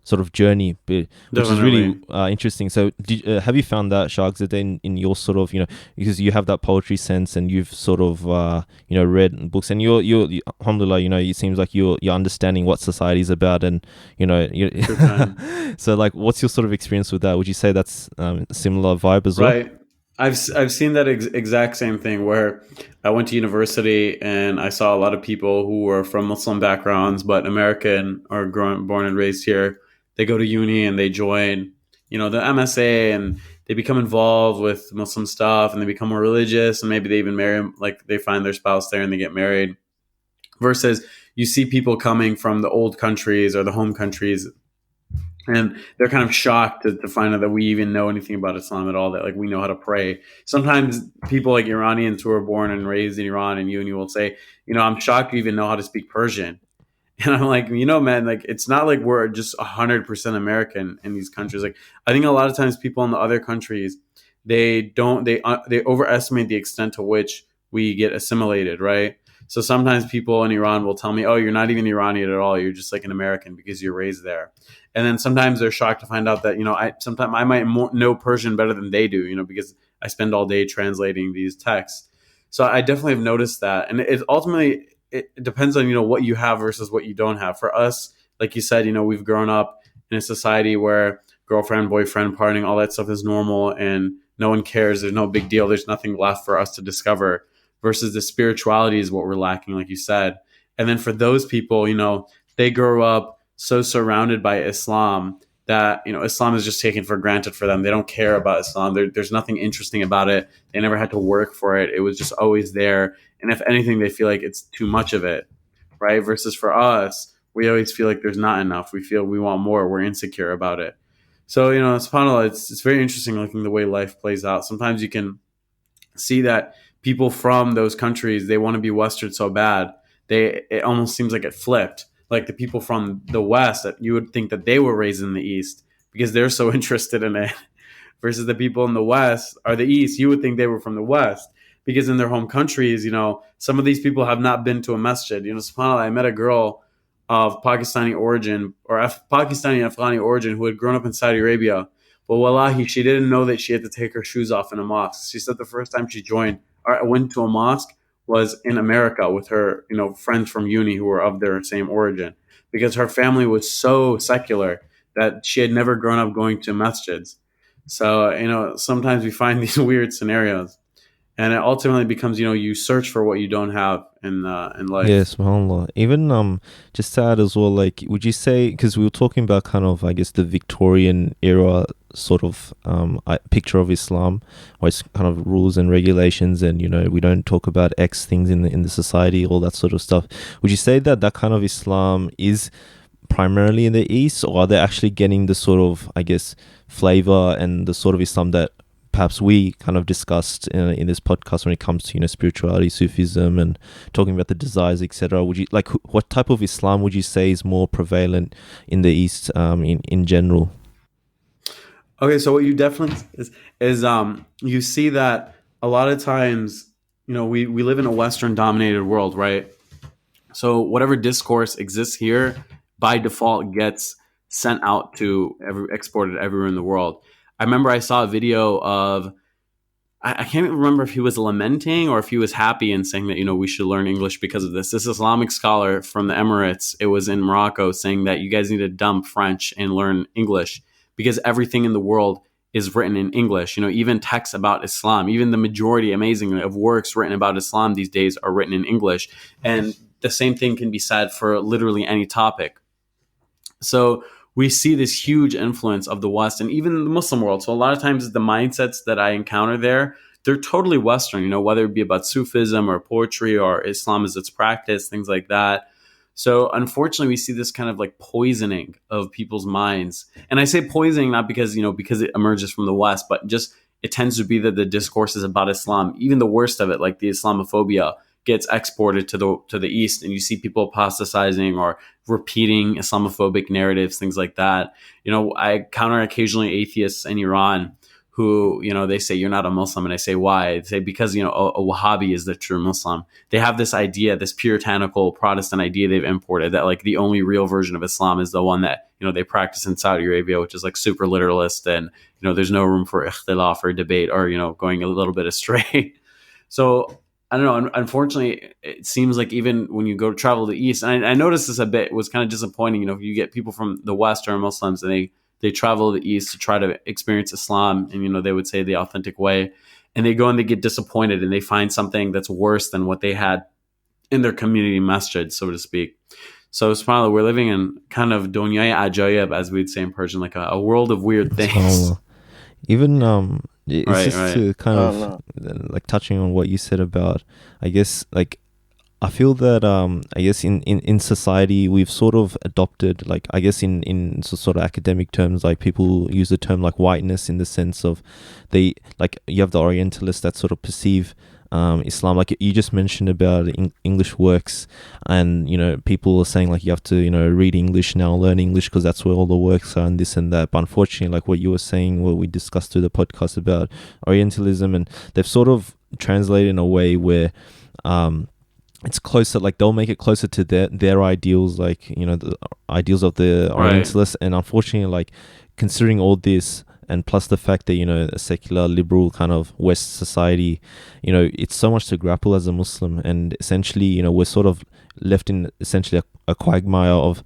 sort of journey, which is really interesting. So have you found that, Sharghzadeh, in your sort of, you know, because you have that poetry sense and you've sort of you know, read books, and you're alhamdulillah, you know, it seems like you're understanding what society is about, and you know, so like what's your sort of experience with that? Would you say that's a similar vibe as well? Right. I've seen that exact same thing, where I went to university and I saw a lot of people who were from Muslim backgrounds but American, or born and raised here. They go to uni and they join, you know, the MSA, and they become involved with Muslim stuff, and they become more religious, and maybe they even marry, like they find their spouse there and they get married. Versus you see people coming from the old countries or the home countries, and they're kind of shocked to find out that we even know anything about Islam at all, that like we know how to pray. Sometimes people like Iranians who are born and raised in Iran and uni will say, you know, I'm shocked you even know how to speak Persian. And I'm like, you know, man, like it's not like we're just 100% American in these countries. Like I think a lot of times people in the other countries, they overestimate the extent to which we get assimilated, right? So sometimes people in Iran will tell me, oh, you're not even Iranian at all. You're just like an American because you're raised there. And then sometimes they're shocked to find out that, you know, I might know Persian better than they do, you know, because I spend all day translating these texts. So I definitely have noticed that. And it ultimately, it depends on, you know, what you have versus what you don't have. For us, like you said, you know, we've grown up in a society where girlfriend, boyfriend, partying, all that stuff is normal, and no one cares. There's no big deal. There's nothing left for us to discover, versus the spirituality is what we're lacking, like you said. And then for those people, you know, they grow up so surrounded by Islam that, you know, Islam is just taken for granted for them. They don't care about Islam. There's nothing interesting about it. They never had to work for it. It was just always there. And if anything, they feel like it's too much of it, right? Versus for us, we always feel like there's not enough. We feel we want more. We're insecure about it. So, you know, subhanAllah, it's very interesting looking the way life plays out. Sometimes you can see that people from those countries, they want to be Western so bad. It almost seems like it flipped. Like the people from the West, that you would think that they were raised in the East because they're so interested in it, versus the people in the West or the East, you would think they were from the West because in their home countries, you know, some of these people have not been to a masjid. You know, subhanAllah, I met a girl of Pakistani origin, or Pakistani Afghani origin, who had grown up in Saudi Arabia. But wallahi, she didn't know that she had to take her shoes off in a mosque. She said the first time she went to a mosque was in America with her, you know, friends from uni who were of their same origin, because her family was so secular that she had never grown up going to masjids. So, you know, sometimes we find these weird scenarios. and it ultimately becomes, you search for what you don't have in life. Yes, subhanAllah. Even just to add as well, like, would you say, because we were talking about kind of, I guess, the Victorian era sort of picture of Islam, where it's kind of rules and regulations, and we don't talk about X things in the society, all that sort of stuff. Would you say that kind of Islam is primarily in the East, or are they actually getting the sort of, I guess, flavor and the sort of Islam that perhaps we kind of discussed in this podcast when it comes to spirituality, Sufism, and talking about the desires, etc.? Would you like, what type of Islam would you say is more prevalent in the East, in general? Okay, so what you definitely is you see that a lot of times, we live in a Western dominated world, right? So whatever discourse exists here by default gets sent out to exported everywhere in the world. I remember I saw a video of, I can't even remember if he was lamenting or if he was happy and saying that, we should learn English because of this. This Islamic scholar from the Emirates, it was in Morocco, saying that you guys need to dump French and learn English because everything in the world is written in English. Even texts about Islam, even the majority, amazingly, of works written about Islam these days are written in English. And the same thing can be said for literally any topic. So we see this huge influence of the West and even the Muslim world. So a lot of times the mindsets that I encounter there, they're totally Western, whether it be about Sufism or poetry or Islam as its practice, things like that. So unfortunately, we see this kind of like poisoning of people's minds. And I say poisoning not because, because it emerges from the West, but just it tends to be that the discourse is about Islam, even the worst of it, like the Islamophobia, gets exported to the East, and you see people apostatizing or repeating Islamophobic narratives, things like that. I encounter occasionally atheists in Iran who, they say, you're not a Muslim. And I say, why? They say, because, a Wahhabi is the true Muslim. They have this idea, this puritanical Protestant idea they've imported that like the only real version of Islam is the one that, they practice in Saudi Arabia, which is like super literalist. And, there's no room for ikhtilaf or debate or, going a little bit astray. So I don't know. Unfortunately, it seems like even when you go to travel to the East, and I noticed this a bit, it was kind of disappointing. You get people from the West or Muslims, and they travel to the East to try to experience Islam, and they would say the authentic way, and they go and they get disappointed, and they find something that's worse than what they had in their community masjid, so to speak. So, subhanAllah, we're living in kind of dunyai ajayib, as we'd say in Persian, like a world of weird things. Even it's Right, just right. to kind of like touching on what you said about, I guess, like, I feel that I guess in society we've sort of adopted, like, I guess in sort of academic terms, like people use the term like whiteness in the sense of like you have the Orientalists that sort of perceive Islam, like you just mentioned about English works, and people are saying like you have to read English now, learn English because that's where all the works are and this and that. But unfortunately, like what you were saying, what we discussed through the podcast about Orientalism, and they've sort of translated in a way where it's closer, like they'll make it closer to their ideals, like the ideals of the Orientalists. And unfortunately, like considering all this, and plus the fact that a secular liberal kind of West society, it's so much to grapple as a Muslim, and essentially we're sort of left in essentially a quagmire of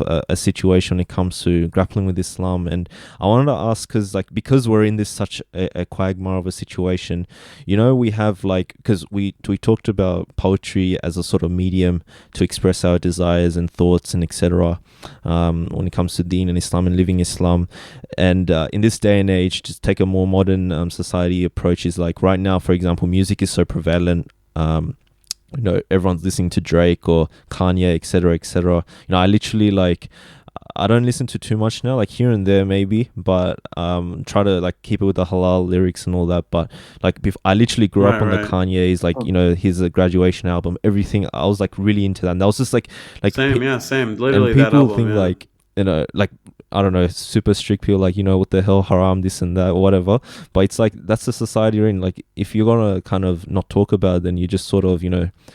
a situation when it comes to grappling with Islam. And I wanted to ask, because we're in this such a quagmire of a situation, we have like, because we talked about poetry as a sort of medium to express our desires and thoughts and etc. When it comes to Deen and Islam and living Islam. And in this day and age, just take a more modern society approach, is like right now, for example, music is so prevalent. Everyone's listening to Drake or Kanye, etc., etc. I literally I don't listen to too much now, like here and there maybe, but try to like keep it with the halal lyrics and all that. But like I literally grew up on the Kanye's, like his graduation album, everything. I was like really into that, and that was just like same. Literally, and people that album, think like like I don't know, super strict people like what the hell, haram, this and that or whatever. But it's like that's the society you're in. Like if you're gonna kind of not talk about it, then you're just sort of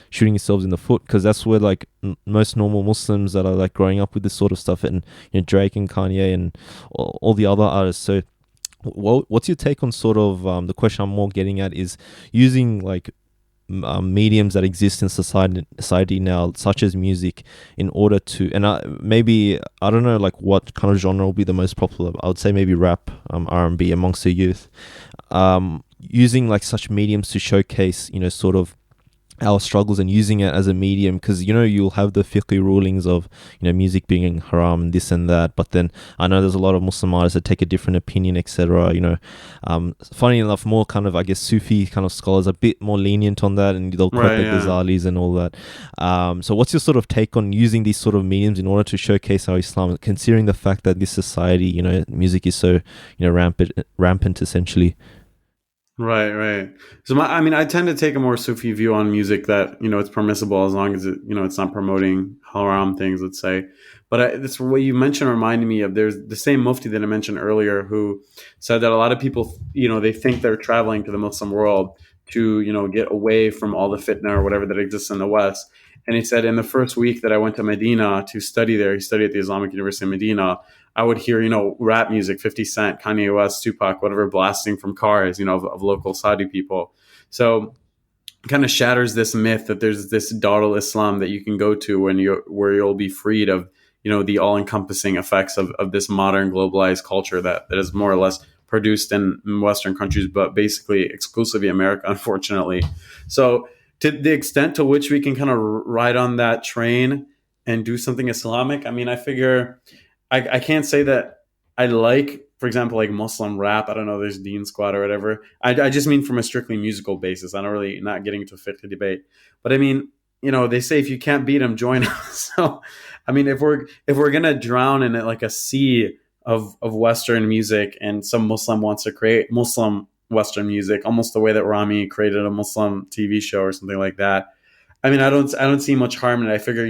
shooting yourselves in the foot, because that's where like most normal Muslims that are like growing up with this sort of stuff, and Drake and Kanye and all the other artists. So what's your take on sort of the question I'm more getting at is using like mediums that exist in society now, such as music, in order to, and maybe I don't know like what kind of genre will be the most popular. I would say maybe rap, R&B amongst the youth, using like such mediums to showcase, sort of our struggles and using it as a medium, because you'll have the fiqh rulings of music being haram and this and that, but then I know there's a lot of Muslim artists that take a different opinion, etc. Funny enough, more kind of, I guess, Sufi kind of scholars are a bit more lenient on that, and they'll quote the Ghazalis and all that. So what's your sort of take on using these sort of mediums in order to showcase our Islam, considering the fact that this society, music is so rampant essentially? Right. So I tend to take a more Sufi view on music, that it's permissible as long as it's not promoting haram things, let's say. But that's what you mentioned reminded me of. There's the same Mufti that I mentioned earlier who said that a lot of people, they think they're traveling to the Muslim world to get away from all the fitna or whatever that exists in the West. And he said in the first week that I went to Medina to study there, he studied at the Islamic University of Medina, I would hear, rap music, 50 Cent, Kanye West, Tupac, whatever, blasting from cars, of local Sadi people. So it kind of shatters this myth that there's this Darul Islam that you can go to where you'll be freed of, the all-encompassing effects of this modern globalized culture that is more or less produced in Western countries, but basically exclusively America, unfortunately. So to the extent to which we can kind of ride on that train and do something Islamic, I figure I can't say that I like, for example, like Muslim rap. I don't know, there's Deen Squad or whatever. I just mean from a strictly musical basis. I don't really, not getting into a fiqh debate. But they say if you can't beat them, join them. So, if we're gonna drown in it like a sea of Western music, and some Muslim wants to create Muslim Western music, almost the way that Ramy created a Muslim TV show or something like that. I don't see much harm in it. I figure,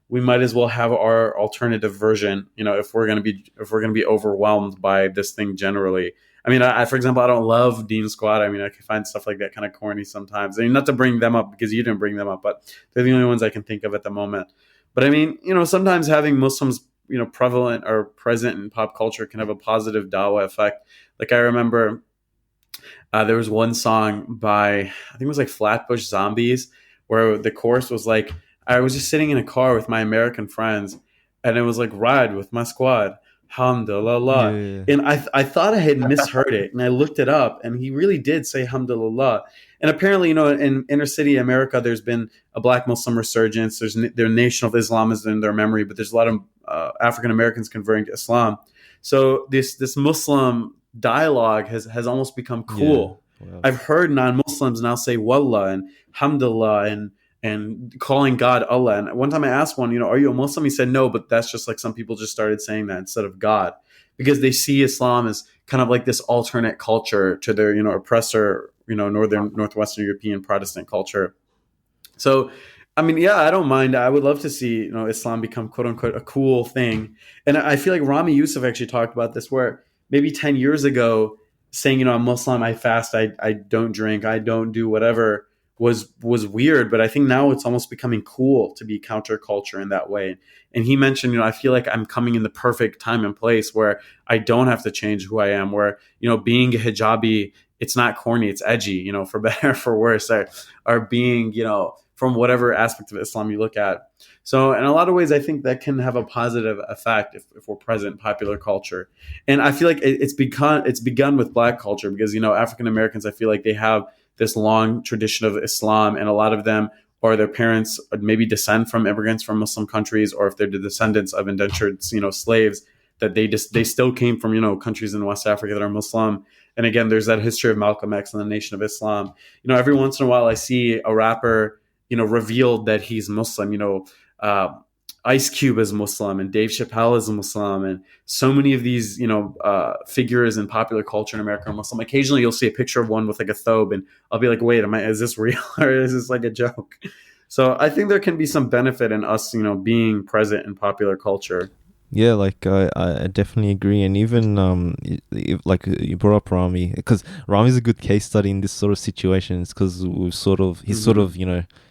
we might as well have our alternative version, if we're gonna be overwhelmed by this thing generally. I for example, I don't love Deen Squad. I can find stuff like that kind of corny sometimes. Not to bring them up because you didn't bring them up, but they're the only ones I can think of at the moment. But sometimes having Muslims, prevalent or present in pop culture can have a positive dawah effect. Like I remember there was one song by, I think it was like Flatbush Zombies, where the chorus was like, I was just sitting in a car with my American friends, and it was like, ride with my squad, hamdulillah. Yeah. And I thought I had misheard it, and I looked it up, and he really did say hamdulillah. And apparently, in inner city America, there's been a Black Muslim resurgence. Their Nation of Islam is in their memory, but there's a lot of African Americans converting to Islam. So this Muslim dialogue has almost become cool. Yeah. Wow. I've heard non-Muslims now say wallah and hamdulillah and calling God Allah. And one time I asked one, are you a Muslim? He said no, but that's just like some people just started saying that instead of God, because they see Islam as kind of like this alternate culture to their oppressor, northwestern European Protestant culture. So I don't mind. I would love to see Islam become quote unquote a cool thing. And I feel like Ramy Youssef actually talked about this, where maybe 10 years ago saying, I'm Muslim, I fast, I don't drink, I don't do whatever was weird. But I think now it's almost becoming cool to be counterculture in that way. And he mentioned, I feel like I'm coming in the perfect time and place where I don't have to change who I am, where, being a hijabi, it's not corny, it's edgy, for better or for worse, or being, from whatever aspect of Islam you look at. So in a lot of ways, I think that can have a positive effect if we're present in popular culture. And I feel like it's begun with Black culture, because, African Americans, I feel like they have this long tradition of Islam, and a lot of them, or their parents maybe descend from immigrants from Muslim countries, or if they're the descendants of indentured, slaves, that they still came from, countries in West Africa that are Muslim. And again, there's that history of Malcolm X and the Nation of Islam. Every once in a while I see a rapper, revealed that he's Muslim. Ice Cube is Muslim, and Dave Chappelle is Muslim, and so many of these, figures in popular culture in America are Muslim. Occasionally, you'll see a picture of one with like a thobe, and I'll be like, "Wait, is this real or is this like a joke?" So I think there can be some benefit in us, being present in popular culture. Yeah, like I definitely agree, and even like you brought up Ramy, because Ramy's a good case study in this sort of situations, because he's sort of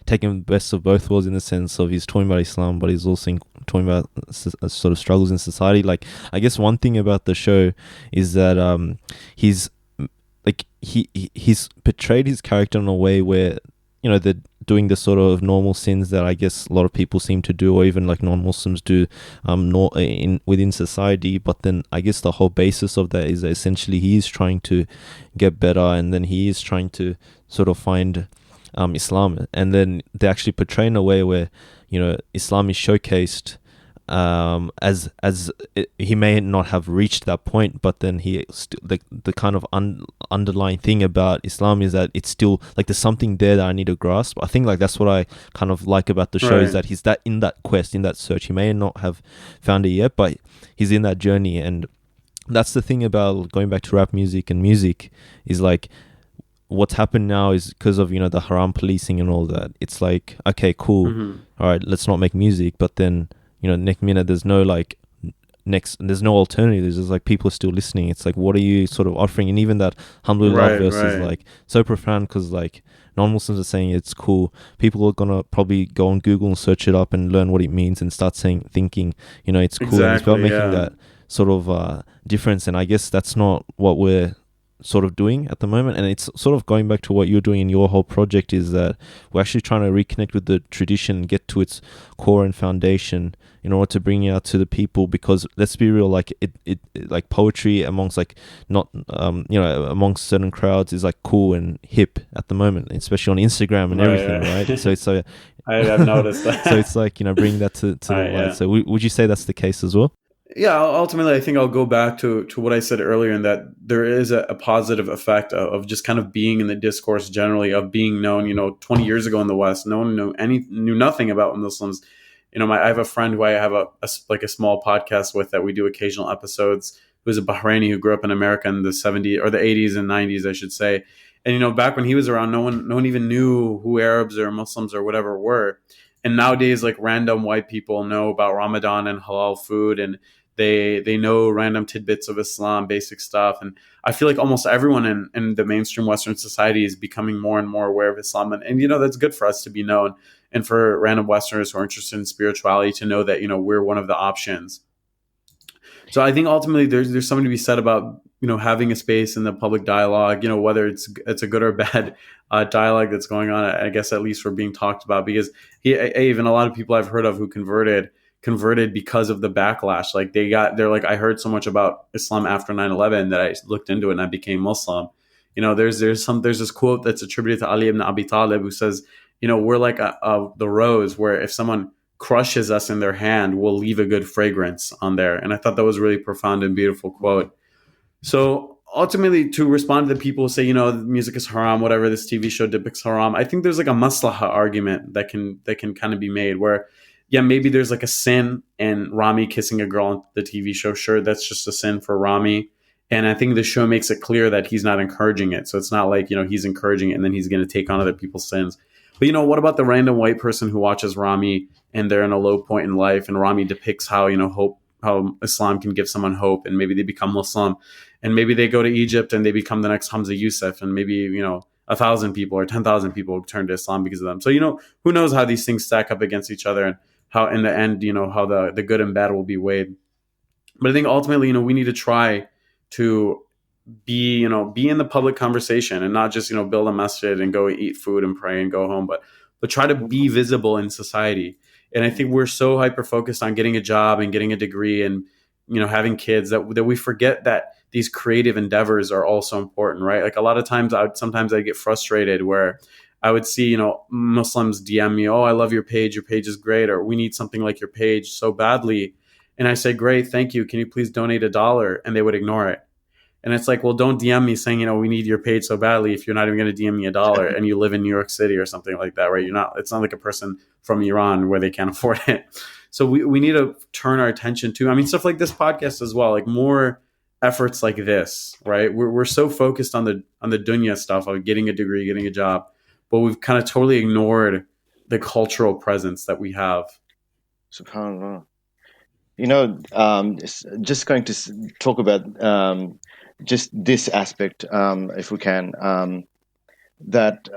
taking the best of both worlds, in the sense of he's talking about Islam, but he's also talking about sort of struggles in society. Like, I guess one thing about the show is that he's portrayed his character in a way where doing the sort of normal sins that I guess a lot of people seem to do, or even like non-Muslims do, within society. But then I guess the whole basis of that is that essentially he is trying to get better, and then he is trying to sort of find Islam, and then they actually portray in a way where, you know, Islam is showcased he may not have reached that point, but then the kind of underlying thing about Islam is that it's still like there's something there that I need to grasp. I think like that's what I kind of like about the show, is that he's in that quest, in that search. He may not have found it yet, but he's in that journey. And that's the thing about going back to rap music and music, is like what's happened now is because of, you know, the haram policing and all that. It's like, okay, cool, all right, let's not make music, but then, you know, next minute there's no alternative. There's just like people are still listening. It's like, what are you sort of offering? And even that alhamdulillah verse is like so profound, because like non-Muslims are saying it's cool. People are gonna probably go on Google and search it up and learn what it means and start thinking, you know, it's cool. Exactly, and it's about making that sort of difference. And I guess that's not what we're sort of doing at the moment. And it's sort of going back to what you're doing in your whole project, is that we're actually trying to reconnect with the tradition and get to its core and foundation in order to bring it out to the people. Because let's be real, like it like poetry amongst like not you know, amongst certain crowds is like cool and hip at the moment, especially on Instagram and everything, right? So I've noticed that. So it's like, you know, bringing that to the light. Yeah. So would you say that's the case as well? Yeah, ultimately, I think I'll go back to what I said earlier, in that there is a positive effect of just kind of being in the discourse generally, of being known. You know, 20 years ago in the West, no one knew nothing about Muslims. You know, I have a friend who I have a small podcast with that we do occasional episodes, who's a Bahraini who grew up in America in the 70s or the 80s and 90s, I should say. And, you know, back when he was around, no one even knew who Arabs or Muslims or whatever were. And nowadays, like, random white people know about Ramadan and halal food, and they know random tidbits of Islam, basic stuff. And I feel like almost everyone in the mainstream Western society is becoming more and more aware of Islam. And, you know, that's good for us to be known, and for random Westerners who are interested in spirituality to know that, you know, we're one of the options. So I think ultimately there's something to be said about, you know, having a space in the public dialogue, you know, whether it's a good or bad dialogue that's going on, I guess, at least for being talked about. Because even a lot of people I've heard of who converted because of the backlash. Like they're like, I heard so much about Islam after 9/11 that I looked into it and I became Muslim. You know, there's this quote that's attributed to Ali ibn Abi Talib, who says, you know, we're like the rose, where if someone crushes us in their hand, we'll leave a good fragrance on there. And I thought that was a really profound and beautiful quote. So ultimately, to respond to the people who say, you know, music is haram, whatever, this TV show depicts haram, I think there's like a maslaha argument that can kind of be made, where, yeah, maybe there's like a sin in Ramy kissing a girl on the TV show. Sure, that's just a sin for Ramy. And I think the show makes it clear that he's not encouraging it. So it's not like, you know, he's encouraging it and then he's going to take on other people's sins. But, you know, what about the random white person who watches Ramy and they're in a low point in life, and Ramy depicts how, you know, hope, how Islam can give someone hope, and maybe they become Muslim, and maybe they go to Egypt and they become the next Hamza Yusuf, and maybe, you know, 1,000 people or 10,000 people turn to Islam because of them. So, you know, who knows how these things stack up against each other, and how in the end, you know, how the good and bad will be weighed. But I think ultimately, you know, we need to try to be in the public conversation, and not just, you know, build a masjid and go eat food and pray and go home, but try to be visible in society. And I think we're so hyper focused on getting a job and getting a degree and, you know, having kids that we forget that these creative endeavors are also important, right? Like a lot of times sometimes I get frustrated where I would see, you know, Muslims DM me, oh, I love your page is great, or we need something like your page so badly. And I say, great, thank you. Can you please donate $1? And they would ignore it. And it's like, well, don't DM me saying, you know, we need your page so badly if you're not even going to DM me $1 and you live in New York City or something like that, right? It's not like a person from Iran where they can't afford it. So we need to turn our attention to, I mean, stuff like this podcast as well, like more efforts like this, right? We're so focused on the dunya stuff of getting a degree, getting a job, but we've kind of totally ignored the cultural presence that we have. SubhanAllah. You know, just going to talk about just this aspect, if we can, that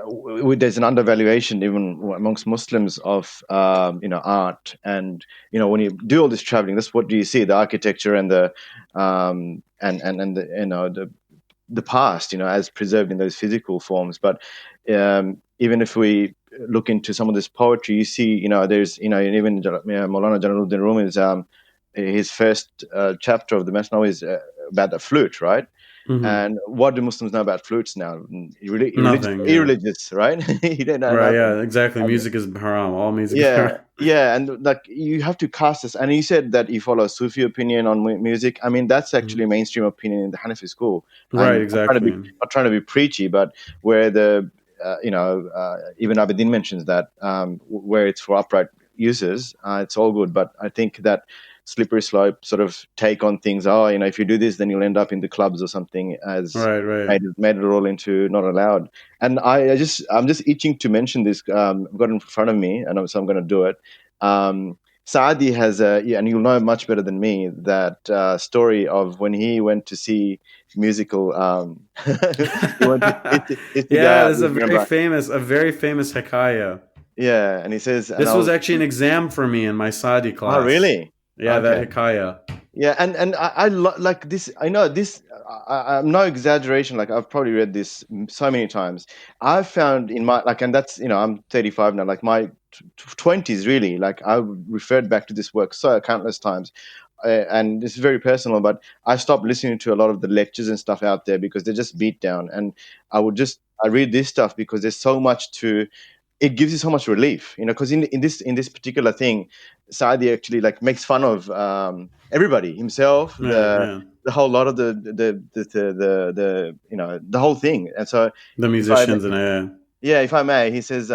there's an undervaluation even amongst Muslims of, you know, art. And, you know, when you do all this traveling, that's what do you see, the architecture and the and the, you know, the past, you know, as preserved in those physical forms. But even if we look into some of this poetry, you see, there's, even Maulana Jalaluddin Rumi's his first chapter of the Masnawi is about the flute, right? Mm-hmm. And what do Muslims know about flutes now? Nothing. Irreligious, right? He didn't know Right. nothing. Yeah. Exactly. And Music is haram. All music is haram. yeah, and like you have to cast this. And you said that you follow Sufi opinion on music. I mean, that's actually mainstream opinion in the Hanafi school. Right. I'm Exactly. not trying to be preachy, but where the even Abedin mentions that where it's for upright users, it's all good. But I think that slippery slope sort of take on things. If you do this, then you'll end up in the clubs or something. As Right. made it all into not allowed. And I'm just itching to mention this. I've got it in front of me, and so I'm going to do it. Sadi has and you'll know much better than me, that story of when he went to see musical. He went to Yeah, there's a very famous hikayah. Yeah, and he says this was actually an exam for me in my Sadi class. Oh, really? Yeah, okay. That hikayah. Yeah, and I like this. I know this. I'm no exaggeration. Like I've probably read this so many times. I've found in my and that's I'm 35 now. Like my 20s, really. Like I referred back to this work so countless times. And this is very personal, but I stopped listening to a lot of the lectures and stuff out there because they're just beat down. And I read this stuff because there's so much to. It gives you so much relief, because in this particular thing, Sadi actually makes fun of everybody, himself, the whole lot of the whole thing, and so the musicians if I may, he says,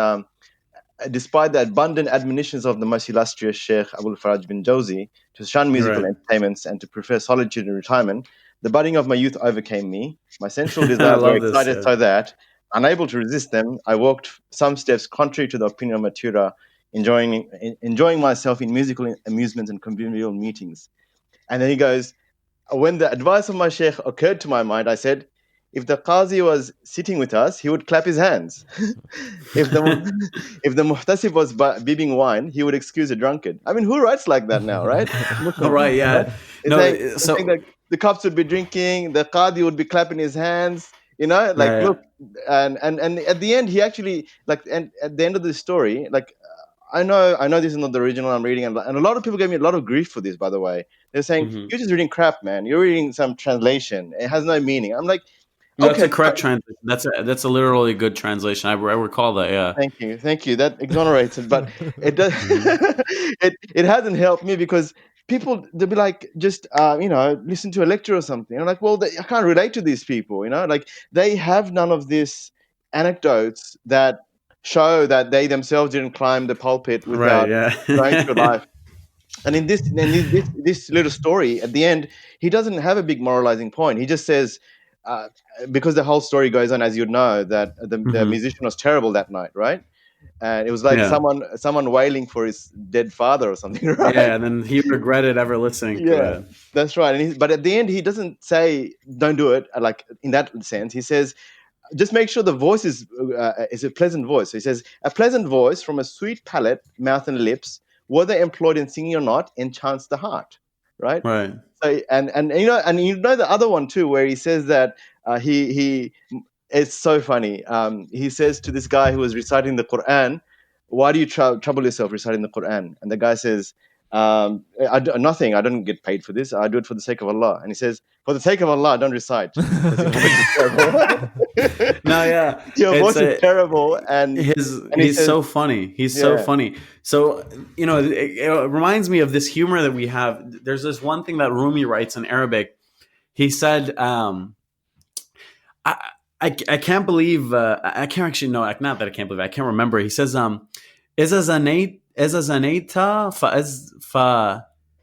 despite the abundant admonitions of the most illustrious Sheikh Abul Faraj bin Jawzi to shun musical entertainments and to prefer solitude and retirement, the budding of my youth overcame me. My sensual desires were excited so that, unable to resist them, I walked some steps contrary to the opinion of my tutor, enjoying myself in musical amusements and convivial meetings. And then he goes, when the advice of my sheikh occurred to my mind, I said, if the qazi was sitting with us, he would clap his hands. if the muhtasib was bibbing wine, he would excuse a drunkard. I mean, who writes like that now, right? Right, yeah. It's saying that the cops would be drinking, the qadi would be clapping his hands. Look, and at the end, he actually and at the end of the story, I know this is not the original I'm reading, and a lot of people gave me a lot of grief for this. By the way, they're saying you're just reading crap, man. You're reading some translation. It has no meaning. I'm like, okay, that's a correct translation. That's a literally good translation. I recall that. Yeah. Thank you. That exonerates it, but it does. it hasn't helped me because. People, they'll be like, just, listen to a lecture or something. I'm like, well, I can't relate to these people, they have none of this anecdotes that show that they themselves didn't climb the pulpit without going through life. And in this little story, at the end, he doesn't have a big moralizing point. He just says, because the whole story goes on, as you know, that the musician was terrible that night, right? And it was like someone wailing for his dead father or something, right? Yeah, and then he regretted ever listening to it. That's right. But at the end, he doesn't say, don't do it, like in that sense. He says, just make sure the voice is a pleasant voice. So he says, a pleasant voice from a sweet palate, mouth and lips, whether employed in singing or not, enchants the heart, right? Right. So, and the other one too, where he says that he it's so funny. He says to this guy who was reciting the Quran, why do you trouble yourself reciting the Quran? And the guy says, nothing. I don't get paid for this. I do it for the sake of Allah. And he says, for the sake of Allah, don't recite. Your voice is terrible. No, yeah. Your voice is terrible. And he's so funny. He's so funny. So, it reminds me of this humor that we have. There's this one thing that Rumi writes in Arabic. He said, I can't believe I can't actually know, not that I can't believe it, I can't remember. He says إذا زنيت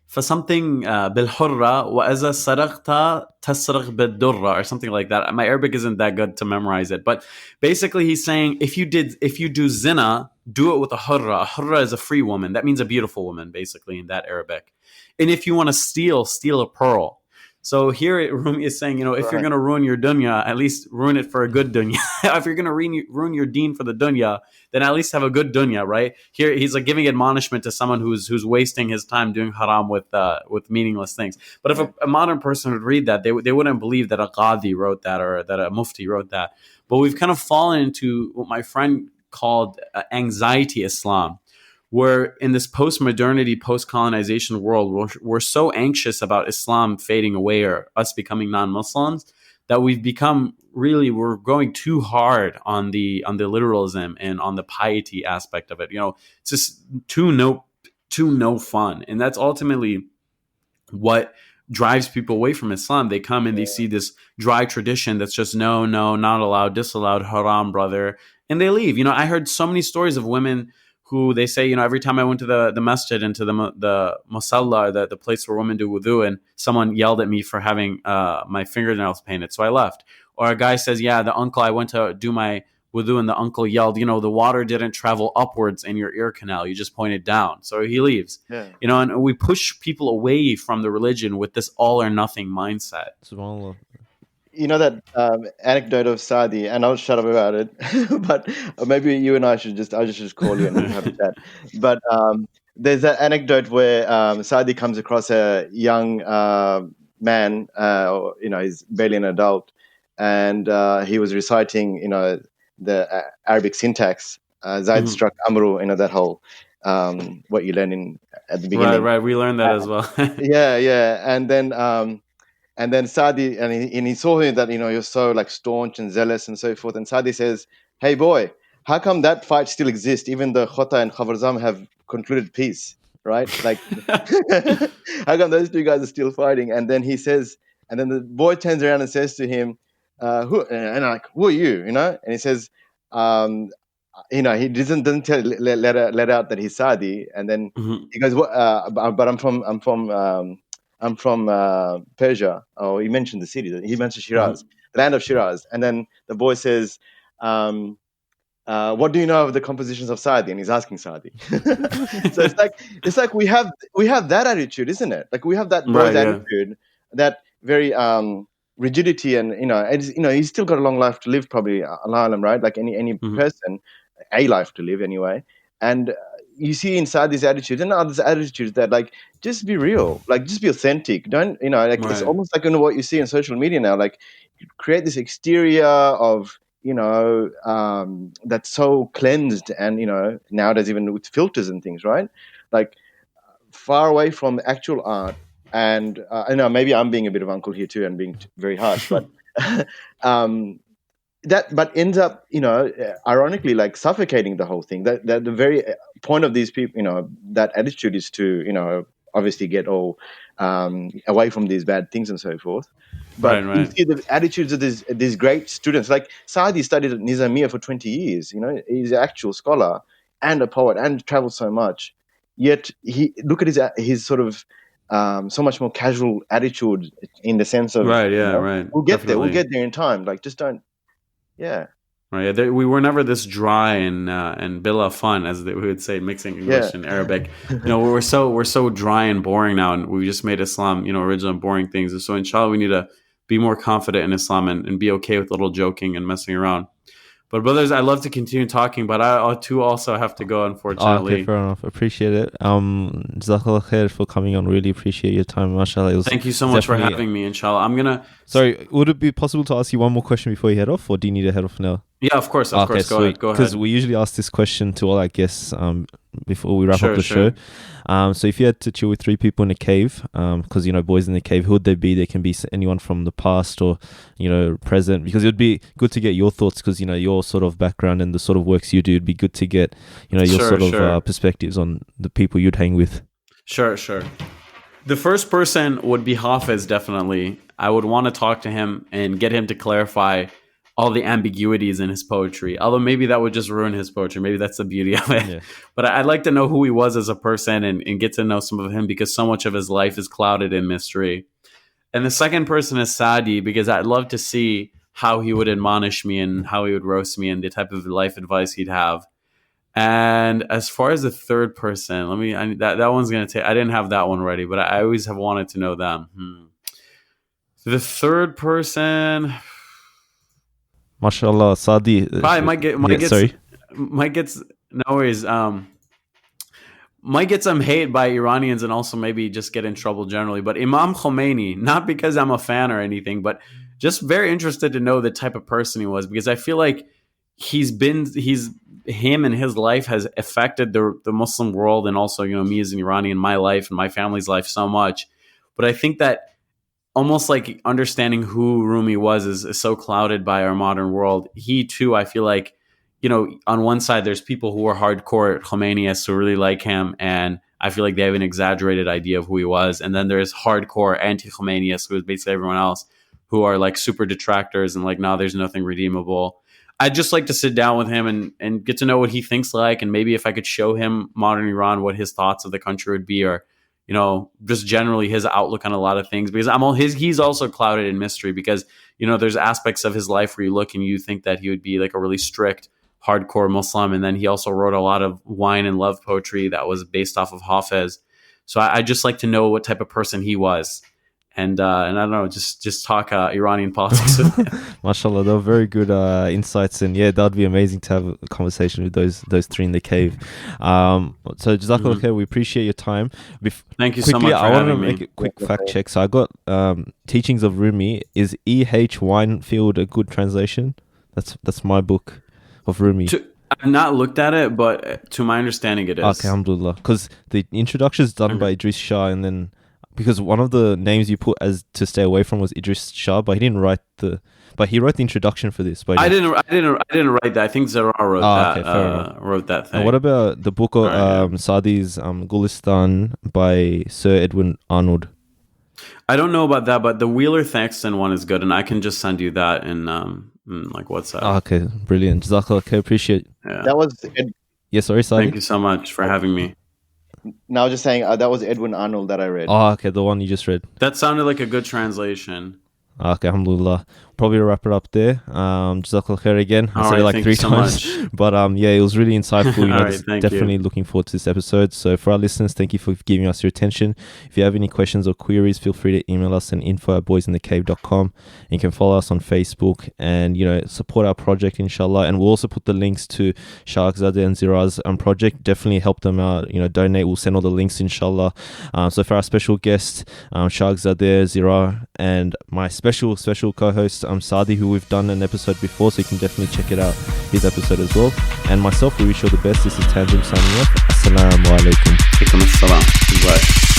فسomething بالحرة وإذا سرقت تسرق بالدرة or something like that. My Arabic isn't that good to memorize it, but basically he's saying if you do zina, do it with a hurra. A hurra is a free woman. That means a beautiful woman, basically, in that Arabic. And if you want to steal a pearl. So here Rumi is saying, if you're going to ruin your dunya, at least ruin it for a good dunya. If you're going to ruin your deen for the dunya, then at least have a good dunya, right? Here he's giving admonishment to someone who's wasting his time doing haram with meaningless things. But if a modern person would read that, they wouldn't believe that a qadi wrote that or that a mufti wrote that. But we've kind of fallen into what my friend called anxiety Islam, where in this post-modernity, post-colonization world, we're so anxious about Islam fading away or us becoming non-Muslims that we've become we're going too hard on the literalism and on the piety aspect of it. It's just too no fun, and that's ultimately what drives people away from Islam. They come and they see this dry tradition that's just no, not allowed, disallowed, haram, brother, and they leave. I heard so many stories of women who they say, every time I went to the masjid and to the musalla, the place where women do wudu, and someone yelled at me for having my fingernails painted, so I left. Or a guy says, yeah, the uncle, I went to do my wudu and the uncle yelled, the water didn't travel upwards in your ear canal, you just pointed down. So he leaves. Yeah. And we push people away from the religion with this all or nothing mindset. SubhanAllah. That anecdote of Sadi, and I'll shut up about it, but maybe you and I'll just call you and we'll have a chat. But there's that anecdote where Sadi comes across a young man, he's barely an adult, and he was reciting, the Arabic syntax, Zaid struck Amru, that whole, what you learn at the beginning. Right, we learned that as well. Yeah, and then Sadi, and he saw him that, you're so like staunch and zealous and so forth. And Sadi says, hey boy, how come that fight still exists even though Khota and Khawarizm have concluded peace, right? Like, how come those two guys are still fighting? And then he says, and then the boy turns around and says to him, who are you, And he says, he doesn't let out that he's Sadi. And then he goes, but I'm from Persia. Oh, he mentioned the city. He mentioned Shiraz, the land of Shiraz. And then the boy says, what do you know of the compositions of Sadi? And he's asking Sadi. So it's like we have that attitude, isn't it? Like we have that boy's attitude, that very rigidity, and he's still got a long life to live, probably, Allah, right? Like any person, a life to live anyway. And you see in Sadi's attitude and others' attitudes that, like, just be real, like, just be authentic. Don't, it's almost like, what you see in social media now, like, you create this exterior of, that's so cleansed and, nowadays even with filters and things, right? Like, far away from actual art. And I know maybe I'm being a bit of uncle here too and being very harsh, but but ends up, ironically, like suffocating the whole thing. That the very point of these people, that attitude is to, obviously get all away from these bad things and so forth. But you see the attitudes of these great students. Like Sadi studied at Nizamiya for 20 years. He's an actual scholar and a poet and traveled so much. Yet look at his sort of so much more casual attitude in the sense of right. We'll get there. We'll get there in time. Like, just don't. Yeah. Right. We were never this dry and bila fun, as we would say, mixing English and Arabic. We're so dry and boring now, and we just made Islam, original and boring things. And so, inshallah, we need to be more confident in Islam and be okay with a little joking and messing around. But brothers, I'd love to continue talking, but I too also have to go, unfortunately. Okay, fair enough. Appreciate it. Jazakallah khair for coming on. Really appreciate your time, mashallah. Thank you so much for having me, inshallah. Sorry, would it be possible to ask you one more question before you head off, or do you need to head off now? Yeah, of course. Go ahead. Because we usually ask this question to all our guests before we wrap up the show. So if you had to chill with three people in a cave, because boys in the cave, who would they be? They can be anyone from the past or present, because it would be good to get your thoughts, because your sort of background and the sort of works you do. It'd be good to get your perspectives on the people you'd hang with. Sure. The first person would be Hafiz, definitely. I would want to talk to him and get him to clarify all the ambiguities in his poetry. Although maybe that would just ruin his poetry. Maybe that's the beauty of it. Yeah. But I'd like to know who he was as a person and get to know some of him, because so much of his life is clouded in mystery. And the second person is Sadi, because I'd love to see how he would admonish me and how he would roast me and the type of life advice he'd have. And as far as the third person, that one's going to take, I didn't have that one ready, but I always have wanted to know them. The third person... Mashallah, Sadi. Probably might get some hate by Iranians, and also maybe just get in trouble generally. But Imam Khomeini, not because I'm a fan or anything, but just very interested to know the type of person he was, because I feel like he's him and his life has affected the Muslim world, and also, me as an Iranian, my life and my family's life so much. But I think that almost like understanding who Rumi was is so clouded by our modern world. He too, I feel like, on one side, there's people who are hardcore Khomeinists who really like him, and I feel like they have an exaggerated idea of who he was. And then there's hardcore anti-Khomeinists, who is basically everyone else, who are like super detractors and like, no, there's nothing redeemable. I'd just like to sit down with him and get to know what he thinks like, and maybe if I could show him modern Iran, what his thoughts of the country would be, or just generally his outlook on a lot of things, because he's also clouded in mystery, because there's aspects of his life where you look and you think that he would be like a really strict hardcore Muslim, and then he also wrote a lot of wine and love poetry that was based off of Hafez. So I just like to know what type of person he was, and I don't know, just talk Iranian politics with him. Mashallah, they were very good insights, and yeah, that'd be amazing to have a conversation with those three in the cave. So Jazakallah khair, we appreciate your time. Thank you so much for I want to having me. make a quick fact check. So I got Teachings of Rumi. Is E.H. Winefield a good translation? That's my book of Rumi. I've not looked at it, but to my understanding, it is. Okay, alhamdulillah. Because the introduction is done by Idris Shah, and then because one of the names you put as to stay away from was Idris Shah, but he didn't write but he wrote the introduction for this. But I didn't write that. I think Zirrar wrote that. Okay, wrote that thing. And what about the book of Sadi's Gulistan by Sir Edwin Arnold? I don't know about that, but the Wheeler Thaxton one is good, and I can just send you that in like WhatsApp. Okay, brilliant. Jazakallah khair, appreciate. Yeah. That was sorry, Sadi. Thank you so much for having me. Now just saying that was Edwin Arnold that I read. Oh, okay, the one you just read. That sounded like a good translation. Okay, alhamdulillah. Probably wrap it up there. Jazakallah khair again. I said it like 3 times. So but yeah, it was really insightful. Definitely looking forward to this episode. So for our listeners, thank you for giving us your attention. If you have any questions or queries, feel free to email us at info@boysinthecave.com. And you can follow us on Facebook and support our project, inshallah. And we'll also put the links to Sharghzadeh and Zirrar's project. Definitely help them out. Donate. We'll send all the links, inshallah. So for our special guest, Sharghzadeh Zirrar, and my special co-host Sadi, who we've done an episode before, so you can definitely check it out, his episode as well. And myself, we wish you all the best. This is Tanzim signing off. Assalamu alaikum. Alaikum assalam. Bye.